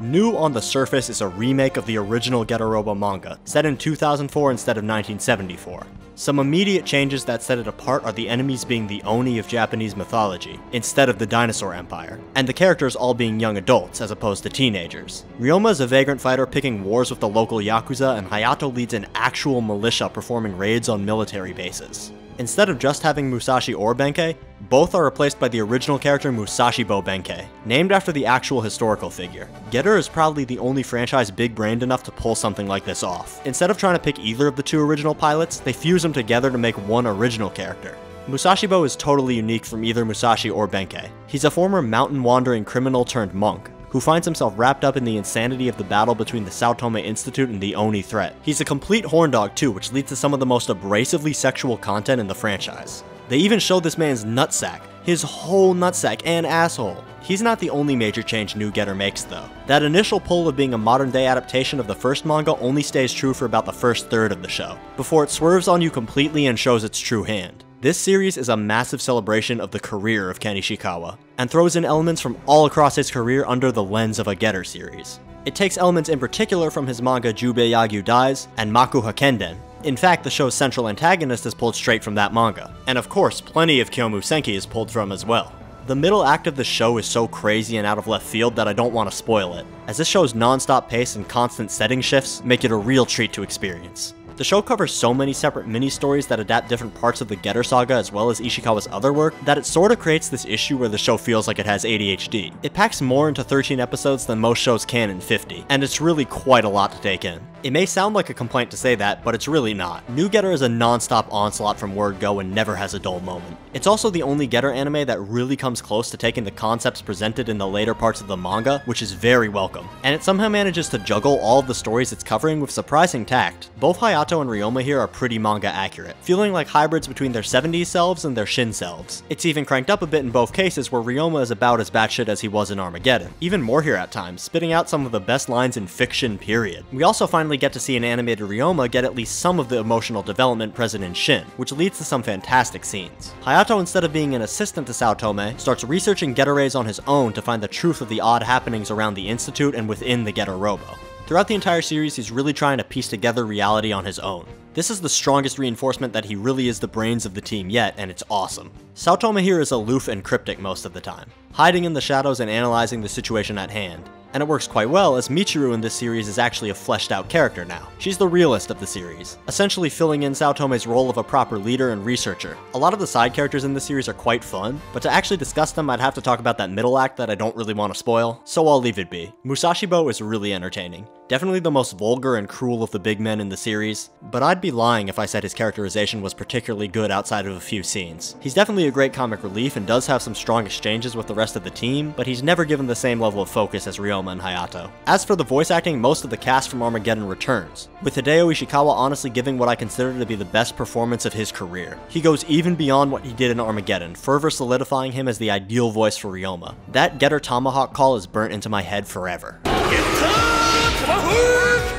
New on the surface is a remake of the original Getter Robo manga, set in 2004 instead of 1974. Some immediate changes that set it apart are the enemies being the Oni of Japanese mythology, instead of the Dinosaur Empire, and the characters all being young adults as opposed to teenagers. Ryoma is a vagrant fighter picking wars with the local Yakuza, and Hayato leads an actual militia performing raids on military bases. Instead of just having Musashi or Benkei, both are replaced by the original character Musashibo Benkei, named after the actual historical figure. Getter is probably the only franchise big-brained enough to pull something like this off. Instead of trying to pick either of the two original pilots, they fuse them together to make one original character. Musashibo is totally unique from either Musashi or Benkei. He's a former mountain-wandering criminal turned monk, who finds himself wrapped up in the insanity of the battle between the Sao Tome Institute and the Oni threat. He's a complete horndog too, which leads to some of the most abrasively sexual content in the franchise. They even show this man's nutsack, his whole nutsack and asshole. He's not the only major change New Getter makes though. That initial pull of being a modern day adaptation of the first manga only stays true for about the first third of the show, before it swerves on you completely and shows its true hand. This series is a massive celebration of the career of Ken Ishikawa, and throws in elements from all across his career under the lens of a Getter series. It takes elements in particular from his manga Jubei Yagyu Dies and Maku Hakenden. In fact, the show's central antagonist is pulled straight from that manga, and of course, plenty of Kyomu Senki is pulled from as well. The middle act of the show is so crazy and out of left field that I don't want to spoil it, as this show's non-stop pace and constant setting shifts make it a real treat to experience. The show covers so many separate mini-stories that adapt different parts of the Getter saga as well as Ishikawa's other work that it sorta creates this issue where the show feels like it has ADHD. It packs more into 13 episodes than most shows can in 50, and it's really quite a lot to take in. It may sound like a complaint to say that, but it's really not. New Getter is a non-stop onslaught from word go and never has a dull moment. It's also the only Getter anime that really comes close to taking the concepts presented in the later parts of the manga, which is very welcome, and it somehow manages to juggle all of the stories it's covering with surprising tact. Both Hayato and Ryoma here are pretty manga accurate, feeling like hybrids between their 70s selves and their Shin selves. It's even cranked up a bit in both cases where Ryoma is about as batshit as he was in Armageddon. Even more here at times, spitting out some of the best lines in fiction period. We also finally get to see an animated Ryoma get at least some of the emotional development present in Shin, which leads to some fantastic scenes. Hayato, instead of being an assistant to Sao Tome, starts researching Getter rays on his own to find the truth of the odd happenings around the Institute and within the Getter Robo. Throughout the entire series, he's really trying to piece together reality on his own. This is the strongest reinforcement that he really is the brains of the team yet, and it's awesome. Sao Tome here is aloof and cryptic most of the time, hiding in the shadows and analyzing the situation at hand. And it works quite well, as Michiru in this series is actually a fleshed out character now. She's the realist of the series, essentially filling in Sao Tome's role of a proper leader and researcher. A lot of the side characters in this series are quite fun, but to actually discuss them I'd have to talk about that middle act that I don't really want to spoil, so I'll leave it be. Musashibo is really entertaining. Definitely the most vulgar and cruel of the big men in the series, but I'd be lying if I said his characterization was particularly good outside of a few scenes. He's definitely a great comic relief and does have some strong exchanges with the rest of the team, but he's never given the same level of focus as Ryoma and Hayato. As for the voice acting, most of the cast from Armageddon returns, with Hideo Ishikawa honestly giving what I consider to be the best performance of his career. He goes even beyond what he did in Armageddon, further solidifying him as the ideal voice for Ryoma. That Getter Tomahawk call is burnt into my head forever.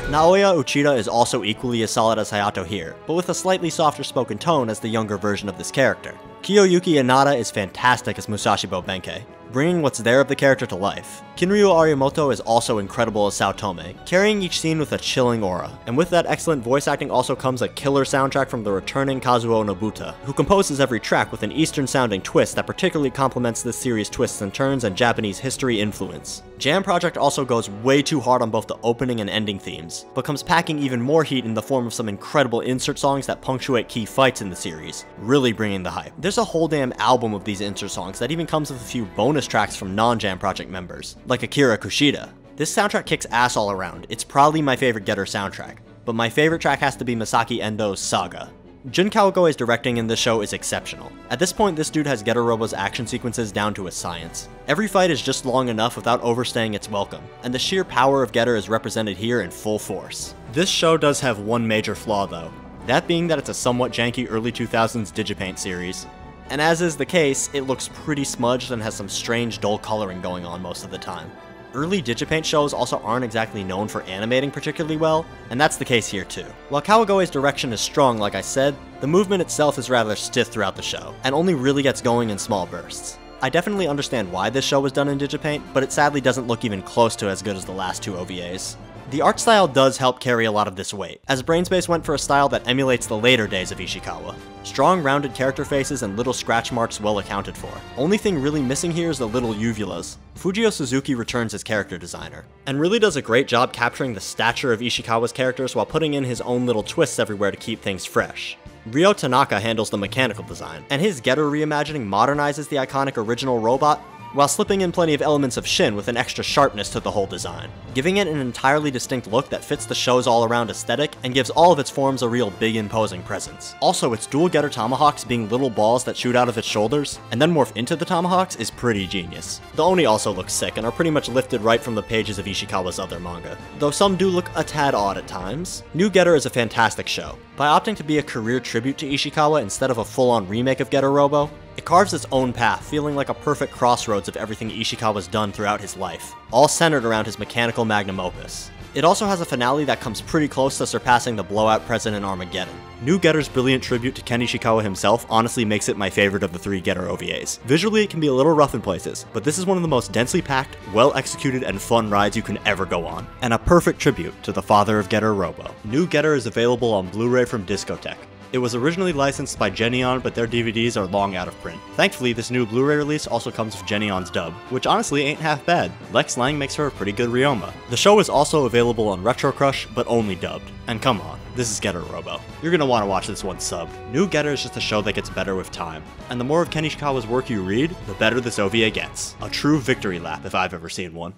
Naoya Uchida is also equally as solid as Hayato here, but with a slightly softer spoken tone as the younger version of this character. Kiyoyuki Inada is fantastic as Musashibo Benkei, bringing what's there of the character to life. Kinryu Arimoto is also incredible as Sao Tome, carrying each scene with a chilling aura, and with that excellent voice acting also comes a killer soundtrack from the returning Kazuo Nobuta, who composes every track with an Eastern-sounding twist that particularly complements this series' twists and turns and Japanese history influence. Jam Project also goes way too hard on both the opening and ending themes, but comes packing even more heat in the form of some incredible insert songs that punctuate key fights in the series, really bringing the hype. There's a whole damn album of these insert songs that even comes with a few bonus tracks from non-Jam Project members, like Akira Kushida. This soundtrack kicks ass all around. It's probably my favorite Getter soundtrack, but my favorite track has to be Masaki Endo's Saga. Jun Kawagoe's directing in this show is exceptional. At this point, this dude has Getter Robo's action sequences down to a science. Every fight is just long enough without overstaying its welcome, and the sheer power of Getter is represented here in full force. This show does have one major flaw though, that being that it's a somewhat janky early 2000s Digipaint series. And as is the case, it looks pretty smudged and has some strange dull coloring going on most of the time. Early Digipaint shows also aren't exactly known for animating particularly well, and that's the case here too. While Kawagoe's direction is strong, like I said, the movement itself is rather stiff throughout the show, and only really gets going in small bursts. I definitely understand why this show was done in Digipaint, but it sadly doesn't look even close to as good as the last two OVAs. The art style does help carry a lot of this weight, as Brainspace went for a style that emulates the later days of Ishikawa. Strong rounded character faces and little scratch marks well accounted for. Only thing really missing here is the little uvulas. Fujio Suzuki returns as character designer, and really does a great job capturing the stature of Ishikawa's characters while putting in his own little twists everywhere to keep things fresh. Ryo Tanaka handles the mechanical design, and his Getter reimagining modernizes the iconic original robot, while slipping in plenty of elements of Shin with an extra sharpness to the whole design, giving it an entirely distinct look that fits the show's all-around aesthetic and gives all of its forms a real big imposing presence. Also, its dual Getter tomahawks being little balls that shoot out of its shoulders, and then morph into the tomahawks is pretty genius. The Oni also look sick and are pretty much lifted right from the pages of Ishikawa's other manga, though some do look a tad odd at times. New Getter is a fantastic show. By opting to be a career tribute to Ishikawa instead of a full-on remake of Getter Robo, it carves its own path, feeling like a perfect crossroads of everything Ishikawa's done throughout his life, all centered around his mechanical magnum opus. It also has a finale that comes pretty close to surpassing the blowout present in Armageddon. New Getter's brilliant tribute to Ken Ishikawa himself honestly makes it my favorite of the three Getter OVAs. Visually, it can be a little rough in places, but this is one of the most densely packed, well-executed, and fun rides you can ever go on, and a perfect tribute to the father of Getter Robo. New Getter is available on Blu-ray from Discotek. It was originally licensed by Geneon, but their DVDs are long out of print. Thankfully, this new Blu-ray release also comes with Geneon's dub, which honestly ain't half bad. Lex Lang makes her a pretty good Ryoma. The show is also available on Retro Crush, but only dubbed. And come on, this is Getter Robo. You're gonna want to watch this one subbed. New Getter is just a show that gets better with time, and the more of Ken Ishikawa's work you read, the better this OVA gets. A true victory lap if I've ever seen one.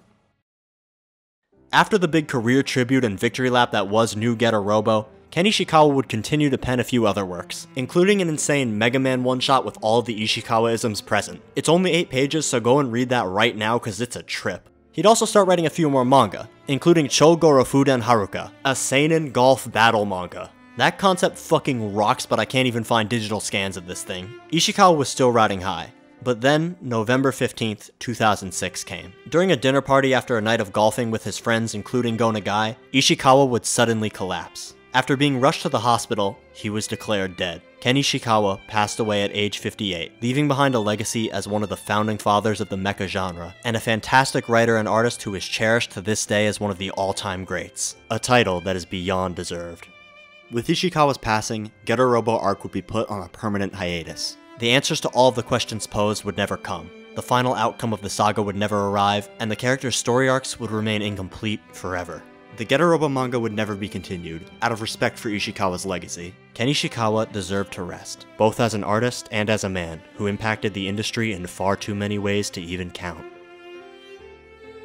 After the big career tribute and victory lap that was New Getter Robo, Ken Ishikawa would continue to pen a few other works, including an insane Mega Man one-shot with all of the Ishikawa-isms present. It's only 8 pages, so go and read that right now cause it's a trip. He'd also start writing a few more manga, including Cho Gorofuden Haruka, a seinen golf battle manga. That concept fucking rocks, but I can't even find digital scans of this thing. Ishikawa was still riding high. But then, November 15th, 2006 came. During a dinner party after a night of golfing with his friends including Go Nagai, Ishikawa would suddenly collapse. After being rushed to the hospital, he was declared dead. Ken Ishikawa passed away at age 58, leaving behind a legacy as one of the founding fathers of the mecha genre, and a fantastic writer and artist who is cherished to this day as one of the all-time greats, a title that is beyond deserved. With Ishikawa's passing, Getter Robo arc would be put on a permanent hiatus. The answers to all of the questions posed would never come, the final outcome of the saga would never arrive, and the characters' story arcs would remain incomplete forever. The Getter Robo manga would never be continued, out of respect for Ishikawa's legacy. Ken Ishikawa deserved to rest, both as an artist and as a man who impacted the industry in far too many ways to even count.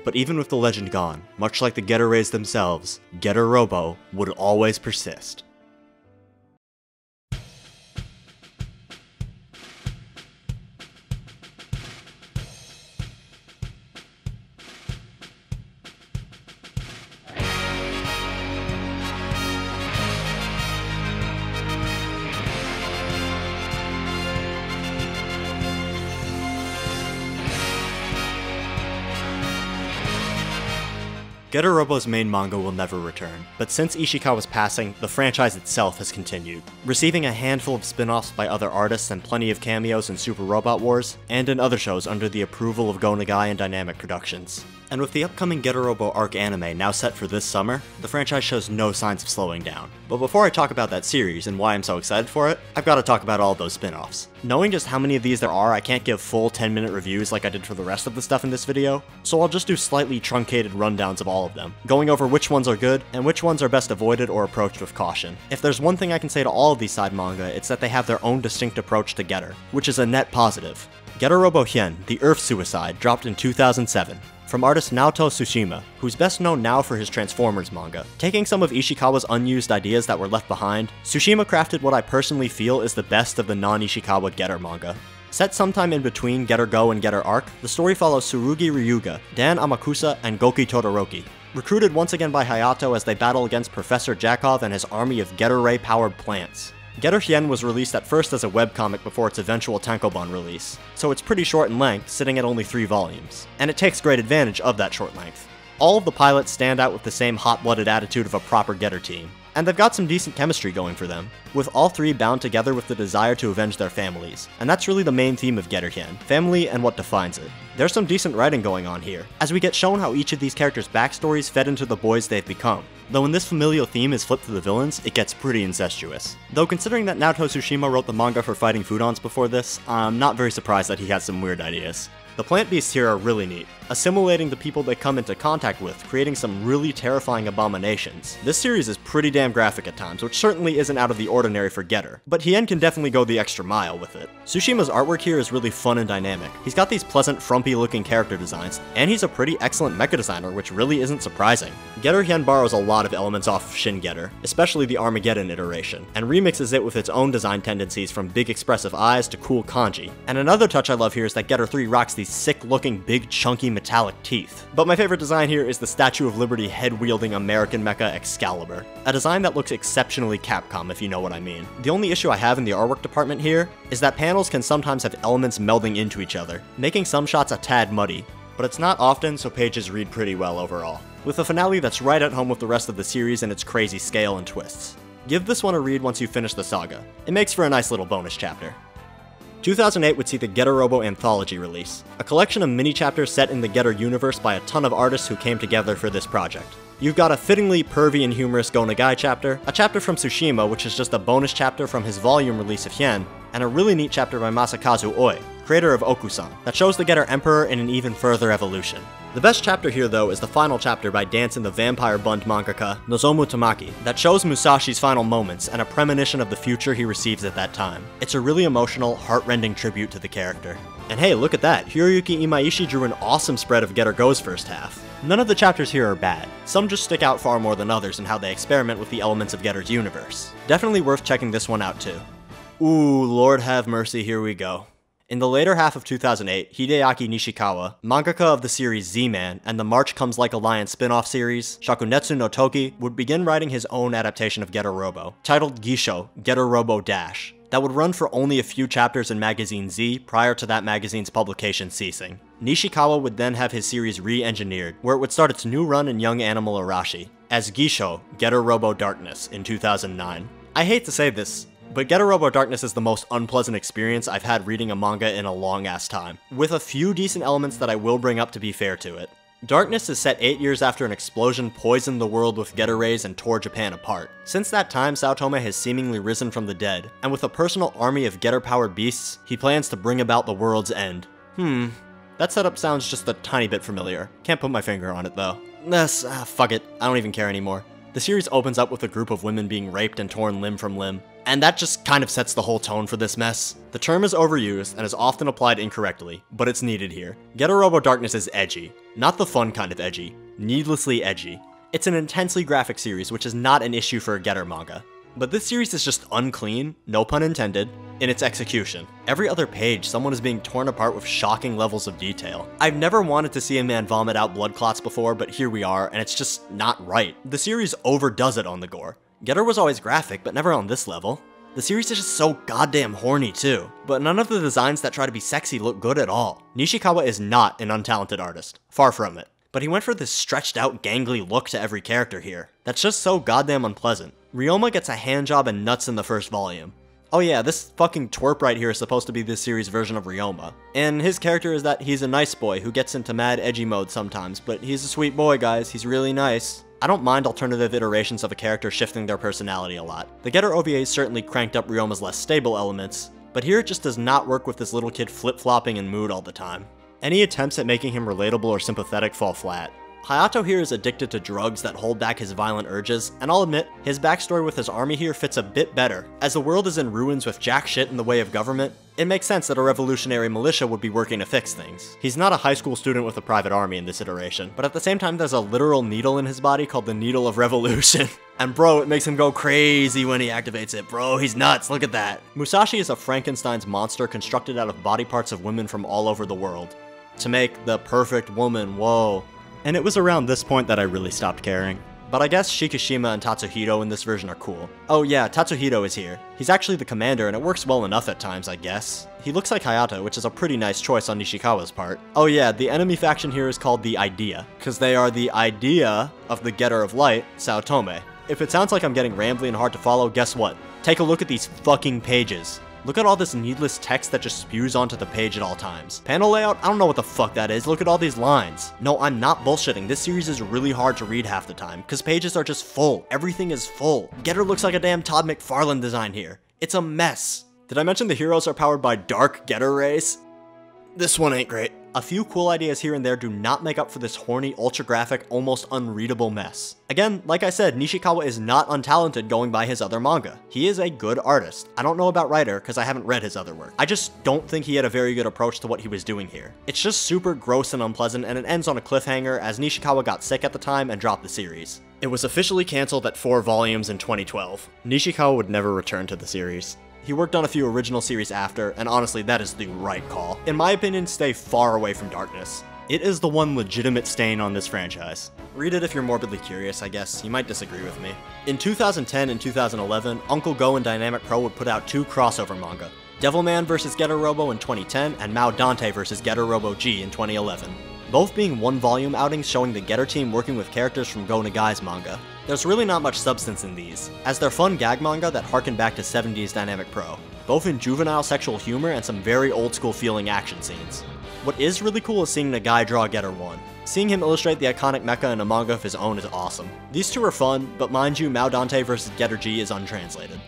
But even with the legend gone, much like the Getter Rays themselves, Getter Robo would always persist. Getter Robo's main manga will never return, but since Ishikawa's passing, the franchise itself has continued, receiving a handful of spin-offs by other artists and plenty of cameos in Super Robot Wars, and in other shows under the approval of Go Nagai and Dynamic Productions. And with the upcoming Getter Robo arc anime now set for this summer, the franchise shows no signs of slowing down. But before I talk about that series and why I'm so excited for it, I've got to talk about all of those spin-offs. Knowing just how many of these there are, I can't give full 10-minute reviews like I did for the rest of the stuff in this video, so I'll just do slightly truncated rundowns of all of them, going over which ones are good and which ones are best avoided or approached with caution. If there's one thing I can say to all of these side manga, it's that they have their own distinct approach to Getter, which is a net positive. Getter Robo Hien, The Earth Suicide, dropped in 2007. From artist Naoto Tsushima, who's best known now for his Transformers manga. Taking some of Ishikawa's unused ideas that were left behind, Tsushima crafted what I personally feel is the best of the non-Ishikawa Getter manga. Set sometime in between Getter Go and Getter Arc, the story follows Tsurugi Ryuga, Dan Amakusa, and Goki Todoroki, recruited once again by Hayato as they battle against Professor Jakov and his army of Getter Ray-powered plants. Getter Hien was released at first as a webcomic before its eventual tankobon release, so it's pretty short in length, sitting at only 3 volumes, and it takes great advantage of that short length. All of the pilots stand out with the same hot-blooded attitude of a proper Getter team, and they've got some decent chemistry going for them, with all 3 bound together with the desire to avenge their families, and that's really the main theme of Getter Hien, family and what defines it. There's some decent writing going on here, as we get shown how each of these characters' backstories fed into the boys they've become. Though when this familial theme is flipped to the villains, it gets pretty incestuous. Though considering that Naoto Tsushima wrote the manga for fighting Foodons before this, I'm not very surprised that he has some weird ideas. The plant beasts here are really neat, assimilating the people they come into contact with, creating some really terrifying abominations. This series is pretty damn graphic at times, which certainly isn't out of the ordinary for Getter, but Hien can definitely go the extra mile with it. Tsushima's artwork here is really fun and dynamic. He's got these pleasant, frumpy looking character designs, and he's a pretty excellent mecha designer, which really isn't surprising. Getter Hien borrows a lot of elements off of Shin Getter, especially the Armageddon iteration, and remixes it with its own design tendencies from big expressive eyes to cool kanji. And another touch I love here is that Getter 3 rocks these sick looking big chunky metallic teeth. But my favorite design here is the Statue of Liberty head-wielding American mecha Excalibur, a design that looks exceptionally Capcom if you know what I mean. The only issue I have in the artwork department here is that panels can sometimes have elements melding into each other, making some shots a tad muddy, but it's not often, so pages read pretty well overall, with a finale that's right at home with the rest of the series and its crazy scale and twists. Give this one a read once you finish the saga. It makes for a nice little bonus chapter. 2008 would see the Getter Robo Anthology release, a collection of mini-chapters set in the Getter universe by a ton of artists who came together for this project. You've got a fittingly pervy and humorous Go Nagai chapter, a chapter from Tsushima which is just a bonus chapter from his volume release of Hien, and a really neat chapter by Masakazu Oi, creator of Okusan, that shows the Getter Emperor in an even further evolution. The best chapter here though is the final chapter by Dance and the Vampire Bund mangaka Nozomu Tamaki, that shows Musashi's final moments and a premonition of the future he receives at that time. It's a really emotional, heart-rending tribute to the character. And hey, look at that, Hiroyuki Imaishi drew an awesome spread of Getter Go's first half. None of the chapters here are bad, some just stick out far more than others in how they experiment with the elements of Getter's universe. Definitely worth checking this one out too. Ooh, Lord have mercy, here we go. In the later half of 2008, Hideaki Nishikawa, mangaka of the series Z-Man and the March Comes Like a Lion spin-off series, Shakunetsu no Toki, would begin writing his own adaptation of Getter Robo, titled Gisho, Getter Robo Dash, that would run for only a few chapters in magazine Z prior to that magazine's publication ceasing. Nishikawa would then have his series re-engineered, where it would start its new run in Young Animal Arashi, as Gisho, Getter Robo Darkness in 2009. I hate to say this, but Getter Robo Darkness is the most unpleasant experience I've had reading a manga in a long-ass time, with a few decent elements that I will bring up to be fair to it. Darkness is set 8 years after an explosion poisoned the world with Getter rays and tore Japan apart. Since that time, Saotome has seemingly risen from the dead, and with a personal army of Getter-powered beasts, he plans to bring about the world's end. That setup sounds just a tiny bit familiar. Can't put my finger on it though. Fuck it, I don't even care anymore. The series opens up with a group of women being raped and torn limb from limb, and that just kind of sets the whole tone for this mess. The term is overused and is often applied incorrectly, but it's needed here. Getter Robo Darkness is edgy. Not the fun kind of edgy. Needlessly edgy. It's an intensely graphic series, which is not an issue for a Getter manga. But this series is just unclean, no pun intended, in its execution. Every other page, someone is being torn apart with shocking levels of detail. I've never wanted to see a man vomit out blood clots before, but here we are, and it's just not right. The series overdoes it on the gore. Getter was always graphic, but never on this level. The series is just so goddamn horny too, but none of the designs that try to be sexy look good at all. Nishikawa is not an untalented artist, far from it, but he went for this stretched out gangly look to every character here. That's just so goddamn unpleasant. Ryoma gets a handjob and nuts in the first volume. Oh yeah, this fucking twerp right here is supposed to be this series' version of Ryoma. And his character is that he's a nice boy who gets into mad edgy mode sometimes, but he's a sweet boy, guys, he's really nice. I don't mind alternative iterations of a character shifting their personality a lot. The Getter OVAs certainly cranked up Ryoma's less stable elements, but here it just does not work with this little kid flip-flopping in mood all the time. Any attempts at making him relatable or sympathetic fall flat. Hayato here is addicted to drugs that hold back his violent urges, and I'll admit, his backstory with his army here fits a bit better. As the world is in ruins with jack shit in the way of government, it makes sense that a revolutionary militia would be working to fix things. He's not a high school student with a private army in this iteration, but at the same time there's a literal needle in his body called the Needle of Revolution. And bro, it makes him go crazy when he activates it. Bro, he's nuts, look at that. Musashi is a Frankenstein's monster constructed out of body parts of women from all over the world. To make the perfect woman, whoa. And it was around this point that I really stopped caring. but I guess Shikishima and Tatsuhito in this version are cool. Oh yeah, Tatsuhito is here. He's actually the commander and it works well enough at times, I guess. He looks like Hayato, which is a pretty nice choice on Ishikawa's part. Oh yeah, the enemy faction here is called the Idea, because they are the idea of the Getter of Light, Saotome. If it sounds like I'm getting rambly and hard to follow, guess what? Take a look at these fucking pages. Look at all this needless text that just spews onto the page at all times. Panel layout? I don't know what the fuck that is. Look at all these lines. No, I'm not bullshitting. This series is really hard to read half the time, because pages are just full. Everything is full. Getter looks like a damn Todd McFarlane design here. It's a mess. Did I mention the heroes are powered by dark Getter rays? This one ain't great. A few cool ideas here and there do not make up for this horny, ultra-graphic, almost unreadable mess. Again, like I said, Nishikawa is not untalented going by his other manga. He is a good artist. I don't know about writer, because I haven't read his other work. I just don't think he had a very good approach to what he was doing here. It's just super gross and unpleasant, and it ends on a cliffhanger as Nishikawa got sick at the time and dropped the series. It was officially cancelled at 4 volumes in 2012. Nishikawa would never return to the series. He worked on a few original series after, and honestly, that is the right call. In my opinion, stay far away from darkness. It is the one legitimate stain on this franchise. Read it if you're morbidly curious, I guess. You might disagree with me. In 2010 and 2011, Uncle Go and Dynamic Pro would put out 2 crossover manga. Devilman vs. Getter Robo in 2010, and Mao Dante vs. Getter Robo G in 2011. Both being 1-volume outings showing the Getter team working with characters from Go Nagai's manga. There's really not much substance in these, as they're fun gag manga that harken back to 70s Dynamic Pro, both in juvenile sexual humor and some very old school feeling action scenes. What is really cool is seeing Nagai draw Getter 1. Seeing him illustrate the iconic mecha in a manga of his own is awesome. These two are fun, but mind you, Mao Dante vs. Getter G is untranslated.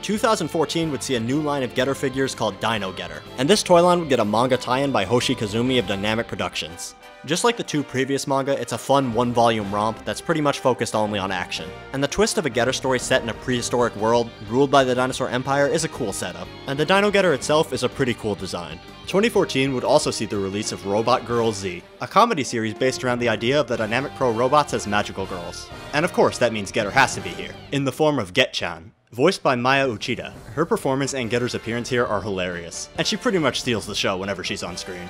2014 would see a new line of Getter figures called Dino Getter, and this toy line would get a manga tie-in by Hoshi Kazumi of Dynamic Productions. Just like the 2 previous manga, it's a fun 1-volume romp that's pretty much focused only on action. And the twist of a Getter story set in a prehistoric world, ruled by the Dinosaur Empire, is a cool setup. And the Dino Getter itself is a pretty cool design. 2014 would also see the release of Robot Girl Z, a comedy series based around the idea of the Dynamic Pro robots as magical girls. And of course, that means Getter has to be here, in the form of Get-chan. Voiced by Maya Uchida, her performance and Getter's appearance here are hilarious, and she pretty much steals the show whenever she's on screen.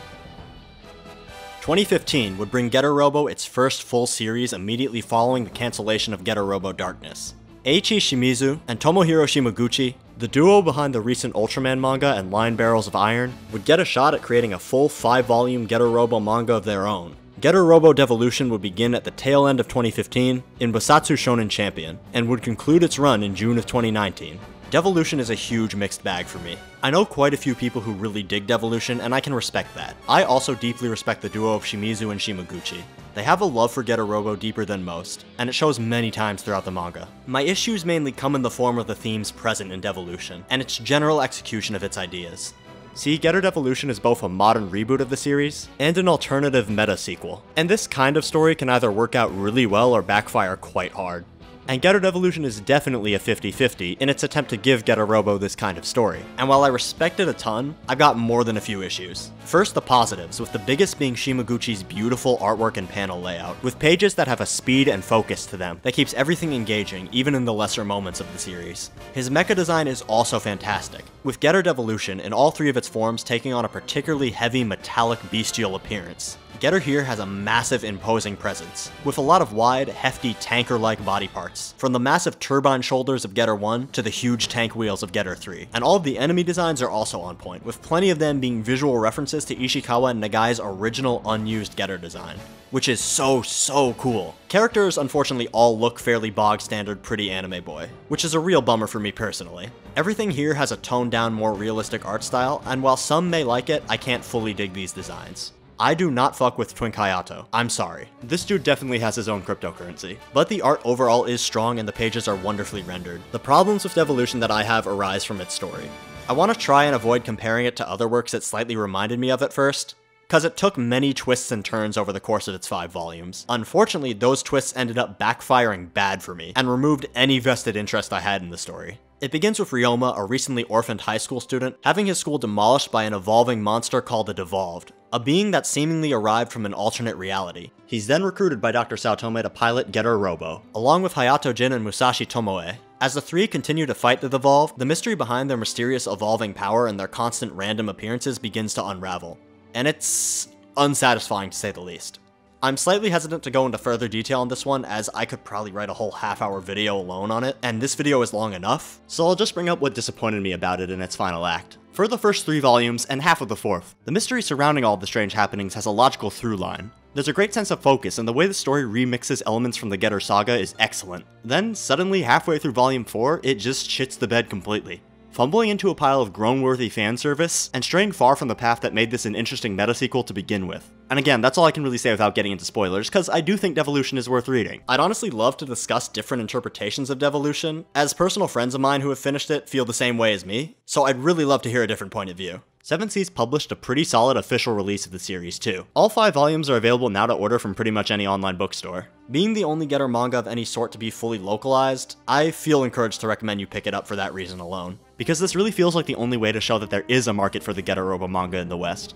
2015 would bring Getter Robo its first full series immediately following the cancellation of Getter Robo Darkness. Eiichi Shimizu and Tomohiro Shimaguchi, the duo behind the recent Ultraman manga and Line Barrels of Iron, would get a shot at creating a full 5-volume Getter Robo manga of their own. Getter Robo Devolution would begin at the tail end of 2015 in Bosatsu Shonen Champion, and would conclude its run in June of 2019. Devolution is a huge mixed bag for me. I know quite a few people who really dig Devolution, and I can respect that. I also deeply respect the duo of Shimizu and Shimaguchi. They have a love for Getter Robo deeper than most, and it shows many times throughout the manga. My issues mainly come in the form of the themes present in Devolution, and its general execution of its ideas. See, Getter Devolution is both a modern reboot of the series, and an alternative meta sequel, and this kind of story can either work out really well or backfire quite hard. And Getter Devolution is definitely a 50-50 in its attempt to give Getter Robo this kind of story. And while I respect it a ton, I've got more than a few issues. First, the positives, with the biggest being Shimaguchi's beautiful artwork and panel layout, with pages that have a speed and focus to them that keeps everything engaging, even in the lesser moments of the series. His mecha design is also fantastic, with Getter Devolution in all 3 of its forms taking on a particularly heavy metallic bestial appearance. Getter here has a massive imposing presence, with a lot of wide, hefty tanker-like body parts, from the massive turbine shoulders of Getter 1 to the huge tank wheels of Getter 3. And all of the enemy designs are also on point, with plenty of them being visual references to Ishikawa and Nagai's original unused Getter design, which is so cool. Characters unfortunately all look fairly bog standard pretty anime boy, which is a real bummer for me personally. Everything here has a toned down, more realistic art style, and while some may like it, I can't fully dig these designs. I do not fuck with Twink Hayato. I'm sorry. This dude definitely has his own cryptocurrency. But the art overall is strong and the pages are wonderfully rendered. The problems with Devolution that I have arise from its story. I want to try and avoid comparing it to other works that slightly reminded me of it first, because it took many twists and turns over the course of its 5 volumes. Unfortunately, those twists ended up backfiring bad for me, and removed any vested interest I had in the story. It begins with Ryoma, a recently orphaned high school student, having his school demolished by an evolving monster called the Devolved, a being that seemingly arrived from an alternate reality. He's then recruited by Dr. Saotome to pilot Getter Robo, along with Hayato Jin and Musashi Tomoe. As the 3 continue to fight the Devolved, the mystery behind their mysterious evolving power and their constant random appearances begins to unravel. And it's unsatisfying to say the least. I'm slightly hesitant to go into further detail on this one, as I could probably write a whole half-hour video alone on it, and this video is long enough, so I'll just bring up what disappointed me about it in its final act. For the first 3 volumes, and half of the 4th, the mystery surrounding all the strange happenings has a logical through line. There's a great sense of focus, and the way the story remixes elements from the Getter saga is excellent. Then, suddenly, halfway through volume 4, it just shits the bed completely. Fumbling into a pile of groan-worthy fan service, and straying far from the path that made this an interesting meta-sequel to begin with. And again, that's all I can really say without getting into spoilers, because I do think Devolution is worth reading. I'd honestly love to discuss different interpretations of Devolution, as personal friends of mine who have finished it feel the same way as me, so I'd really love to hear a different point of view. 7 Seas published a pretty solid official release of the series too. All 5 volumes are available now to order from pretty much any online bookstore. Being the only Getter manga of any sort to be fully localized, I feel encouraged to recommend you pick it up for that reason alone, because this really feels like the only way to show that there is a market for the Getter Robo manga in the West.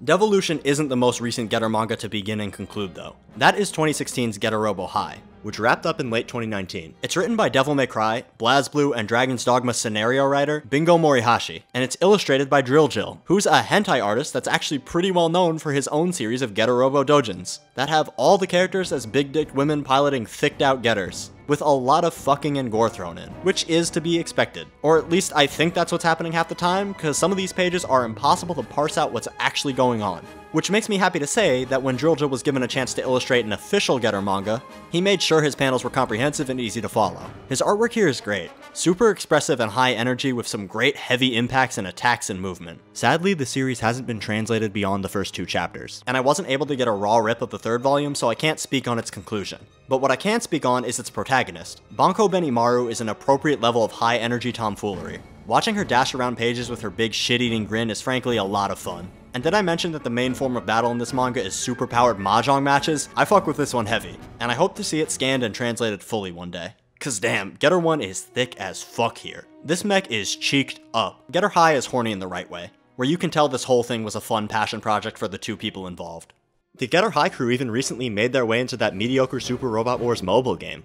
Devolution isn't the most recent Getter manga to begin and conclude though. That is 2016's Getter Robo High, which wrapped up in late 2019. It's written by Devil May Cry, BlazBlue, and Dragon's Dogma scenario writer Bingo Morihashi, and it's illustrated by Drill Jill, who's a hentai artist that's actually pretty well known for his own series of Getter Robo doujins, that have all the characters as big-dicked women piloting thicked-out getters, with a lot of fucking and gore thrown in, which is to be expected. Or at least I think that's what's happening half the time, because some of these pages are impossible to parse out what's actually going on. Which makes me happy to say that when Drill Jill was given a chance to illustrate an official Getter manga, he made sure his panels were comprehensive and easy to follow. His artwork here is great, super expressive and high energy with some great heavy impacts and attacks and movement. Sadly, the series hasn't been translated beyond the first 2 chapters, and I wasn't able to get a raw rip of the 3rd volume, so I can't speak on its conclusion. But what I can speak on is its protagonist. Banko Benimaru is an appropriate level of high energy tomfoolery. Watching her dash around pages with her big shit-eating grin is frankly a lot of fun. And did I mention that the main form of battle in this manga is super-powered mahjong matches? I fuck with this one heavy, and I hope to see it scanned and translated fully one day. Cause damn, Getter 1 is thick as fuck here. This mech is cheeked up. Getter High is horny in the right way, where you can tell this whole thing was a fun passion project for the 2 people involved. The Getter High crew even recently made their way into that mediocre Super Robot Wars mobile game.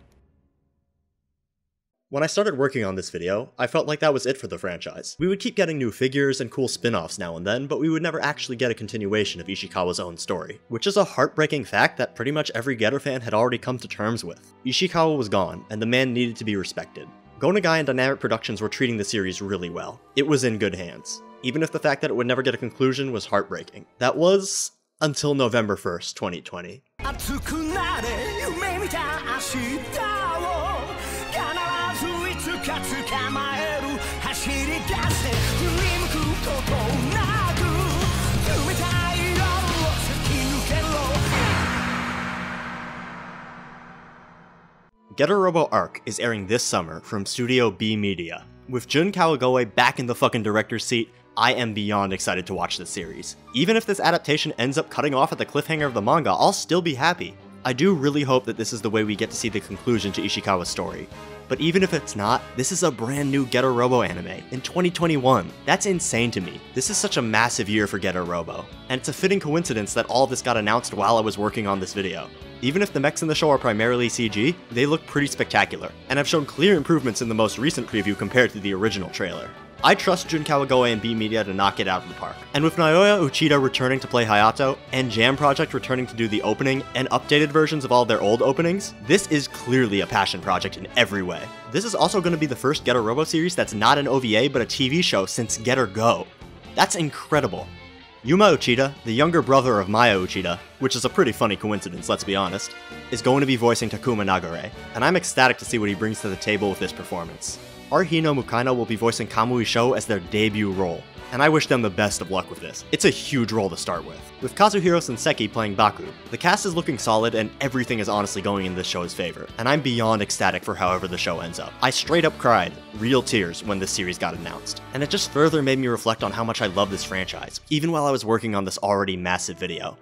When I started working on this video, I felt like that was it for the franchise. We would keep getting new figures and cool spin-offs now and then, but we would never actually get a continuation of Ishikawa's own story. Which is a heartbreaking fact that pretty much every Getter fan had already come to terms with. Ishikawa was gone, and the man needed to be respected. Go Nagai and Dynamic Productions were treating the series really well. It was in good hands. Even if the fact that it would never get a conclusion was heartbreaking. That was until November 1st, 2020. Getter Robo Arc is airing this summer from Studio B Media. With Jun Kawagoe back in the fucking director's seat, I am beyond excited to watch this series. Even if this adaptation ends up cutting off at the cliffhanger of the manga, I'll still be happy. I do really hope that this is the way we get to see the conclusion to Ishikawa's story. But even if it's not, this is a brand new Getter Robo anime in 2021. That's insane to me. This is such a massive year for Getter Robo, and it's a fitting coincidence that all of this got announced while I was working on this video. Even if the mechs in the show are primarily CG, they look pretty spectacular, and have shown clear improvements in the most recent preview compared to the original trailer. I trust Jun Kawagoe and B Media to knock it out of the park. And with Naoya Uchida returning to play Hayato, and Jam Project returning to do the opening, and updated versions of all their old openings, this is clearly a passion project in every way. This is also going to be the first Getter Robo series that's not an OVA but a TV show since Getter Go. That's incredible. Yuma Uchida, the younger brother of Maya Uchida, which is a pretty funny coincidence, let's be honest, is going to be voicing Takuma Nagare, and I'm ecstatic to see what he brings to the table with this performance. Arhino Mukaina will be voicing Kamui Sho as their debut role, and I wish them the best of luck with this. It's a huge role to start with Kazuhiro Senseki playing Baku, the cast is looking solid and everything is honestly going in this show's favor, and I'm beyond ecstatic for however the show ends up. I straight up cried, real tears, when this series got announced, and it just further made me reflect on how much I love this franchise, even while I was working on this already massive video.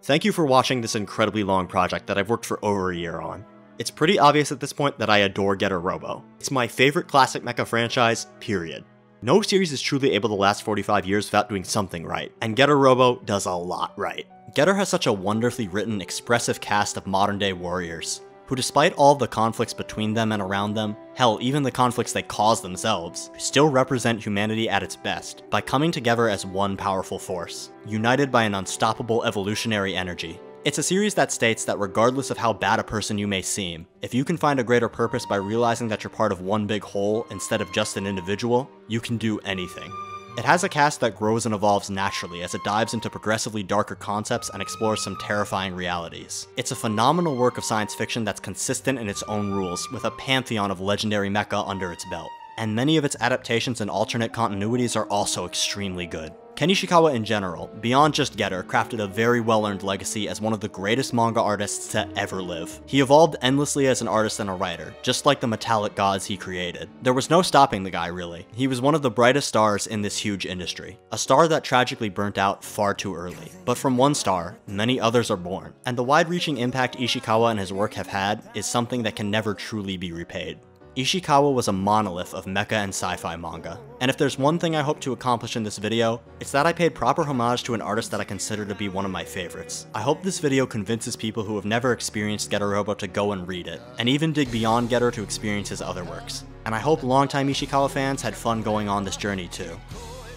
Thank you for watching this incredibly long project that I've worked for over a year on. It's pretty obvious at this point that I adore Getter Robo. It's my favorite classic mecha franchise, period. No series is truly able to last 45 years without doing something right, and Getter Robo does a lot right. Getter has such a wonderfully written, expressive cast of modern-day warriors. who despite all of the conflicts between them and around them, hell, even the conflicts they cause themselves, still represent humanity at its best by coming together as one powerful force, united by an unstoppable evolutionary energy. It's a series that states that regardless of how bad a person you may seem, if you can find a greater purpose by realizing that you're part of one big whole instead of just an individual, you can do anything. It has a cast that grows and evolves naturally as it dives into progressively darker concepts and explores some terrifying realities. It's a phenomenal work of science fiction that's consistent in its own rules, with a pantheon of legendary mecha under its belt. And many of its adaptations and alternate continuities are also extremely good. Ken Ishikawa in general, beyond just Getter, crafted a very well-earned legacy as one of the greatest manga artists to ever live. He evolved endlessly as an artist and a writer, just like the metallic gods he created. There was no stopping the guy, really. He was one of the brightest stars in this huge industry. A star that tragically burnt out far too early. But from one star, many others are born. And the wide-reaching impact Ishikawa and his work have had is something that can never truly be repaid. Ishikawa was a monolith of mecha and sci-fi manga, and if there's one thing I hope to accomplish in this video, it's that I paid proper homage to an artist that I consider to be one of my favorites. I hope this video convinces people who have never experienced Getter Robo to go and read it, and even dig beyond Getter to experience his other works. And I hope longtime Ishikawa fans had fun going on this journey too.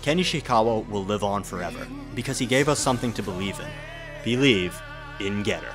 Ken Ishikawa will live on forever, because he gave us something to believe in. Believe in Getter.